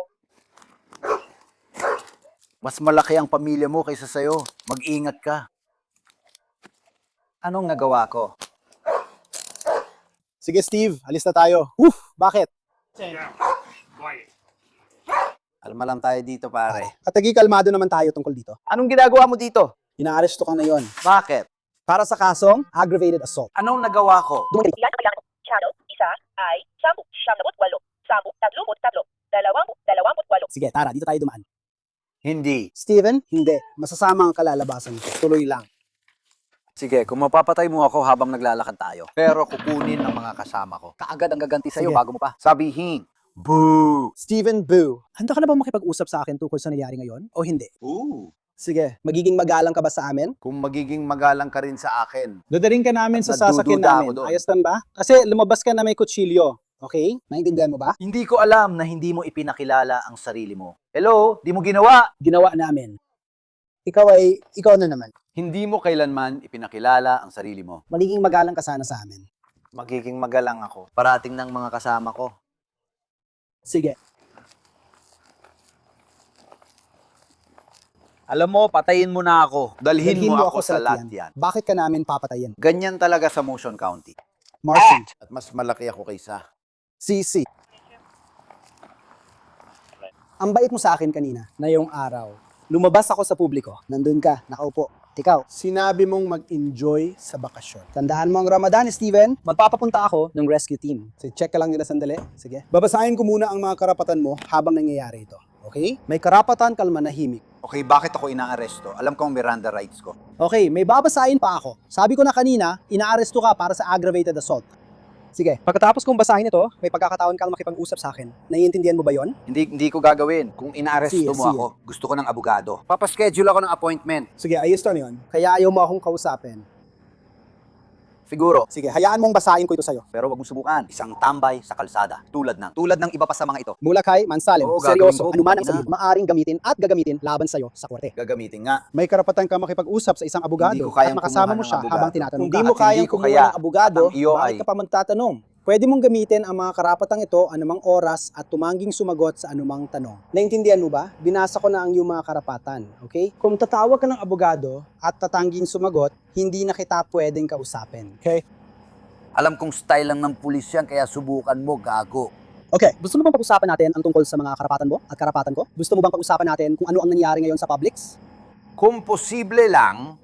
Speaker 14: Mas malaki ang pamilya mo kaysa sa'yo. Mag-ingat ka. Anong nagawa ko?
Speaker 7: Sige Steve, alis na tayo. Bakit?
Speaker 14: Alma lang tayo dito, pare.
Speaker 7: Katagi kalmado naman tayo tungkol dito.
Speaker 14: Anong ginagawa mo dito?
Speaker 7: Inaaresto ka na yon.
Speaker 14: Bakit?
Speaker 7: Para sa kasong aggravated assault.
Speaker 14: Anong nagawa ko?
Speaker 12: Yan ang kailangan ko. Channel, isa, ay, 10, 78, 10, 33, 28.
Speaker 7: Sige, tara, dito tayo dumaan.
Speaker 14: Hindi.
Speaker 7: Steven, hindi. Masasama ang kalalabasan ko. Tuloy lang.
Speaker 14: Sige, kung mapapatay mo ako habang naglalakad tayo. Pero kukunin ang mga kasama ko. Kaagad ang gaganti sa'yo
Speaker 7: Sige.
Speaker 14: bago mo pa. Sabihin, boo!
Speaker 7: Steven Boo, handa ka na ba makipag-usap sa akin tungkol sa nangyari ngayon? O hindi?
Speaker 14: Ooh.
Speaker 7: Sige, magiging magalang ka ba sa amin?
Speaker 14: Kung magiging magalang ka rin sa akin.
Speaker 7: Dadaling ka namin sa sasakyan
Speaker 14: Nagdududa ako
Speaker 7: namin.
Speaker 14: doon.
Speaker 7: Ayos lang ba? Kasi lumabas ka na may kutsilyo. Okay? Naintindihan mo ba?
Speaker 14: Hindi ko alam na hindi mo ipinakilala ang sarili mo. Hello? Di mo ginawa?
Speaker 7: Ginawa namin. Ikaw na naman.
Speaker 14: Hindi mo kailanman ipinakilala ang sarili mo.
Speaker 7: Magiging magalang ka sana sa amin.
Speaker 14: Magiging magalang ako. Parating ng mga kasama ko.
Speaker 7: Sige.
Speaker 14: Alam mo, patayin mo na ako. Dalhin mo ako sa
Speaker 7: latyan.
Speaker 14: latyan.
Speaker 7: Bakit ka namin papatayin?
Speaker 14: Ganyan talaga sa Motion County.
Speaker 7: Marcy.
Speaker 14: At mas malaki ako kaysa.
Speaker 7: CC. Ang bait mo sa akin kanina, na yung araw. Lumabas ako sa publiko. Nandun ka, nakaupo. Ikaw, sinabi mong mag-enjoy sa bakasyon. Tandaan mo ang Ramadan, Steven. Magpapapunta ako ng rescue team. So, check ka lang nila sandali. Sige. Babasahin ko muna ang mga karapatan mo habang nangyayari ito. Okay? May karapatan ka manahimik.
Speaker 14: Okay, bakit ako inaaresto? Alam ko ang Miranda rights ko.
Speaker 7: Okay, may babasahin pa ako. Sabi ko na kanina, inaaresto ka para sa aggravated assault. Sige, pagkatapos kong basahin ito, may pagkakataon kang makipag-usap sa akin. Naiintindihan mo ba yon?
Speaker 14: Hindi ko gagawin. Kung inaaresto
Speaker 7: Sige,
Speaker 14: mo
Speaker 7: sige.
Speaker 14: ako, gusto ko ng abogado. Papaschedule ako ng appointment.
Speaker 7: Sige, ayos to yun. Kaya ayaw mo akong kausapin.
Speaker 14: Siguro.
Speaker 7: Sige, hayaan mong basahin ko ito sa'yo.
Speaker 14: Pero wag mong subukan. Isang tambay sa kalsada. Tulad ng iba pa sa mga ito.
Speaker 7: Mulakay, Mansalem,
Speaker 14: Oo,
Speaker 7: seryoso,
Speaker 14: gagawin ko.
Speaker 7: anuman ang sabihin, maaring gamitin at gagamitin laban sa'yo sa korte.
Speaker 14: Gagamitin nga.
Speaker 7: May karapatan ka makipag-usap sa isang abogado
Speaker 14: Hindi ko kayang
Speaker 7: at makasama
Speaker 14: kumuha
Speaker 7: mo
Speaker 14: ng
Speaker 7: siya
Speaker 14: abogado.
Speaker 7: habang tinatanong
Speaker 14: Kung
Speaker 7: ka.
Speaker 14: di mo
Speaker 7: At hindi
Speaker 14: kayang
Speaker 7: ko
Speaker 14: kumuha
Speaker 7: kaya
Speaker 14: ng
Speaker 7: abogado,
Speaker 14: at ang iyo
Speaker 7: bakit
Speaker 14: ay-
Speaker 7: ka pa magtatanong? Pwede mong gamitin ang mga karapatang ito anumang oras at tumangging sumagot sa anumang tanong. Naintindihan mo ba? Binasa ko na ang iyong mga karapatan, okay? Kung tatawag ka ng abogado at tatangging sumagot, hindi na kita pwedeng kausapin, okay?
Speaker 14: Alam kong style lang ng pulis yan, kaya subukan mo, gago.
Speaker 7: Okay, gusto mo bang pag-usapan natin ang tungkol sa mga karapatan mo at karapatan ko? Gusto mo bang pag-usapan natin kung ano ang nangyari ngayon sa Publix?
Speaker 14: Kung posible lang,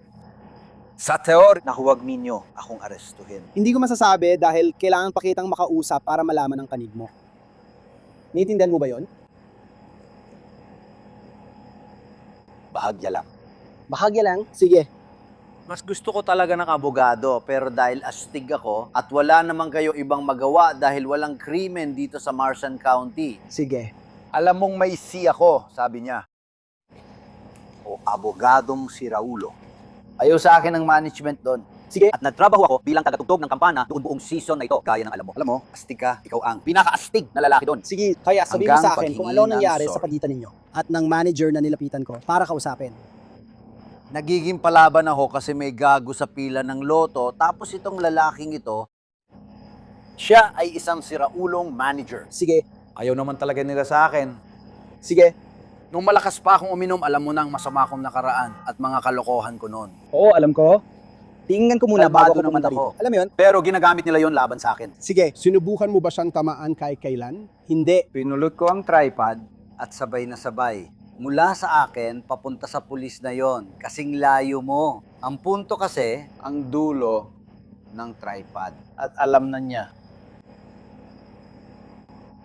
Speaker 14: sa teorya na huwag ninyo akong arestuhin.
Speaker 7: Hindi ko masasabi dahil kailangan pa kitang makausap para malaman ang panig mo. Naiintindihan mo ba yon?
Speaker 14: Bahagya lang.
Speaker 7: Bahagya lang. Sige.
Speaker 21: Mas gusto ko talaga ng abogado, pero dahil astig ako at wala naman kayo ibang magawa dahil walang krimen dito sa Marsan County.
Speaker 7: Sige.
Speaker 21: Alam mong may si ako, sabi niya. O abogadong si Raulo. Ayaw sa akin ng management doon.
Speaker 7: Sige.
Speaker 21: At nagtrabaho ako bilang tagatugtog ng kampana doon buong season na ito. Gaya ng alam mo. Alam mo, astig ka. Ikaw ang pinaka-astig na lalaki doon.
Speaker 7: Sige, kaya sabihin mo
Speaker 21: Hanggang
Speaker 7: sa akin kung
Speaker 21: paghingi
Speaker 7: ano nangyari
Speaker 21: ng
Speaker 7: sa
Speaker 21: sorry.
Speaker 7: pagitan ninyo at ng manager na nilapitan ko para kausapin.
Speaker 21: Nagiging palaban ako kasi may gago sa pila ng loto, tapos itong lalaking ito, siya ay isang siraulong manager.
Speaker 7: Sige.
Speaker 21: Ayaw naman talaga nila sa akin.
Speaker 7: Sige.
Speaker 21: Nung malakas pa akong uminom, alam mo nang masama akong nakaraan at mga kalokohan ko noon.
Speaker 7: Oo, alam ko. Tingnan ko muna bago ako
Speaker 21: naman
Speaker 7: pumunta
Speaker 21: ako.
Speaker 7: rito. Alam mo yun?
Speaker 21: Pero ginagamit nila yon laban sa akin.
Speaker 7: Sige, sinubukan mo ba siyang tamaan kahit kailan? Hindi.
Speaker 21: Pinulot ko ang tripod at sabay na sabay. Mula sa akin, papunta sa pulis na yon. Kasing layo mo. Ang punto kasi, ang dulo ng tripod. At alam na niya.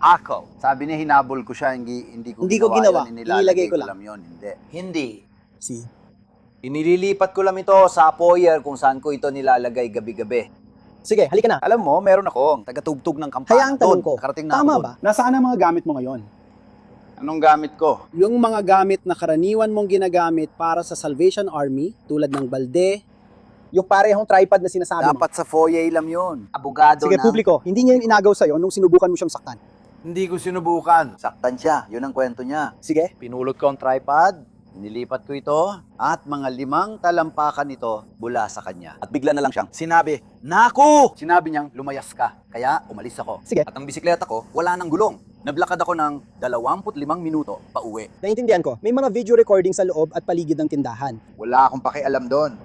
Speaker 21: Ako. Sabi niya, hinabol ko siya, hindi ko
Speaker 7: ginawa.
Speaker 21: yun,
Speaker 7: Inilagay ko lang.
Speaker 21: yun. Hindi.
Speaker 7: Si.
Speaker 21: Inililipat ko lang ito sa foyer kung saan ko ito nilalagay gabi-gabi.
Speaker 7: Sige, halika na.
Speaker 21: Alam mo, meron akong tagatugtog ng kampana.
Speaker 7: Kaya ang tanong ko,
Speaker 21: Nakarating na
Speaker 7: tama
Speaker 21: ako
Speaker 7: ba?
Speaker 21: doon.
Speaker 5: Nasaan ang mga gamit mo ngayon?
Speaker 21: Anong gamit ko?
Speaker 7: Yung mga gamit na karaniwan mong ginagamit para sa Salvation Army, tulad ng balde, yung parehong tripod na sinasabi mo.
Speaker 21: Dapat sa foyer lang yun. Abogado
Speaker 7: Sige,
Speaker 21: na.
Speaker 7: publiko, hindi niya yung inagaw sa'yo nung sinubukan mo siyang saktan.
Speaker 21: Hindi ko sinubukan. Saktan siya. Yun ang kwento niya.
Speaker 7: Sige.
Speaker 21: Pinulot ko ang tripod. Nilipat ko ito at mga 5 talampakan ito mula sa kanya. At bigla na lang siyang sinabi, "Naku!" Sinabi niyang, "Lumayas ka." Kaya umalis ako.
Speaker 7: Sige.
Speaker 21: At ang bisikleta ko, wala nang gulong. Naglakad ako ng 25 minuto pa uwi.
Speaker 7: Naintindihan ko, may mga video recording sa loob at paligid ng tindahan.
Speaker 21: Wala akong pakialam doon.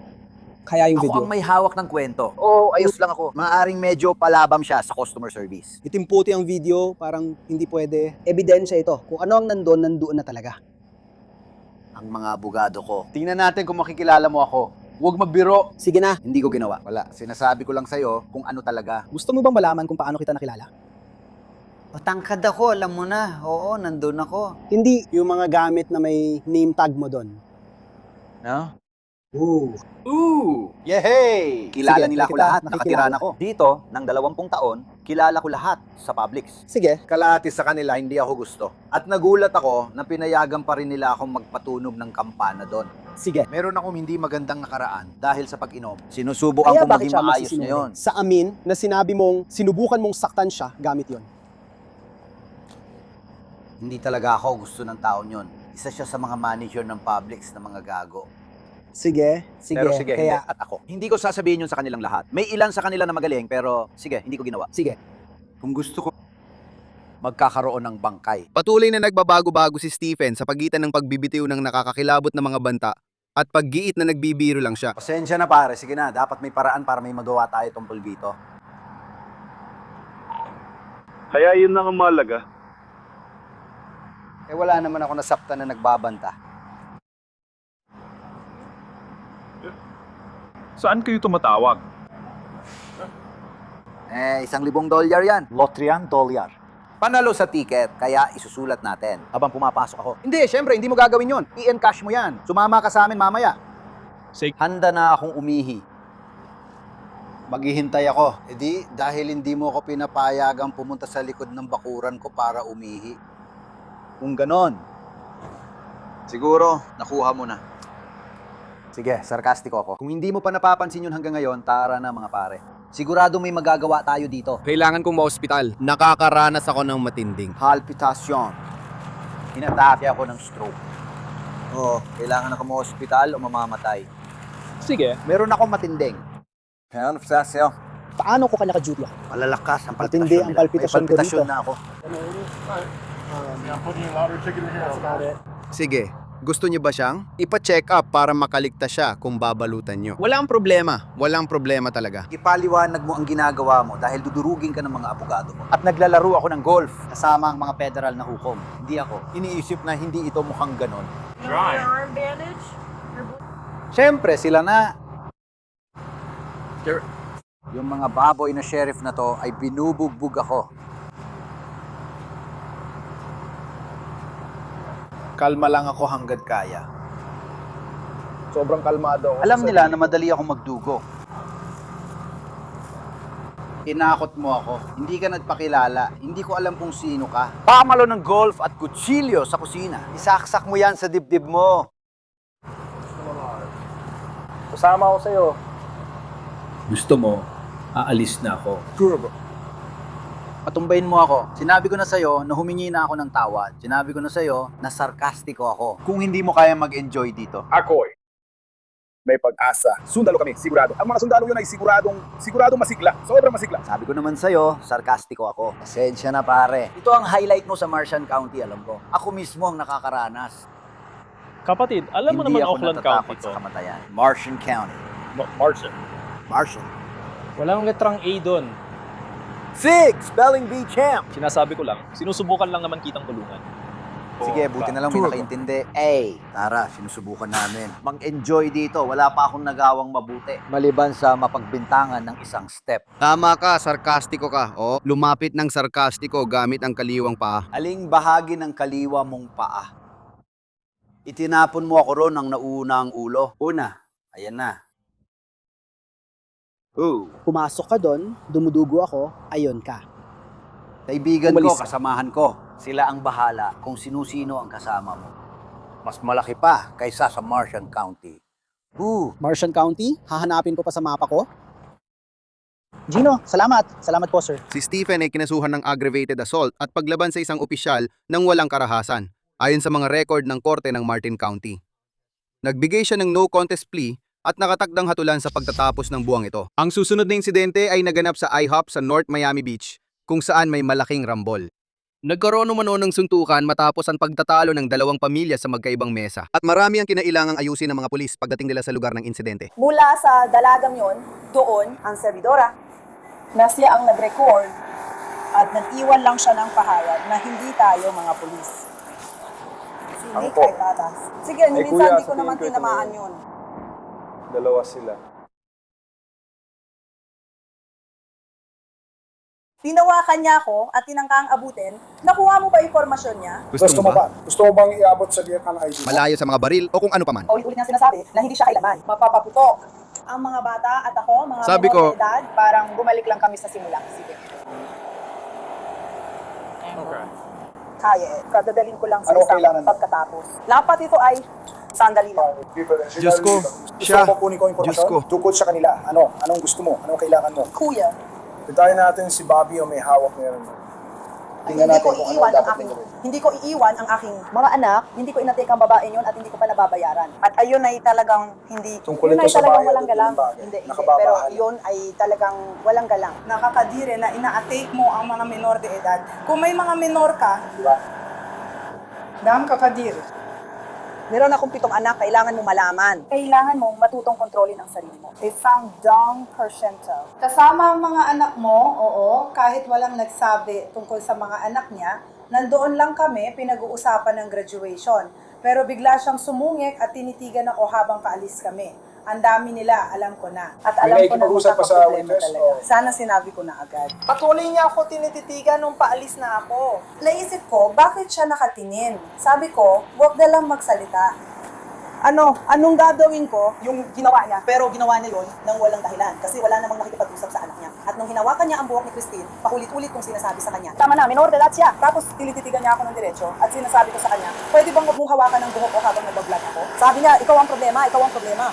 Speaker 7: Kaya yung
Speaker 21: Ako
Speaker 7: video.
Speaker 21: ang may hawak ng kwento. Oo, ayos lang ako. Maaring medyo palabam siya sa customer service.
Speaker 7: Itimputi ang video, parang hindi pwede. Ebidensya ito. Kung ano ang nandoon na talaga.
Speaker 21: Ang mga abogado ko. Tingnan natin kung makikilala mo ako. Huwag magbiro.
Speaker 7: Sige na.
Speaker 21: Hindi ko ginawa. Wala. Sinasabi ko lang sa'yo kung ano talaga.
Speaker 7: Gusto mo bang malaman kung paano kita nakilala?
Speaker 21: Patangkad ako, alam mo na. Oo, nandun ako.
Speaker 7: Hindi yung mga gamit na may name tag mo doon.
Speaker 21: No?
Speaker 7: Ooh!
Speaker 21: Yehey! Kilala
Speaker 7: Sige,
Speaker 21: nila ako
Speaker 7: kita,
Speaker 21: lahat. Nakatiran
Speaker 7: nakikilala.
Speaker 21: ako. Dito, ng 20 taon, kilala ko lahat sa Publix.
Speaker 7: Sige.
Speaker 21: Kalahati sa kanila, hindi ako gusto. At nagulat ako na pinayagan pa rin nila akong magpatunog ng kampana doon.
Speaker 7: Sige.
Speaker 21: Meron akong hindi magandang nakaraan dahil sa pag-inom. Sinusubukan
Speaker 7: Kaya
Speaker 21: kong
Speaker 7: bakit
Speaker 21: maging
Speaker 7: siya
Speaker 21: maayos na
Speaker 7: magsisinungaling?
Speaker 21: yun.
Speaker 7: Sa amin, na sinabi mong sinubukan mong saktan siya, gamit yon.
Speaker 21: Hindi talaga ako gusto ng taon yon. Isa siya sa mga manager ng Publix na mga gago.
Speaker 7: Sige, sige.
Speaker 21: Pero sige,
Speaker 7: Kaya,
Speaker 21: hindi. At ako. Hindi ko sasabihin yun sa kanilang lahat. May ilan sa kanila na magaling, pero sige, hindi ko ginawa.
Speaker 7: Sige.
Speaker 21: Kung gusto ko, magkakaroon ng bangkay.
Speaker 11: Patuloy na nagbabago-bago si Stephen sa pagitan ng pagbibitiw ng nakakakilabot na mga banta at paggiit na nagbibiro lang siya.
Speaker 21: Pasensya na pare, sige na. Dapat may paraan para may magawa tayo tungkol dito.
Speaker 5: Kaya yun na ang mahalaga.
Speaker 21: Eh wala naman ako nasaktan na nagbabanta.
Speaker 5: Saan kayo tumatawag?
Speaker 21: Eh, $1,000 yan. Lotrian dolyar. Panalo sa ticket, kaya isusulat natin habang pumapasok ako. Hindi, syempre, hindi mo gagawin yon. I-encash mo yan. Sumama ka sa amin mamaya. Handa na akong umihi. Maghihintay ako. E di, dahil hindi mo ako pinapayagang pumunta sa likod ng bakuran ko para umihi. Kung ganon, siguro, nakuha mo na. Sige, sarkastiko ako. Kung hindi mo pa napapansin yun hanggang ngayon, tara na mga pare. Sigurado may magagawa tayo dito.
Speaker 11: Kailangan kong ma-hospital. Nakakaranas ako ng matinding
Speaker 21: Palpitasyon. Inatake ako ng stroke. Oo, kailangan ako ma-hospital o mamamatay.
Speaker 5: Sige.
Speaker 21: Meron akong matinding. Palpitasyon.
Speaker 7: paano ko ka naka-duty ako?
Speaker 21: Malalakas ang
Speaker 7: Matindi
Speaker 21: palpitasyon
Speaker 7: ang
Speaker 21: nila.
Speaker 7: palpitasyon
Speaker 21: May
Speaker 7: ko
Speaker 21: palpitasyon
Speaker 7: dito.
Speaker 21: na ako.
Speaker 11: Sige, gusto niyo ba siyang ipa-check up para makaligtas siya kung babalutan niyo? Walang problema talaga.
Speaker 21: Ipaliwanag mo ang ginagawa mo dahil dudurugin ka ng mga abogado mo. At naglalaro ako ng golf kasama ang mga federal na hukom. Hindi ako. Iniisip na hindi ito mukhang ganon.
Speaker 8: Arm bandage?
Speaker 21: Siyempre, sila na. Yung mga baboy na sheriff na to ay binubugbog ako. Kalma lang ako hanggat kaya.
Speaker 5: Sobrang kalmado ako.
Speaker 21: Alam nila na madali akong magdugo. Inakot mo ako. Hindi ka nagpakilala. Hindi ko alam kung sino ka. Pamalo ng golf at kutsilyo sa kusina. Isaksak mo yan sa dibdib mo.
Speaker 5: Kasama ako sa'yo.
Speaker 13: Gusto mo, aalis na ako.
Speaker 5: Sure bro.
Speaker 21: Patumbayin mo ako. Sinabi ko na sa'yo na humingi na ako ng tawad. Sinabi ko na sa'yo na sarkastiko ako. Kung hindi mo kaya mag-enjoy dito.
Speaker 5: Ako'y may pag-asa. Sundalo kami, sigurado. Ang mga sundalo yun ay siguradong masigla. Sobrang masigla.
Speaker 21: Sabi ko naman sa'yo, sarkastiko ako. Pasensya na pare. Ito ang highlight mo sa Martian County, alam ko. Ako mismo ang nakakaranas.
Speaker 2: Kapatid, alam mo naman Auckland County
Speaker 21: sa kamatayan. Martian County. Martian.
Speaker 2: Walang letrang A doon.
Speaker 21: Sig! Spelling bee champ!
Speaker 2: Sinasabi ko lang, sinusubukan lang naman kitang tulungan.
Speaker 21: Sige, buti na lang may nakaintindi. Tara, sinusubukan namin. Mag-enjoy dito. Wala pa akong nagawang mabuti. Maliban sa mapagbintangan ng isang step.
Speaker 11: Tama ka, sarkastiko ka. O, lumapit ng sarkastiko gamit ang kaliwang paa.
Speaker 21: Aling bahagi ng kaliwa mong paa? Itinapon mo ako ron ng naunang ulo. Una, ayan na.
Speaker 7: Pumasok ka doon, dumudugo ako, ayon ka.
Speaker 21: Kaibigan
Speaker 7: Umalis
Speaker 21: ko,
Speaker 7: ka.
Speaker 21: kasamahan ko. Sila ang bahala kung sino-sino ang kasama mo. Mas malaki pa kaysa sa Martian County.
Speaker 7: Martian County? Hahanapin ko pa sa mapa ko? Gino, salamat. Salamat po, sir.
Speaker 11: Si Stephen ay kinasuhan ng aggravated assault at paglaban sa isang opisyal ng walang karahasan, ayon sa mga record ng korte ng Martin County. Nagbigay siya ng no contest plea at nakatakdang hatulan sa pagtatapos ng buwang ito. Ang susunod na insidente ay naganap sa IHOP sa North Miami Beach, kung saan may malaking rambol. Nagkaroon umano ng suntukan matapos ang pagtatalo ng dalawang pamilya sa magkaibang mesa. At marami ang kinailangang ayusin ng mga pulis pagdating nila sa lugar ng insidente.
Speaker 3: Mula sa dalagang yon, doon ang servidora na siya ang nag-record at nag-iwan lang siya ng pahayag na hindi tayo mga pulis. Si Nick ay tatas. Sige, minsan hindi ko naman tinamaan yun.
Speaker 19: Dalawa sila.
Speaker 3: Tinawakan niya ako at tinangkang abutin. Nakuha mo ba informasyon niya?
Speaker 11: Gusto mo ba?
Speaker 5: Gusto mo bang iabot sa DFA ng ID mo?
Speaker 11: Malayo sa mga baril o kung ano paman.
Speaker 3: Ulit-ulit niya sinasabi na hindi siya kailaman. Mapapaputok. Ang mga bata at ako, mga
Speaker 11: Sabi
Speaker 3: menor
Speaker 11: ko,
Speaker 3: na edad, parang bumalik lang kami sa simula. Sige. Kaya eh. Kadadalhin ko lang sa
Speaker 5: Ano
Speaker 3: isang
Speaker 5: kailangan mo?
Speaker 3: pagkatapos. Lapat ito ay sandali lang.
Speaker 5: Diyos ko, siya. Gusto mo kunin ko
Speaker 11: Diyos ko.
Speaker 5: informasyon? Tukod sa kanila. Anong gusto mo? Anong kailangan mo?
Speaker 3: Kuya,
Speaker 5: Hintayin natin si Bobby o may hawak ngayon. Tingnan natin kung ano dapat gawin.
Speaker 3: hindi ko iiwan ang aking mga anak, hindi ko inatake ang babae yun at hindi ko pa nababayaran. At ayun ay talagang hindi,
Speaker 5: Tungkol
Speaker 3: yun
Speaker 5: ito
Speaker 3: ay
Speaker 5: sa
Speaker 3: talagang
Speaker 5: bayan,
Speaker 3: walang galang.
Speaker 5: ito yung bagay.
Speaker 3: Hindi,
Speaker 5: Nakababahala.
Speaker 3: pero yun ay talagang walang galang.
Speaker 8: Nakakadire na ina-take mo ang mga minor de edad. Kung may mga minor ka, dam kakadire.
Speaker 3: Meron akong 7 anak, kailangan mo malaman. Kailangan mo matutong kontrolin ang sarili mo.
Speaker 8: They found Dong Percento. Kasama ang mga anak mo, oo, kahit walang nagsabi tungkol sa mga anak niya, nandoon lang kami pinag-uusapan ng graduation. Pero bigla siyang sumungit at tinitigan ako habang kaalis kami. Ang dami nila, alam ko na. At alam ko na
Speaker 5: nakikipag-usap pa sa
Speaker 8: magkakaproblema
Speaker 5: witness,
Speaker 8: talaga.
Speaker 5: o?
Speaker 8: Sana sinabi ko na agad. Patuloy niya ako tinititigan nung paalis na ako. Naisip ko, bakit siya nakatingin? Sabi ko, huwag na lang magsalita.
Speaker 3: Anong gagawin ko? Yung ginawa niya, pero ginawa niya yun nang walang dahilan. Kasi wala namang makikipag-usap sa anak niya. At nung hinawakan niya ang buhok ni Christine, paulit-ulit kong sinasabi sa kanya, tama na, minor de edad siya. Tapos tinititigan niya ako ng diretso at sinasabi ko sa kanya, pwede bang huwag mong hawakan ng buhok ko habang nag-vlog ako? Sabi niya, ikaw ang problema, ikaw ang problema.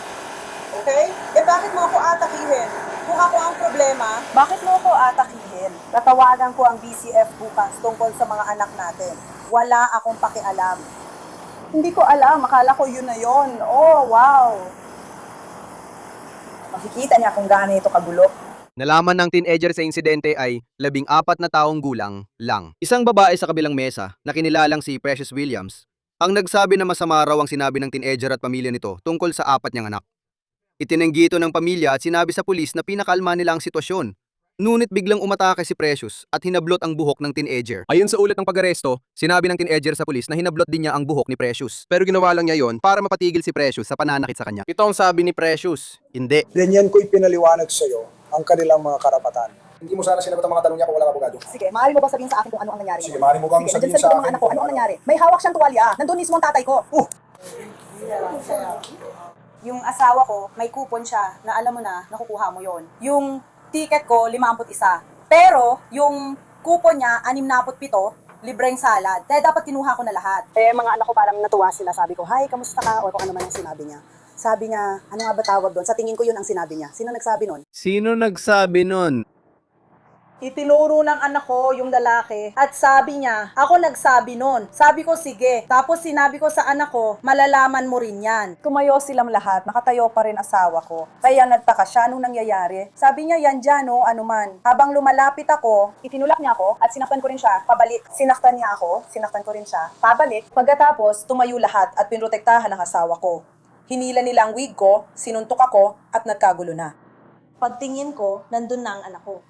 Speaker 3: Okay? Bakit mo ako atakihin? Kung ako ang problema, bakit mo ako atakihin? Tatawagan ko ang BCF bukas tungkol sa mga anak natin. Wala akong pakialam. Hindi ko alam, akala ko yun na yun. Oh, wow! Makikita niya kung gaano ito kagulo.
Speaker 11: Nalaman ng teenager sa insidente ay 14 na taong gulang lang. Isang babae sa kabilang mesa na kinilalang si Precious Williams ang nagsabi na masama raw ang sinabi ng teenager at pamilya nito tungkol sa 4 niyang anak. Itinanggi ito ng pamilya at sinabi sa pulis na pinakalma nila ang sitwasyon. Ngunit biglang umatake si Precious at hinablot ang buhok ng teenager. Ayon sa ulat ng pag-aresto, sinabi ng teenager sa pulis na hinablot din niya ang buhok ni Precious. Pero ginawa lang niya yon para mapatigil si Precious sa pananakit sa kanya. Ito ang sabi ni Precious. Hindi.
Speaker 5: Ganyan ko ipinaliwanag sa'yo ang kanilang mga karapatan. Hindi mo sana sinagot ang mga tanong niya kung wala abogado.
Speaker 3: Sige, maaari mo ba sabihin sa akin kung ano ang nangyari?
Speaker 5: Sige, maaari mo bang sabihin
Speaker 3: Sige,
Speaker 5: sa
Speaker 3: nandyan
Speaker 5: akin
Speaker 3: mga anak ko, ano ang nangyari? May hawak siyang tuwalya. Nandun mismo ang tatay ko. Yung asawa ko, may coupon siya na alam mo na, nakukuha mo yon. Yung ticket ko, 51. Pero, yung coupon niya, 67, libreng salad. Kaya dapat kinuha ko na lahat. Eh, mga anak ko parang natuwa sila. Sabi ko, hi, kamusta ka? O kung ano man ang sinabi niya. Sabi niya, ano nga ba tawag doon? Sa tingin ko yun ang sinabi niya. Sino nagsabi nun?
Speaker 11: Sino nagsabi nun?
Speaker 3: Itinuro ng anak ko yung lalaki at sabi niya, ako nagsabi nun. Sabi ko, sige. Tapos sinabi ko sa anak ko, malalaman mo rin yan. Tumayo silang lahat, nakatayo pa rin asawa ko. Kaya nagtaka siya nung nangyayari. Sabi niya, yan dyan o, anuman. Habang lumalapit ako, itinulak niya ako at sinaktan ko rin siya, pabalik. Sinaktan niya ako, sinaktan ko rin siya, pabalik. Pagkatapos, tumayo lahat at pinrotektahan ng asawa ko. Hinila nila ang wig ko, sinuntok ako at nagkagulo na. Pagtingin ko, nandun na ang anak ko.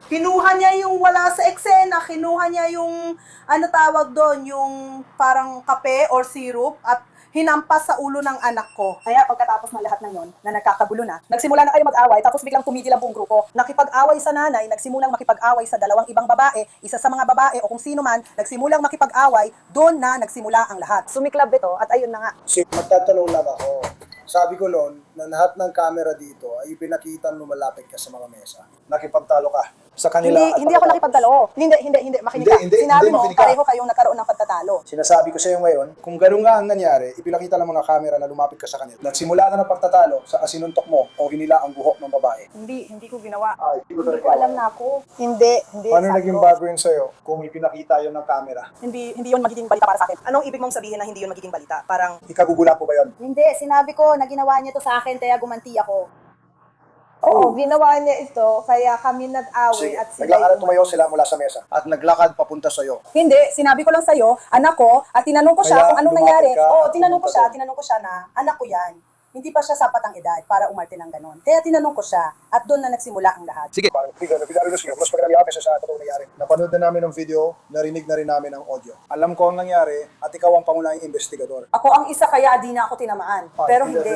Speaker 3: Kinuha niya yung wala sa eksena, kinuha niya yung, ano tawag doon, yung parang kape or syrup at hinampas sa ulo ng anak ko. Kaya pagkatapos ng lahat ng yon, na nagkakagulo na, nagsimula na kayo mag-away, tapos biglang tumigil ang buong grupo. Nakipag-away sa nanay, nagsimulang makipag-away sa dalawang ibang babae, isa sa mga babae o kung sino man, nagsimulang makipag-away, doon na nagsimula ang lahat. Sumiklab ito at ayun na nga.
Speaker 9: Magtatanong lang ako. Sabi ko noon, na lahat ng camera dito ay pinakita lumalapit ka sa mga mesa. Nakipagtalo ka sa kanila.
Speaker 3: Hindi ako nakipagtalo. Hindi, makinig ka. Sinabi mo, pareho kayong nagkaroon ng pagtatalo.
Speaker 9: Sinasabi ko sa iyo ngayon, kung gano'n nga ang nangyari, ipinakita ng mga camera na lumapit ka sa kanila. Nagsimula na ng pagtatalo sa asinuntok mo o hinila ang buhok ng babae.
Speaker 3: Hindi ko ginawa. Hindi ko alam na ako. Hindi.
Speaker 9: Paano naging bago yun sa'yo kung ipinakita yun ng camera?
Speaker 3: Hindi yun magiging balita para sa akin. Anong ibig mong sabihin na hindi yun magiging balita? Parang,
Speaker 9: Ikagugula ko ba yun?
Speaker 3: hindi, sinabi ko na ginawa niya to sa akin, kaya gumanti ako.
Speaker 9: Oo,
Speaker 3: ginawa niya ito, kaya kami nag-away
Speaker 9: Sige, naglakad tumayo sila mula sa mesa at naglakad papunta sa'yo.
Speaker 3: Hindi, sinabi ko lang sa'yo, anak ko, at tinanong ko siya
Speaker 9: Kaya
Speaker 3: kung anong
Speaker 9: lumapit
Speaker 3: nangyari.
Speaker 9: ka
Speaker 3: Oo,
Speaker 9: at
Speaker 3: tinanong
Speaker 9: pumunta
Speaker 3: ko siya na, anak ko yan. Hindi pa siya sapat ang edad para umarte ng ganon. Kaya tinanong ko siya, at doon na nagsimula ang lahat.
Speaker 11: Sige.
Speaker 9: Parang mas magandang yapis sa totoong nangyari. Napanood na namin ng video, narinig na rin namin ang audio. Alam ko ang nangyari at ikaw ang pangunahing investigador.
Speaker 3: Ako ang isa kaya di na ako tinamaan. Pero hindi.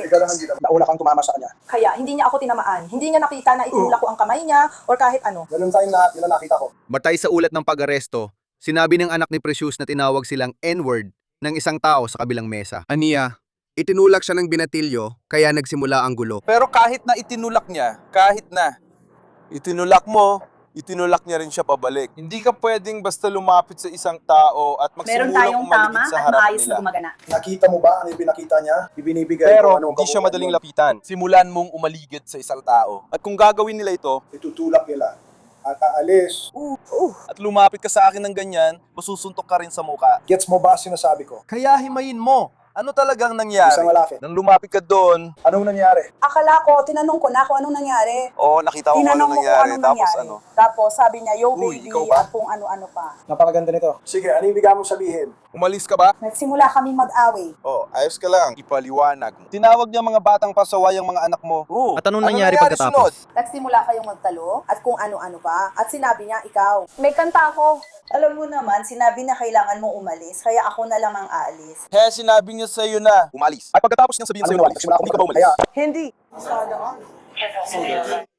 Speaker 9: Nauna kang tumama sa kanya.
Speaker 3: Kaya hindi niya ako tinamaan. Hindi niya nakita na itinulak ko ang kamay niya or kahit ano.
Speaker 9: Ganun tayong lahat, yun ang nakita ko.
Speaker 11: Batay sa ulat ng pag-aresto, sinabi ng anak ni Precious na tinawag silang N-word ng isang tao sa kabilang mesa. Aniya, itinulak siya ng binatilyo kaya nagsimula ang gulo.
Speaker 1: Pero kahit na itinulak niya, itinulak mo, itinulak niya rin siya pabalik. Hindi ka pwedeng basta lumapit sa isang tao at magsimulang umaligid sa harap nila.
Speaker 3: gumagana.
Speaker 9: Nakita mo ba ang ipinakita niya? Ibinibigay
Speaker 1: Pero
Speaker 9: kung anong
Speaker 1: hindi siya
Speaker 9: kabuuan
Speaker 1: madaling
Speaker 9: mo.
Speaker 1: lapitan. Simulan mong umaligid sa isang tao. At kung gagawin nila ito,
Speaker 9: Itutulak nila at aalis.
Speaker 1: at lumapit ka sa akin ng ganyan, masusuntok ka rin sa muka.
Speaker 9: Gets mo ba sinasabi ko?
Speaker 1: Kaya himayin mo. Ano talagang nangyari?
Speaker 9: Isang malapit.
Speaker 1: Nang lumapit ka doon,
Speaker 9: Anong nangyari?
Speaker 3: Akala ko, tinanong ko na kung anong nangyari.
Speaker 1: oo, nakita ko kung
Speaker 3: Tinanong
Speaker 1: ano
Speaker 3: ko kung
Speaker 1: nangyari.
Speaker 3: anong
Speaker 1: Tapos
Speaker 3: nangyari.
Speaker 1: ano?
Speaker 3: Tapos sabi niya, yo
Speaker 1: Uy,
Speaker 3: baby,
Speaker 1: ikaw ba?
Speaker 3: at kung ano-ano pa.
Speaker 9: Napakaganda nito. Sige, ano ibigay mo sabihin?
Speaker 1: Umalis ka ba?
Speaker 3: Nagsimula kami mag-away.
Speaker 1: Oh, ayos ka lang. Ipaliwanag mo. Tinawag niya mga batang pasaway ang mga anak mo.
Speaker 11: At anong nangyari pagkatapos?
Speaker 3: Nagsimula kayong magtalo at kung ano-ano pa. At sinabi niya, ikaw. May kanta ako. Alam mo naman, sinabi na kailangan mong umalis, kaya ako na lang ang aalis.
Speaker 1: Kaya sinabi niya sa'yo na umalis. At pagkatapos niyang sabihin sa'yo na umalis, hindi ka ba umalis?
Speaker 3: Hindi.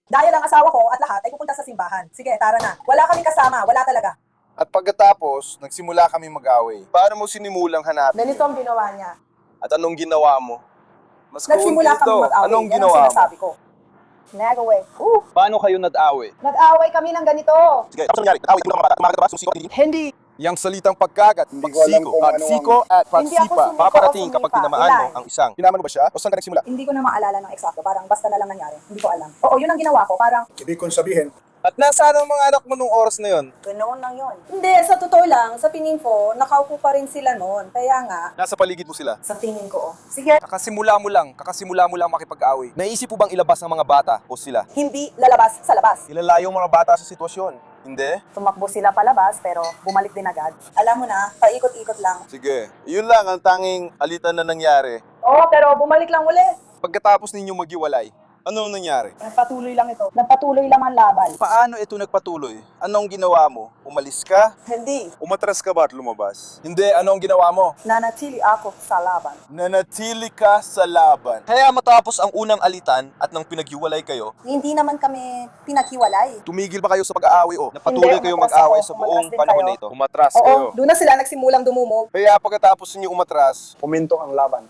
Speaker 3: Dahil ang asawa ko at lahat ay pupunta sa simbahan. Sige, tara na. Wala kaming kasama, wala talaga.
Speaker 1: At pagkatapos, nagsimula kami mag-away. Paano mo sinimulang hanapin?
Speaker 3: Ganito ang ginawa niya.
Speaker 1: At anong ginawa mo? Mas
Speaker 3: Nagsimula
Speaker 1: kaunti
Speaker 3: kami
Speaker 1: ito.
Speaker 3: mag-away.
Speaker 1: Anong
Speaker 3: Yan ang
Speaker 1: ginawa mo?
Speaker 3: sinasabi ko. Nag-away.
Speaker 1: Paano kayo nag-away?
Speaker 3: Nag-away kami ng ganito.
Speaker 1: Sige, tapos nangyari? Nag-away mo ng mga bata. Kumagat ka ba? Susiko at hindi?
Speaker 3: Hindi.
Speaker 1: Yang salitang pagkagat, pagsiko, pagsiko at
Speaker 3: Hindi ako
Speaker 1: pagsipa.
Speaker 3: sumiko,
Speaker 1: Paparating
Speaker 3: ako
Speaker 1: kapag
Speaker 3: sumipa.
Speaker 1: tinamaan mo
Speaker 3: Ilan?
Speaker 1: ang isang. Tinaman mo ba siya? O saan ka nagsimula?
Speaker 3: Hindi ko na maalala ng eksakto. Parang basta na lang nangyari. Hindi ko alam. Oo, yun ang ginawa ko. Parang,
Speaker 9: Ibig kong sabihin,
Speaker 1: At nasaan ang mga anak mo nung oras na yon?
Speaker 3: ganoon lang yun. Hindi, sa totoo lang, sa tingin ko, nakaupo pa rin sila noon. Kaya nga,
Speaker 1: Nasa paligid mo sila.
Speaker 3: sa tingin ko, sige,
Speaker 1: Kakasimula mo lang makipag-away. Naisip mo bang ilabas ng mga bata o sila?
Speaker 3: hindi lalabas sa labas.
Speaker 1: Ilalayo ang mga bata sa sitwasyon. Hindi?
Speaker 3: Tumakbo sila palabas, pero bumalik din agad. Alam mo na, paikot-ikot lang.
Speaker 1: Sige. Yun lang ang tanging alitan na nangyari.
Speaker 3: Oo, pero bumalik lang uli.
Speaker 1: Pagkatapos ninyong maghiwalay, ano nangyari?
Speaker 3: Nagpatuloy lang ito. Nagpatuloy lang ang laban.
Speaker 1: Paano ito nagpatuloy? Anong ginawa mo? Umalis ka?
Speaker 3: Hindi.
Speaker 1: Umatras ka ba at lumabas? Hindi. Anong ginawa mo?
Speaker 3: Nanatili ako sa laban.
Speaker 1: Nanatili ka sa laban. Kaya matapos ang unang alitan at nang pinaghiwalay kayo,
Speaker 3: Hindi naman kami pinaghiwalay.
Speaker 1: tumigil ba kayo sa pag-aaway o napatuloy
Speaker 3: Hindi,
Speaker 1: kayong
Speaker 3: umatras
Speaker 1: mag-away
Speaker 3: ako.
Speaker 1: sa buong
Speaker 3: Umatras din
Speaker 1: panahon
Speaker 3: kayo.
Speaker 1: na ito? Umatras
Speaker 3: Oo,
Speaker 1: kayo.
Speaker 3: doon na sila nagsimulang dumumog.
Speaker 1: Kaya pagkatapos ninyo umatras,
Speaker 9: puminto ang laban.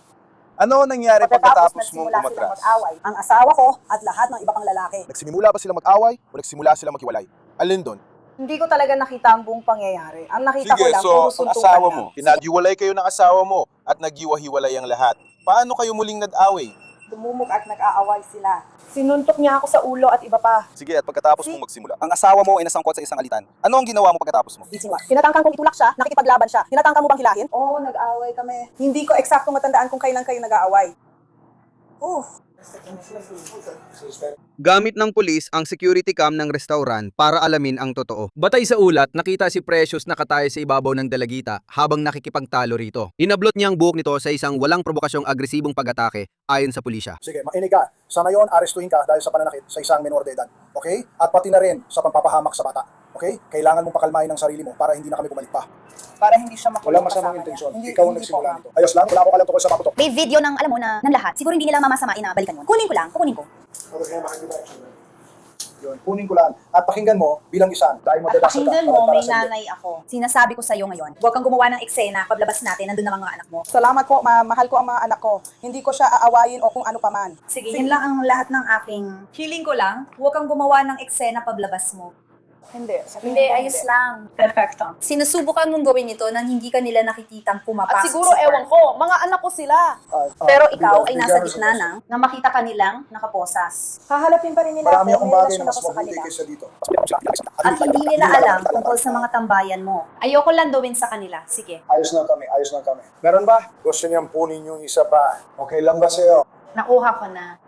Speaker 15: Ano nangyari pagkatapos mong
Speaker 3: nagsimula silang
Speaker 15: umatras?
Speaker 3: mag-away. Ang asawa ko at lahat ng iba pang lalaki.
Speaker 9: Nagsimula ba sila mag-away o nagsimula sila maghiwalay? Alin doon?
Speaker 3: Hindi ko talaga nakita ang buong pangyayari. Ang nakita ko
Speaker 15: Sige,
Speaker 3: lang,
Speaker 15: so
Speaker 3: puro
Speaker 15: ang
Speaker 3: suntukan
Speaker 15: asawa
Speaker 3: lang.
Speaker 15: mo, pinaghiwalay kayo ng asawa mo at naghiwa-hiwalay ang lahat. Paano kayo muling nag-away?
Speaker 3: Tumumok at nag-aaway sila. Sinuntok niya ako sa ulo at iba pa.
Speaker 15: Sige, at pagkatapos mong magsimula, ang asawa mo ay nasangkot sa isang alitan. Ano ang ginawa mo pagkatapos mo?
Speaker 3: Tinatangkang kong itulak siya, nakikipaglaban siya. Tinatangkang mo bang hilahin? Oo, nag-aaway kami. Hindi ko eksaktong matandaan kung kailan kayo nag-aaway.
Speaker 11: Gamit ng pulis ang security cam ng restaurant para alamin ang totoo. Batay sa ulat, nakita si Precious nakatayo sa ibabaw ng dalagita habang nakikipagtalo rito. Inablot niya ang buhok nito sa isang walang provokasyong agresibong pag-atake ayon sa pulisya.
Speaker 9: Sige, mainig ka. Sa ngayon, arestuhin ka dahil sa pananakit sa isang minor de edad. Okay? At pati na rin sa pagpapahamak sa bata. Okay? Kailangan mong pakalmahin ang sarili mo para hindi na kami bumalik pa.
Speaker 3: Para hindi siya makulong.
Speaker 9: Walang masamang intensyon. Ikaw ang nagsimula nito. Ayos lang, wala akong alam tungkol sa paputok.
Speaker 22: May video ng, alam mo na, ng lahat. Siguro hindi nila mamasamain na balikan yun. Kunin ko lang, kukunin ko.
Speaker 9: Yun, kunin ko lang. At pakinggan mo bilang isang dahil madalas
Speaker 22: Pakinggan mo, may nanay ako. Sinasabi ko sa'yo ngayon, huwag kang gumawa ng eksena, paglabas natin, nandun na mga anak mo.
Speaker 3: Salamat po, mahal ko ang mga anak ko. Hindi ko siya aawayin o kung ano paman.
Speaker 22: Sige, yun lang ang lahat ng aking feeling ko lang. Huwag kang gumawa ng eksena paglabas mo.
Speaker 3: Hindi.
Speaker 22: Hindi, ayos lang. Perfecto. Sinusubukan mong gawin ito nang hindi ka nila nakikitang pumapasok.
Speaker 3: At siguro, ewan ko, mga anak ko sila.
Speaker 22: Pero ikaw ay nasa gitna na makita ka nilang nakaposas.
Speaker 3: Hahalapin pa rin nila
Speaker 9: Marami
Speaker 3: ako,
Speaker 9: akong
Speaker 3: may
Speaker 9: bagay
Speaker 3: relasyon
Speaker 9: na mas
Speaker 3: ako sa
Speaker 9: mabuti
Speaker 3: kanila.
Speaker 9: kaysa dito.
Speaker 22: At hindi nila alam tungkol sa mga tambayan mo. Ayoko lang gawin sa kanila. Sige.
Speaker 9: Ayos lang kami, ayos lang kami. Meron ba? Gusto niyang punin yung isa pa. Okay lang ba sa'yo?
Speaker 22: Nakuha ko na.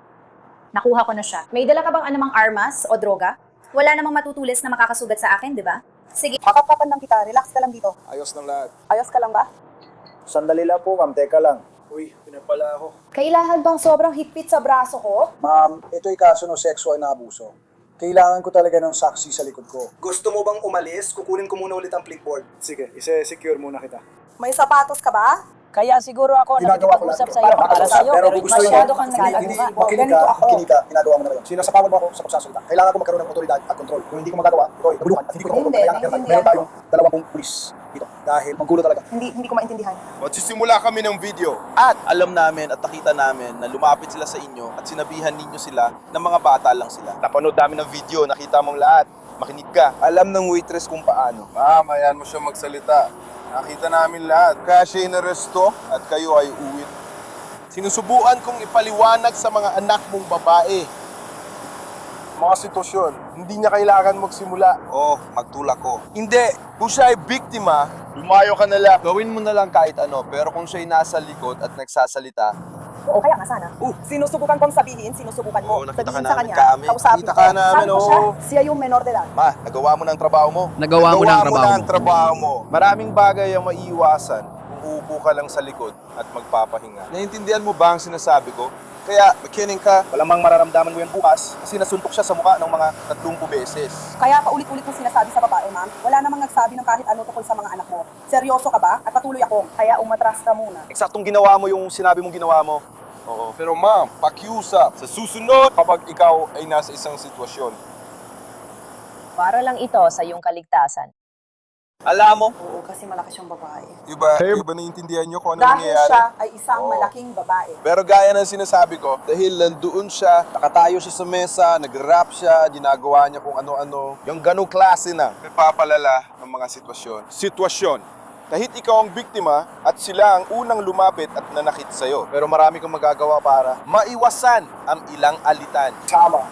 Speaker 22: Nakuha ko na siya. May dala ka bang anumang armas o droga? Wala namang matutulis na makakasugat sa akin, di ba? Sige.
Speaker 3: Kakakapan lang kita, relax ka lang dito.
Speaker 9: Ayos ng lahat.
Speaker 3: Ayos ka lang ba?
Speaker 9: Sandali lang po, ma'am. Teka lang. Uy, pinapala ako.
Speaker 3: Kailangan bang sobrang higpit sa braso ko?
Speaker 9: Ma'am, ito'y kaso ng sexual na abuso. Kailangan ko talaga ng saksi sa likod ko. Gusto mo bang umalis? Kukunin ko muna ulit ang clipboard. Sige, ise-secure muna kita.
Speaker 3: May sapatos ka ba?
Speaker 23: Kaya siguro ako
Speaker 9: Ginagawa ko lang.
Speaker 23: nakikipag-usap sa iyo para sa iyo, pero masyado kang nag-aaguha.
Speaker 9: Makinig ka, ginagawa mo na ngayon. Sinasapawad mo ako sa pagsasalita. Kailangan ko magkaroon ng otoridad at kontrol. Kung hindi ko magagawa, ito ay naguluhan at hindi ko na meron tayong 2 pulis dito. Dahil maggulo talaga.
Speaker 3: Hindi ko maintindihan.
Speaker 15: Magsisimula kami ng video at alam namin at nakita namin na lumapit sila sa inyo at sinabihan ninyo sila na mga bata lang sila. Napanood namin ng video, nakita mong lahat. Makinig ka. Alam ng waitress kung paano. Ma'am, ayan mo siya magsalita. Nakita namin lahat. Kaya siya inaresto at kayo ay uwit. Sinusubuan kong ipaliwanag sa mga anak mong babae. Mga sitwasyon, hindi niya kailangan magsimula. Oh, magtulak ko. Hindi. Kung siya ay biktima, lumayo ka na lang. Gawin mo na lang kahit ano. Pero kung siya ay nasa likod at nagsasalita,
Speaker 3: Oo, kaya nga sana. Sinusubukan kong sabihin, sinusubukan mo.
Speaker 15: nakita
Speaker 3: Sabihin
Speaker 15: ka
Speaker 3: sa
Speaker 15: namin,
Speaker 3: kanya,
Speaker 15: Kami.
Speaker 3: kausapin
Speaker 15: Nakita
Speaker 3: ko.
Speaker 15: ka namin,
Speaker 3: Sabi ko siya,
Speaker 15: oo.
Speaker 3: siya yung menor de edad.
Speaker 15: Ma, nagawa mo na ang trabaho mo.
Speaker 11: Nagawa mo na ang trabaho mo.
Speaker 15: trabaho mo. Maraming bagay ang maiiwasan kung uupo ka lang sa likod at magpapahinga. Naiintindihan mo ba ang sinasabi ko? Kaya, makinig ka. Malamang mararamdaman mo yan bukas kasi nasuntok siya sa mukha ng mga 30 beses.
Speaker 3: Kaya paulit-ulit kong sinasabi sa babae, ma'am, wala namang nagsabi ng kahit ano tungkol sa mga anak mo. Seryoso ka ba? At patuloy ako. Kaya umatras ka muna.
Speaker 15: Eksaktong ginawa mo yung sinabi mong ginawa mo. Oo. Pero ma'am, pakiusap. Sa susunod, kapag ikaw ay nasa isang sitwasyon.
Speaker 23: Para lang ito sa iyong kaligtasan.
Speaker 15: Alam mo?
Speaker 3: Oo, kasi malakas yung babae.
Speaker 15: Iba naiintindihan nyo kung ano
Speaker 3: Dahil
Speaker 15: nangyayari?
Speaker 3: siya ay isang malaking babae.
Speaker 15: Pero gaya ng sinasabi ko, dahil nandoon siya, nakatayo siya sa mesa, nag-rap siya, ginagawa niya kung ano-ano. Yung ganong klase na napapalala ng mga sitwasyon. Kahit ikaw ang biktima at sila ang unang lumapit at nanakit sa'yo. Pero marami kang magagawa para maiwasan ang ilang alitan.
Speaker 9: Tama.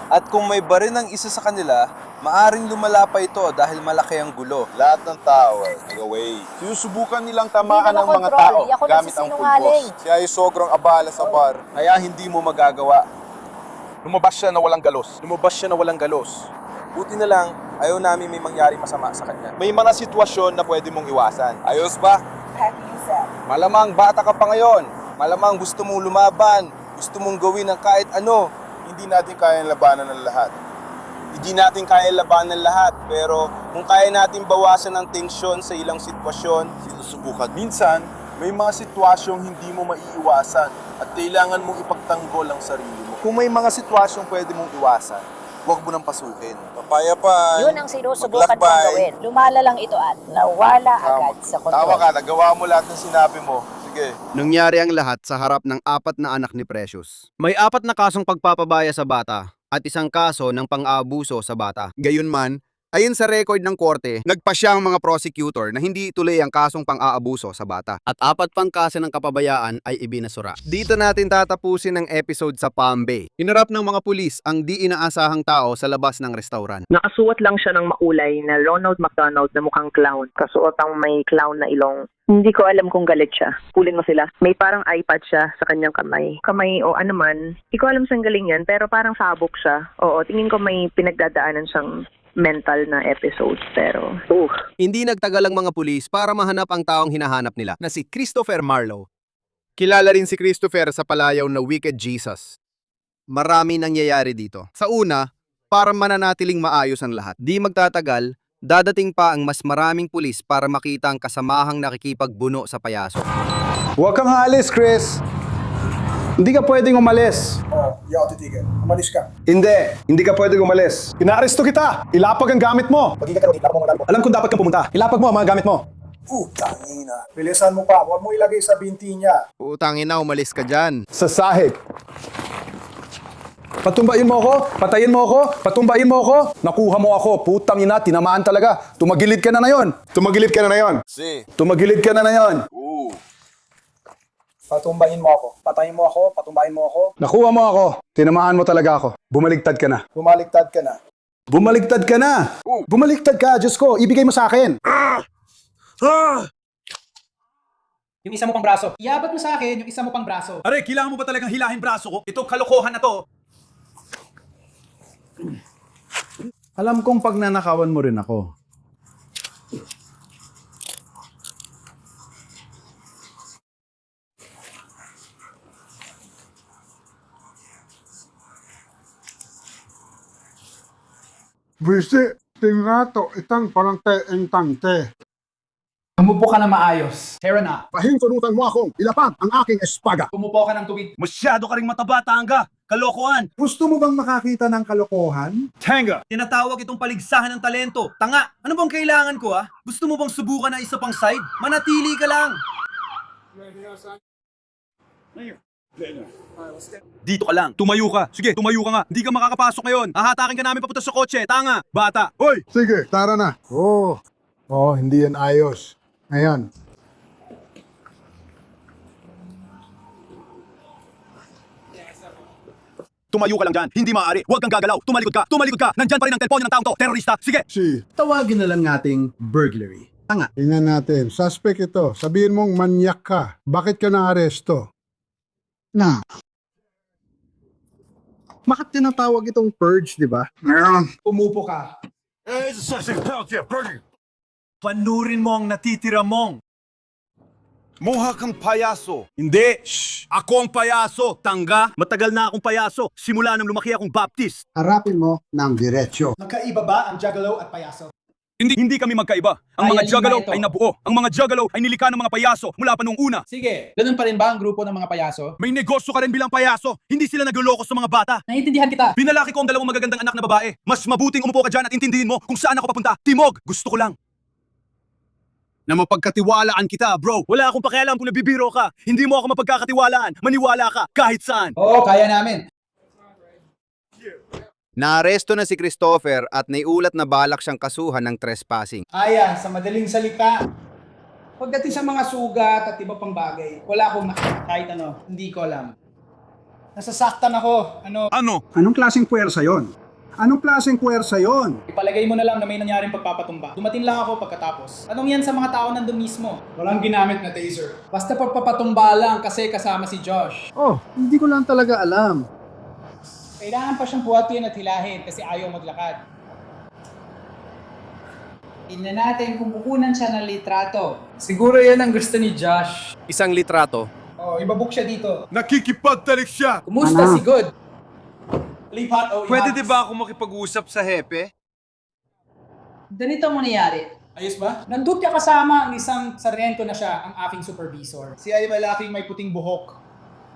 Speaker 15: At kung may barin ng isa sa kanila, maaring lumala pa ito dahil malaki ang gulo. Lahat ng tao ay nag-away. Sinusubukan nilang tamaan ng mga tao
Speaker 23: Hindi ako
Speaker 15: gamit ang
Speaker 23: nagsisinungaling.
Speaker 15: pulbos. Siya ay sobrang abala sa bar, kaya hindi mo magagawa. Lumabas siya na walang galos. Buti na lang, ayaw namin may mangyari masama sa kanya. May mga sitwasyon na pwede mong iwasan. Ayos ba?
Speaker 3: Happy you said.
Speaker 15: Malamang bata ka pa ngayon. Malamang gusto mong lumaban. Gusto mong gawin ng kahit ano. Hindi natin kayang labanan ng lahat. Pero kung kaya natin bawasan ang tensyon sa ilang sitwasyon, sinusubukan. Minsan, may mga sitwasyong hindi mo maiiwasan at kailangan mong ipagtanggol ang sarili mo. Kung may mga sitwasyong pwede mong iwasan, huwag mo nang pasukin. Papayapan,
Speaker 23: Yun ang sinusubukan kong
Speaker 15: maglakbay.
Speaker 23: gawin. Lumala lang ito at nawala agad sa kontrol.
Speaker 15: Tawa ka, nagawa mo lahat ng sinabi mo. Sige.
Speaker 11: Nangyari ang lahat sa harap ng 4 na anak ni Precious. May 4 na kasong pagpapabaya sa bata at isang kaso ng pang-aabuso sa bata. Gayunman, ayon sa record ng korte, nagpasya ang mga prosecutor na hindi ituloy ang kasong pang-aabuso sa bata. At 4 pang kaso ng kapabayaan ay ibinasura. Dito natin tatapusin ang episode sa Palm Bay. Hinarap ng mga pulis ang di inaasahang tao sa labas ng restaurant.
Speaker 12: Nakasuot lang siya ng makulay na Ronald McDonald na mukhang clown. Kasuot ang may clown na ilong. Hindi ko alam kung galit siya. Pulin mo sila. May parang iPad siya sa kanyang kamay. Kamay o ano man. Hindi ko alam saan galing yan, pero parang sabog siya. Oo, tingin ko may pinagdadaanan siyang mental na episodes, pero
Speaker 11: Hindi nagtagal ang mga pulis para mahanap ang taong hinahanap nila na si Christopher Marlowe. Kilala rin si Christopher sa palayaw na Wicked Jesus. Marami nangyayari dito. Sa una, para mananatiling maayos ang lahat. Di magtatagal, dadating pa ang mas maraming pulis para makita ang kasamahang nakikipagbuno sa payaso.
Speaker 5: Huwag kang aalis, Chris. Hindi ka pwedeng umalis.
Speaker 9: Oh, hindi ako titigil. Umalis ka.
Speaker 5: Hindi ka pwedeng umalis. Inaaresto kita. Ilapag ang gamit mo.
Speaker 9: Magiging ka rin,
Speaker 5: Alam kung dapat kang pumunta. Ilapag mo ang mga gamit mo.
Speaker 9: Tangina. Bilisan mo pa. Huwag mo ilagay sa binti niya.
Speaker 11: Utangin na, umalis ka dyan.
Speaker 5: Sa sahig. Patumbain mo ako, patayin mo ako, patumbain mo ako. Nakuha mo ako, putang ina, tinamaan talaga. Tumagilid ka na yon. Tumagilid ka na yon. Tumagilid ka na yon.
Speaker 9: Patumbahin mo ako. Patayin mo ako. Patumbahin mo ako.
Speaker 5: Nakuha mo ako, tinamaan mo talaga ako. Bumaligtad ka na.
Speaker 9: Bumaligtad ka na.
Speaker 5: Bumaligtad ka na. Bumaligtad ka, Diyos ko, ibigay mo sa akin.
Speaker 10: Yung isa mo pang braso. Iabot mo sa akin yung isa mo pang braso.
Speaker 5: Are, kailangan mo ba talagang hilahin braso ko? Itong kalokohan na to. Alam kong pagnanakawan mo rin ako.
Speaker 4: Bisi, tingato, itang parang te-entante.
Speaker 10: Umupo ka na maayos. Tara na.
Speaker 4: Pahinsunutan mo akong ilapag ang aking espada.
Speaker 10: Umupo ka ng tuwid.
Speaker 5: Masyado ka ring mataba, tanga. Kalokohan.
Speaker 4: Gusto mo bang makakita ng kalokohan?
Speaker 5: Tanga. Tinatawag itong paligsahan ng talento. Tanga. Ano bang kailangan ko, ah? Gusto mo bang subukan na isa pang side? Manatili ka lang. Dito ka lang. Tumayo ka. Sige, tumayo ka nga. Hindi ka makakapasok ngayon. Hahatakin ka namin papunta sa kotse. Tanga. Bata. Hoy!
Speaker 4: Sige, tara na. Hindi yan ayos. Ayan.
Speaker 5: Tumayo ka lang dyan. Hindi maaari. Huwag kang gagalaw. Tumalikod ka. Tumalikod ka. Nandyan pa rin ang telepono ng taong to. Terorista. Sige.
Speaker 4: Tawagin na lang nating burglary. Tanga. Tingnan natin. Suspect ito. Sabihin mong manyak ka. Bakit ka na-aresto?
Speaker 21: Bakit tinatawag itong purge, di ba?
Speaker 10: Umupo ka.
Speaker 5: Panurin mo ang natitira mong. Mukha kang payaso. Hindi. Shh. Ako ang payaso. Tangga. Matagal na akong payaso. Simula nang lumaki akong Baptist.
Speaker 4: Harapin mo ng diretsyo.
Speaker 10: Magkaiba ba ang juggalo at payaso?
Speaker 5: Hindi kami magkaiba. Ang mga
Speaker 10: Ayan,
Speaker 5: juggalo
Speaker 10: lima ito.
Speaker 5: ay nabuo. Ang mga juggalo ay nilikha ng mga payaso mula pa nung una.
Speaker 10: Sige, ganun pa rin ba ang grupo ng mga payaso?
Speaker 5: May negosyo ka rin bilang payaso. Hindi sila nagloloko sa mga bata.
Speaker 10: Naiintindihan kita.
Speaker 5: Pinalaki ko ang 2 magagandang anak na babae. Mas mabuting umupo ka dyan at intindihin mo kung saan ako papunta. Timog, gusto ko lang na mapagkatiwalaan kita, bro. Wala akong pakialam kung nabibiro ka. Hindi mo ako mapagkakatiwalaan. Maniwala ka kahit saan.
Speaker 10: Oo, kaya namin.
Speaker 11: Naaresto na si Christopher at naiulat na balak siyang kasuhan ng trespassing.
Speaker 10: Sa madaling salita. Pagdating sa mga sugat at iba pang bagay, wala akong nakita kahit ano. Hindi ko alam. Nasasaktan ako.
Speaker 4: Anong klaseng puwersa yon? Anong klaseng puwersa yon?
Speaker 10: Ipalagay mo na lang na may nangyaring pagpapatumba. Dumating lang ako pagkatapos. Anong yan sa mga tao nandun mismo? Walang ginamit na taser. Basta pagpapatumba lang kasi kasama si Josh.
Speaker 4: Hindi ko lang talaga alam.
Speaker 10: Kailangan pa siyang buhatin at hilahin kasi ayaw maglakad. Tingnan natin kung kukunan siya ng litrato. Siguro yan ang gusto ni Josh.
Speaker 11: Isang litrato.
Speaker 10: Ibabook siya dito.
Speaker 5: Nakikipagtalik siya.
Speaker 10: Kumusta si Good? Lipat o
Speaker 1: Pwede di ba ako makipag-usap sa hepe?
Speaker 10: Ganito ang mangyayari. Ayos ba? Nandun ka kasama ang isang sargento na siya, ang aking supervisor. Siya ay malaking may puting buhok.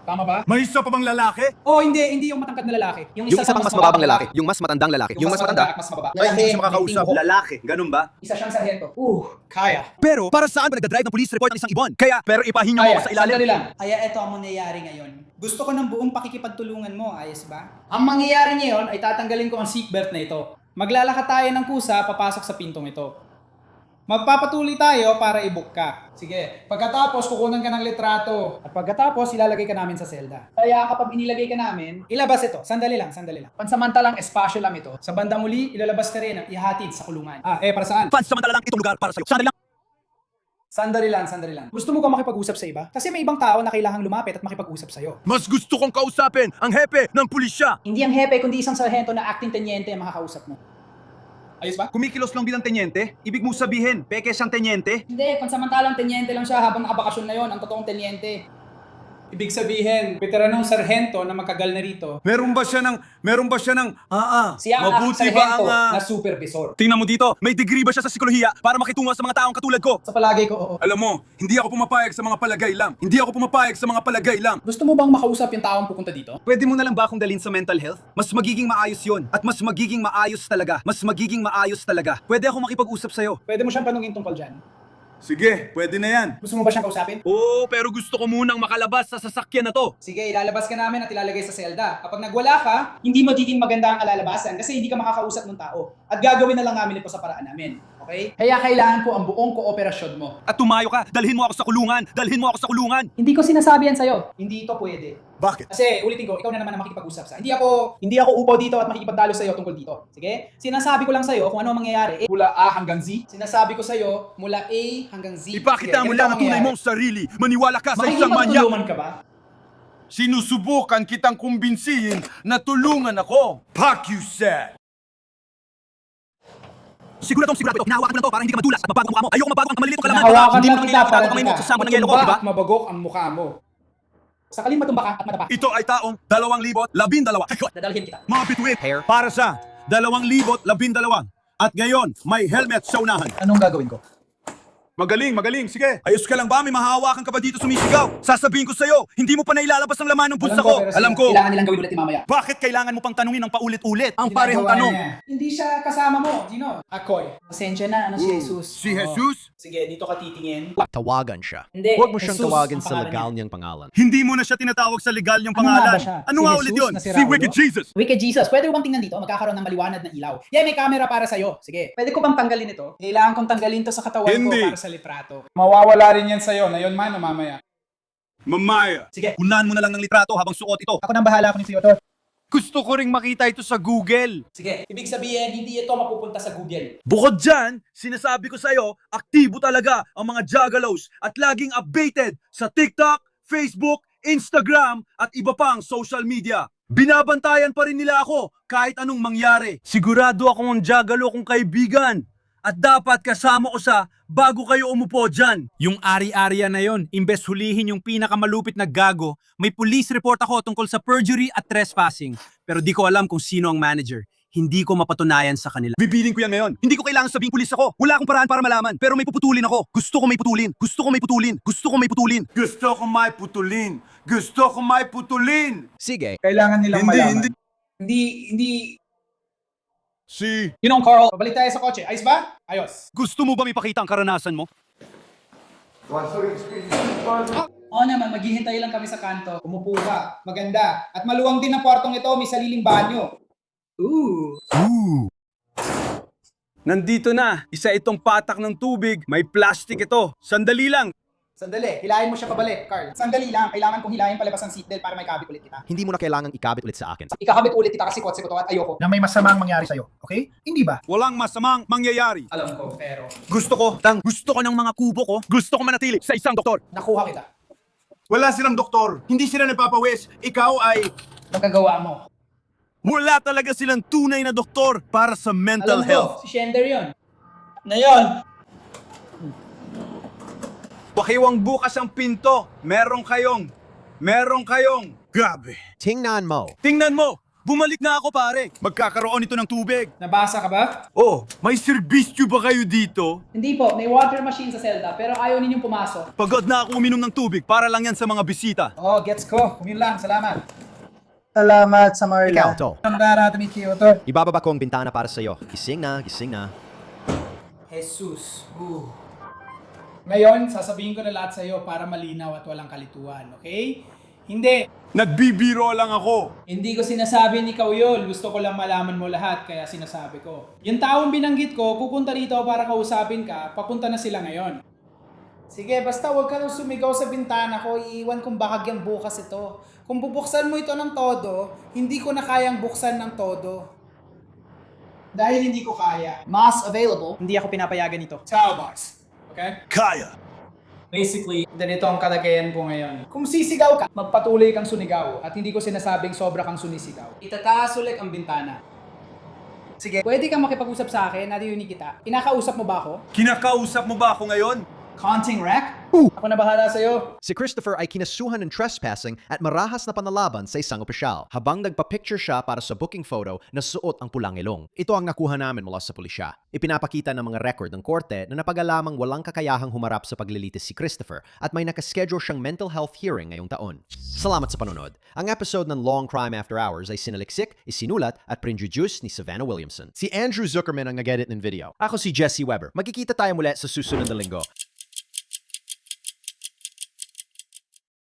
Speaker 10: Tama ba?
Speaker 5: May isa pa bang lalaki?
Speaker 10: Oh, hindi yung matangkad na lalaki.
Speaker 11: Yung isa pang mas mababang lalaki, yung mas matandang lalaki, yung mas matanda.
Speaker 10: at mas mababa.
Speaker 5: Ay, hindi ko siya
Speaker 10: Lalaki,
Speaker 5: makakausap.
Speaker 10: may tingko.
Speaker 5: Lalaki, ganun ba?
Speaker 10: Isa siyang sarhento. Kaya.
Speaker 5: Pero, para saan ba nagdadrive ng police report ng isang ibon? Kaya, pero ipahinga mo ako sa ilalim.
Speaker 10: Sandali lang. Kaya ito ang mangyayari ngayon. Gusto ko ng buong pakikipagtulungan mo, ayos ba? Ang mangyayari ngayon ay tatanggalin ko ang seatbelt na ito. Maglalakad tayo ng kusa papasok sa pintong ito. Magpapatuloy tayo para i-book ka. Sige, pagkatapos kukunan ka ng litrato. At pagkatapos ilalagay ka namin sa selda. Kaya kapag inilagay ka namin, ilabas ito. Sandali lang. Pansamantalang espasyo lang ito. Sa bandang muli, ilalabas ka rin at ihatid sa kulungan. Para saan?
Speaker 5: Pansamantala lang itong lugar para sa'yo. Sandali lang.
Speaker 10: Sandali lang. Gusto mo ba makipag-usap sa iba? Kasi may ibang tao na kailangang lumapit at makipag-usap sa'yo.
Speaker 5: Mas gusto kong kausapin ang hepe ng pulisya.
Speaker 10: Hindi ang hepe, kundi isang sarhento na acting tenyente ang makakausap mo. Ayos ba?
Speaker 5: Kumikilos lang bilang tenyente? Ibig mo sabihin, peke siyang tenyente?
Speaker 10: Hindi, pansamantalang tenyente lang siya habang nakabakasyon na yon, ang totoong tenyente. Ibig sabihin, veteranong sarhento na magkagal na rito.
Speaker 5: Meron ba siya ng,
Speaker 10: Siya ang
Speaker 5: mabuti
Speaker 10: sarhento
Speaker 5: ba ang,
Speaker 10: na supervisor.
Speaker 5: Tingnan mo dito, may degree ba siya sa psikolohiya para makitungo sa mga taong katulad ko?
Speaker 10: Sa palagay ko, oo.
Speaker 5: Alam mo, hindi ako pumapayag sa mga palagay lang.
Speaker 10: Gusto mo bang makausap yung taong pupunta dito?
Speaker 5: Pwede mo na lang ba akong dalhin sa mental health? Mas magiging maayos yon. At mas magiging maayos talaga. Pwede ako makipag-usap sa'yo.
Speaker 10: Pwede mo siyang tanungin tungkol dyan.
Speaker 5: Sige, pwede na yan.
Speaker 10: Gusto mo ba siyang kausapin?
Speaker 5: Oo, pero gusto ko munang makalabas sa sasakyan na to.
Speaker 10: Sige, ilalabas ka namin at ilalagay sa selda. Kapag nagwala ka, hindi magiging maganda ang alalabasan kasi hindi ka makakausap ng tao. At gagawin na lang namin ito sa paraan namin. Okay? Kaya kailangan ko ang buong kooperasyon mo.
Speaker 5: At tumayo ka, dalhin mo ako sa kulungan.
Speaker 10: Hindi ko sinasabi yan sa'yo. Hindi ito pwede.
Speaker 5: Bakit?
Speaker 10: Kasi ulitin ko, ikaw na naman ang makikipag-usap sa. Hindi ako upo dito at makikipagtalo sa iyo tungkol dito. Sige? Sinasabi ko lang sa iyo kung ano ang mangyayari. Mula A hanggang Z. Sinasabi ko sa iyo mula A hanggang Z.
Speaker 5: Ipakita mo
Speaker 10: Sige,
Speaker 5: lang ang tunay mong sarili. Maniwala ka sa isang
Speaker 10: makikipagtulungan ka ba?
Speaker 5: Sinusubukan kitang kumbinsihin na tulungan ako. Fuck you said. Sigurado ito. Hinahawakan ko lang to para hindi ka madulas at mabago ang mukha mo. Ayoko mabago ang maliliit kong kalaman.
Speaker 10: Hinahawakan lang kita para
Speaker 5: kamay mo sa sama ng yelo ko, diba?
Speaker 10: mabagok ang mukha mo. Sakaling matumba ka at matapa.
Speaker 5: Ito ay taong 2012.
Speaker 10: Dadalhin kita.
Speaker 5: Mga bituin, para sa 2012. At ngayon, may helmet sa unahan.
Speaker 10: Anong gagawin ko?
Speaker 5: Magaling. Sige. Ayos ka lang ba? May mahahawakan ka ba dito sumisigaw? Sasabihin ko sa'yo, hindi mo pa nailalabas ang laman ng bulsa ko. Alam ko.
Speaker 10: Kailangan nilang gawin ulit ni mamaya.
Speaker 5: Bakit kailangan mo pang tanungin ng paulit-ulit? Ang
Speaker 10: Ginagawa
Speaker 5: parehong tanong.
Speaker 10: niya. Hindi siya kasama mo, Gino. Ako'y. Pasensya na, si Jesus.
Speaker 5: Si Jesus?
Speaker 10: Sige, dito ka titingin.
Speaker 6: Tawagan siya.
Speaker 10: Hindi,
Speaker 6: Huwag mo siyang
Speaker 10: Jesus
Speaker 6: tawagin
Speaker 10: ang
Speaker 6: sa
Speaker 10: pangalan
Speaker 6: legal
Speaker 10: niya.
Speaker 6: niyang pangalan.
Speaker 5: Hindi mo na siya tinatawag sa legal niyang
Speaker 10: Ano nga
Speaker 5: pangalan.
Speaker 10: ba siya?
Speaker 5: Ano
Speaker 10: Si
Speaker 5: nga
Speaker 10: Jesus
Speaker 5: ulit yun?
Speaker 10: na si
Speaker 5: Si
Speaker 10: Raulo?
Speaker 5: Wicked Jesus.
Speaker 10: Wicked Jesus, pwede ko bang tingnan dito? Magkakaroon ng maliwanag na ilaw. Yan, may camera para sa'yo. Sige. Pwede ko bang tanggalin ito? Kailangan kong tanggalin to sa katawan
Speaker 5: Hindi.
Speaker 10: ko para sa litrato. Mawawala rin yan sa'yo, na yun man o mamaya.
Speaker 5: Mamaya.
Speaker 10: Sige.
Speaker 5: Unahan mo na lang ng litrato habang suot ito.
Speaker 10: Ako nang bahala ko ni sa'yo to.
Speaker 5: Gusto ko ring makita ito sa Google.
Speaker 10: Sige, ibig sabihin, hindi ito mapupunta sa Google.
Speaker 5: Bukod dyan, sinasabi ko sa'yo, aktibo talaga ang mga juggalos at laging updated sa TikTok, Facebook, Instagram at iba pang social media. Binabantayan pa rin nila ako kahit anong mangyari. Sigurado akong ang juggalo kong kaibigan. At dapat kasama ko sa bago kayo umupo dyan. Yung ari-ariya na yon, imbes hulihin yung pinakamalupit na gago, may police report ako tungkol sa perjury at trespassing. Pero di ko alam kung sino ang manager. Hindi ko mapatunayan sa kanila. Bibiling ko yan ngayon. Hindi ko kailangan sabing pulis ako. Wala akong paraan para malaman. Pero may puputulin ako. Gusto ko may putulin.
Speaker 6: Sige.
Speaker 10: Kailangan nilang malaman. Hindi. Yun Carl, pabalik tayo sa kotse. Ayos ba? Ayos.
Speaker 5: Gusto mo ba ipakita ang karanasan mo?
Speaker 10: Oo naman, maghihintay lang kami sa kanto. Umupo ka. Maganda. At maluwang din ang kwartong ito. May sariling banyo.
Speaker 5: Nandito na. Isa itong patak ng tubig. May plastic ito. Sandali lang.
Speaker 10: Sandali, hilahin mo siya pabalik, Carl. Sandali lang, kailangan kong hilahin palabas ang seatbelt para may kabit ulit kita.
Speaker 6: Hindi mo na kailangang ikabit ulit sa akin.
Speaker 10: Ikakabit ulit kita kasi kotse ko to at ayoko na may masamang mangyari sa'yo. Okay? Hindi ba?
Speaker 5: Walang masamang mangyayari.
Speaker 10: Alam ko, pero
Speaker 5: Gusto ko ng mga kubo ko. Gusto ko manatili sa isang doktor.
Speaker 10: nakuha kita.
Speaker 5: Wala silang doktor. Hindi sila nagpapawis. Ikaw ay...
Speaker 10: Magagawa mo.
Speaker 5: Wala talaga silang tunay na doktor para sa mental
Speaker 10: Alam
Speaker 5: health.
Speaker 10: ko, si Shender yun. Ngayon,
Speaker 5: Pakiwang bukas ang pinto. Meron kayong. Grabe.
Speaker 6: Tingnan mo.
Speaker 5: Tingnan mo. Bumalik na ako pare! Magkakaroon ito ng tubig!
Speaker 10: Nabasa ka ba?
Speaker 5: Oh, may serbisyo ba kayo dito?
Speaker 10: Hindi po, may water machine sa selda pero ayaw ninyong pumasok.
Speaker 5: Pagod na ako uminom ng tubig para lang yan sa mga bisita.
Speaker 10: Oh, gets ko. Yun lang, salamat.
Speaker 7: Salamat sa Marla.
Speaker 6: Ikaw, to.
Speaker 10: Nandara to meet you, to.
Speaker 6: Ibababa ko ang bintana para sa'yo. Gising na, gising na.
Speaker 10: Jesus. Ngayon, sasabihin ko na lahat sa'yo para malinaw at walang kalituhan, okay? Hindi.
Speaker 5: Nagbibiro lang ako.
Speaker 10: Hindi ko sinasabi ni ikaw yun. Gusto ko lang malaman mo lahat, kaya sinasabi ko. Yung taong binanggit ko, pupunta dito para kausapin ka, papunta na sila ngayon. Sige, basta huwag ka nang sumigaw sa bintana ko, iiwan kong bahagyang bukas ito. Kung bubuksan mo ito ng todo, hindi ko na kayang buksan ng todo. Dahil hindi ko kaya. Mass available. Hindi ako pinapayagan ito. Ciao, boss. Okay?
Speaker 5: Kaya.
Speaker 10: Basically, ganito ang kalagayan ko ngayon. Kung sisigaw ka, magpatuloy kang sunigaw at hindi ko sinasabing sobra kang sunisigaw. Itataas ulit ang bintana. Sige, pwede kang makipag-usap sa akin, naririnig kita. Kinakausap mo ba ako?
Speaker 5: Kinakausap mo ba ako ngayon?
Speaker 10: Counting wreck? Ako na bahala sa'yo.
Speaker 6: Si Christopher ay kinasuhan ng trespassing at marahas na panlalaban sa isang opisyal habang nagpa-picture siya para sa booking photo na suot ang pulang ilong. Ito ang nakuha namin mula sa pulisya. Ipinapakita ng mga record ng korte na napagalamang walang kakayahang humarap sa paglilitis si Christopher at may nakaschedule siyang mental health hearing ngayong taon. Salamat sa panonood. Ang episode ng Long Crime After Hours ay sinaliksik, isinulat at produce ni Savannah Williamson. Si Andrew Zuckerman ang nag-edit ng video. Ako si Jesse Weber. Magkikita tayo muli sa susunod na linggo.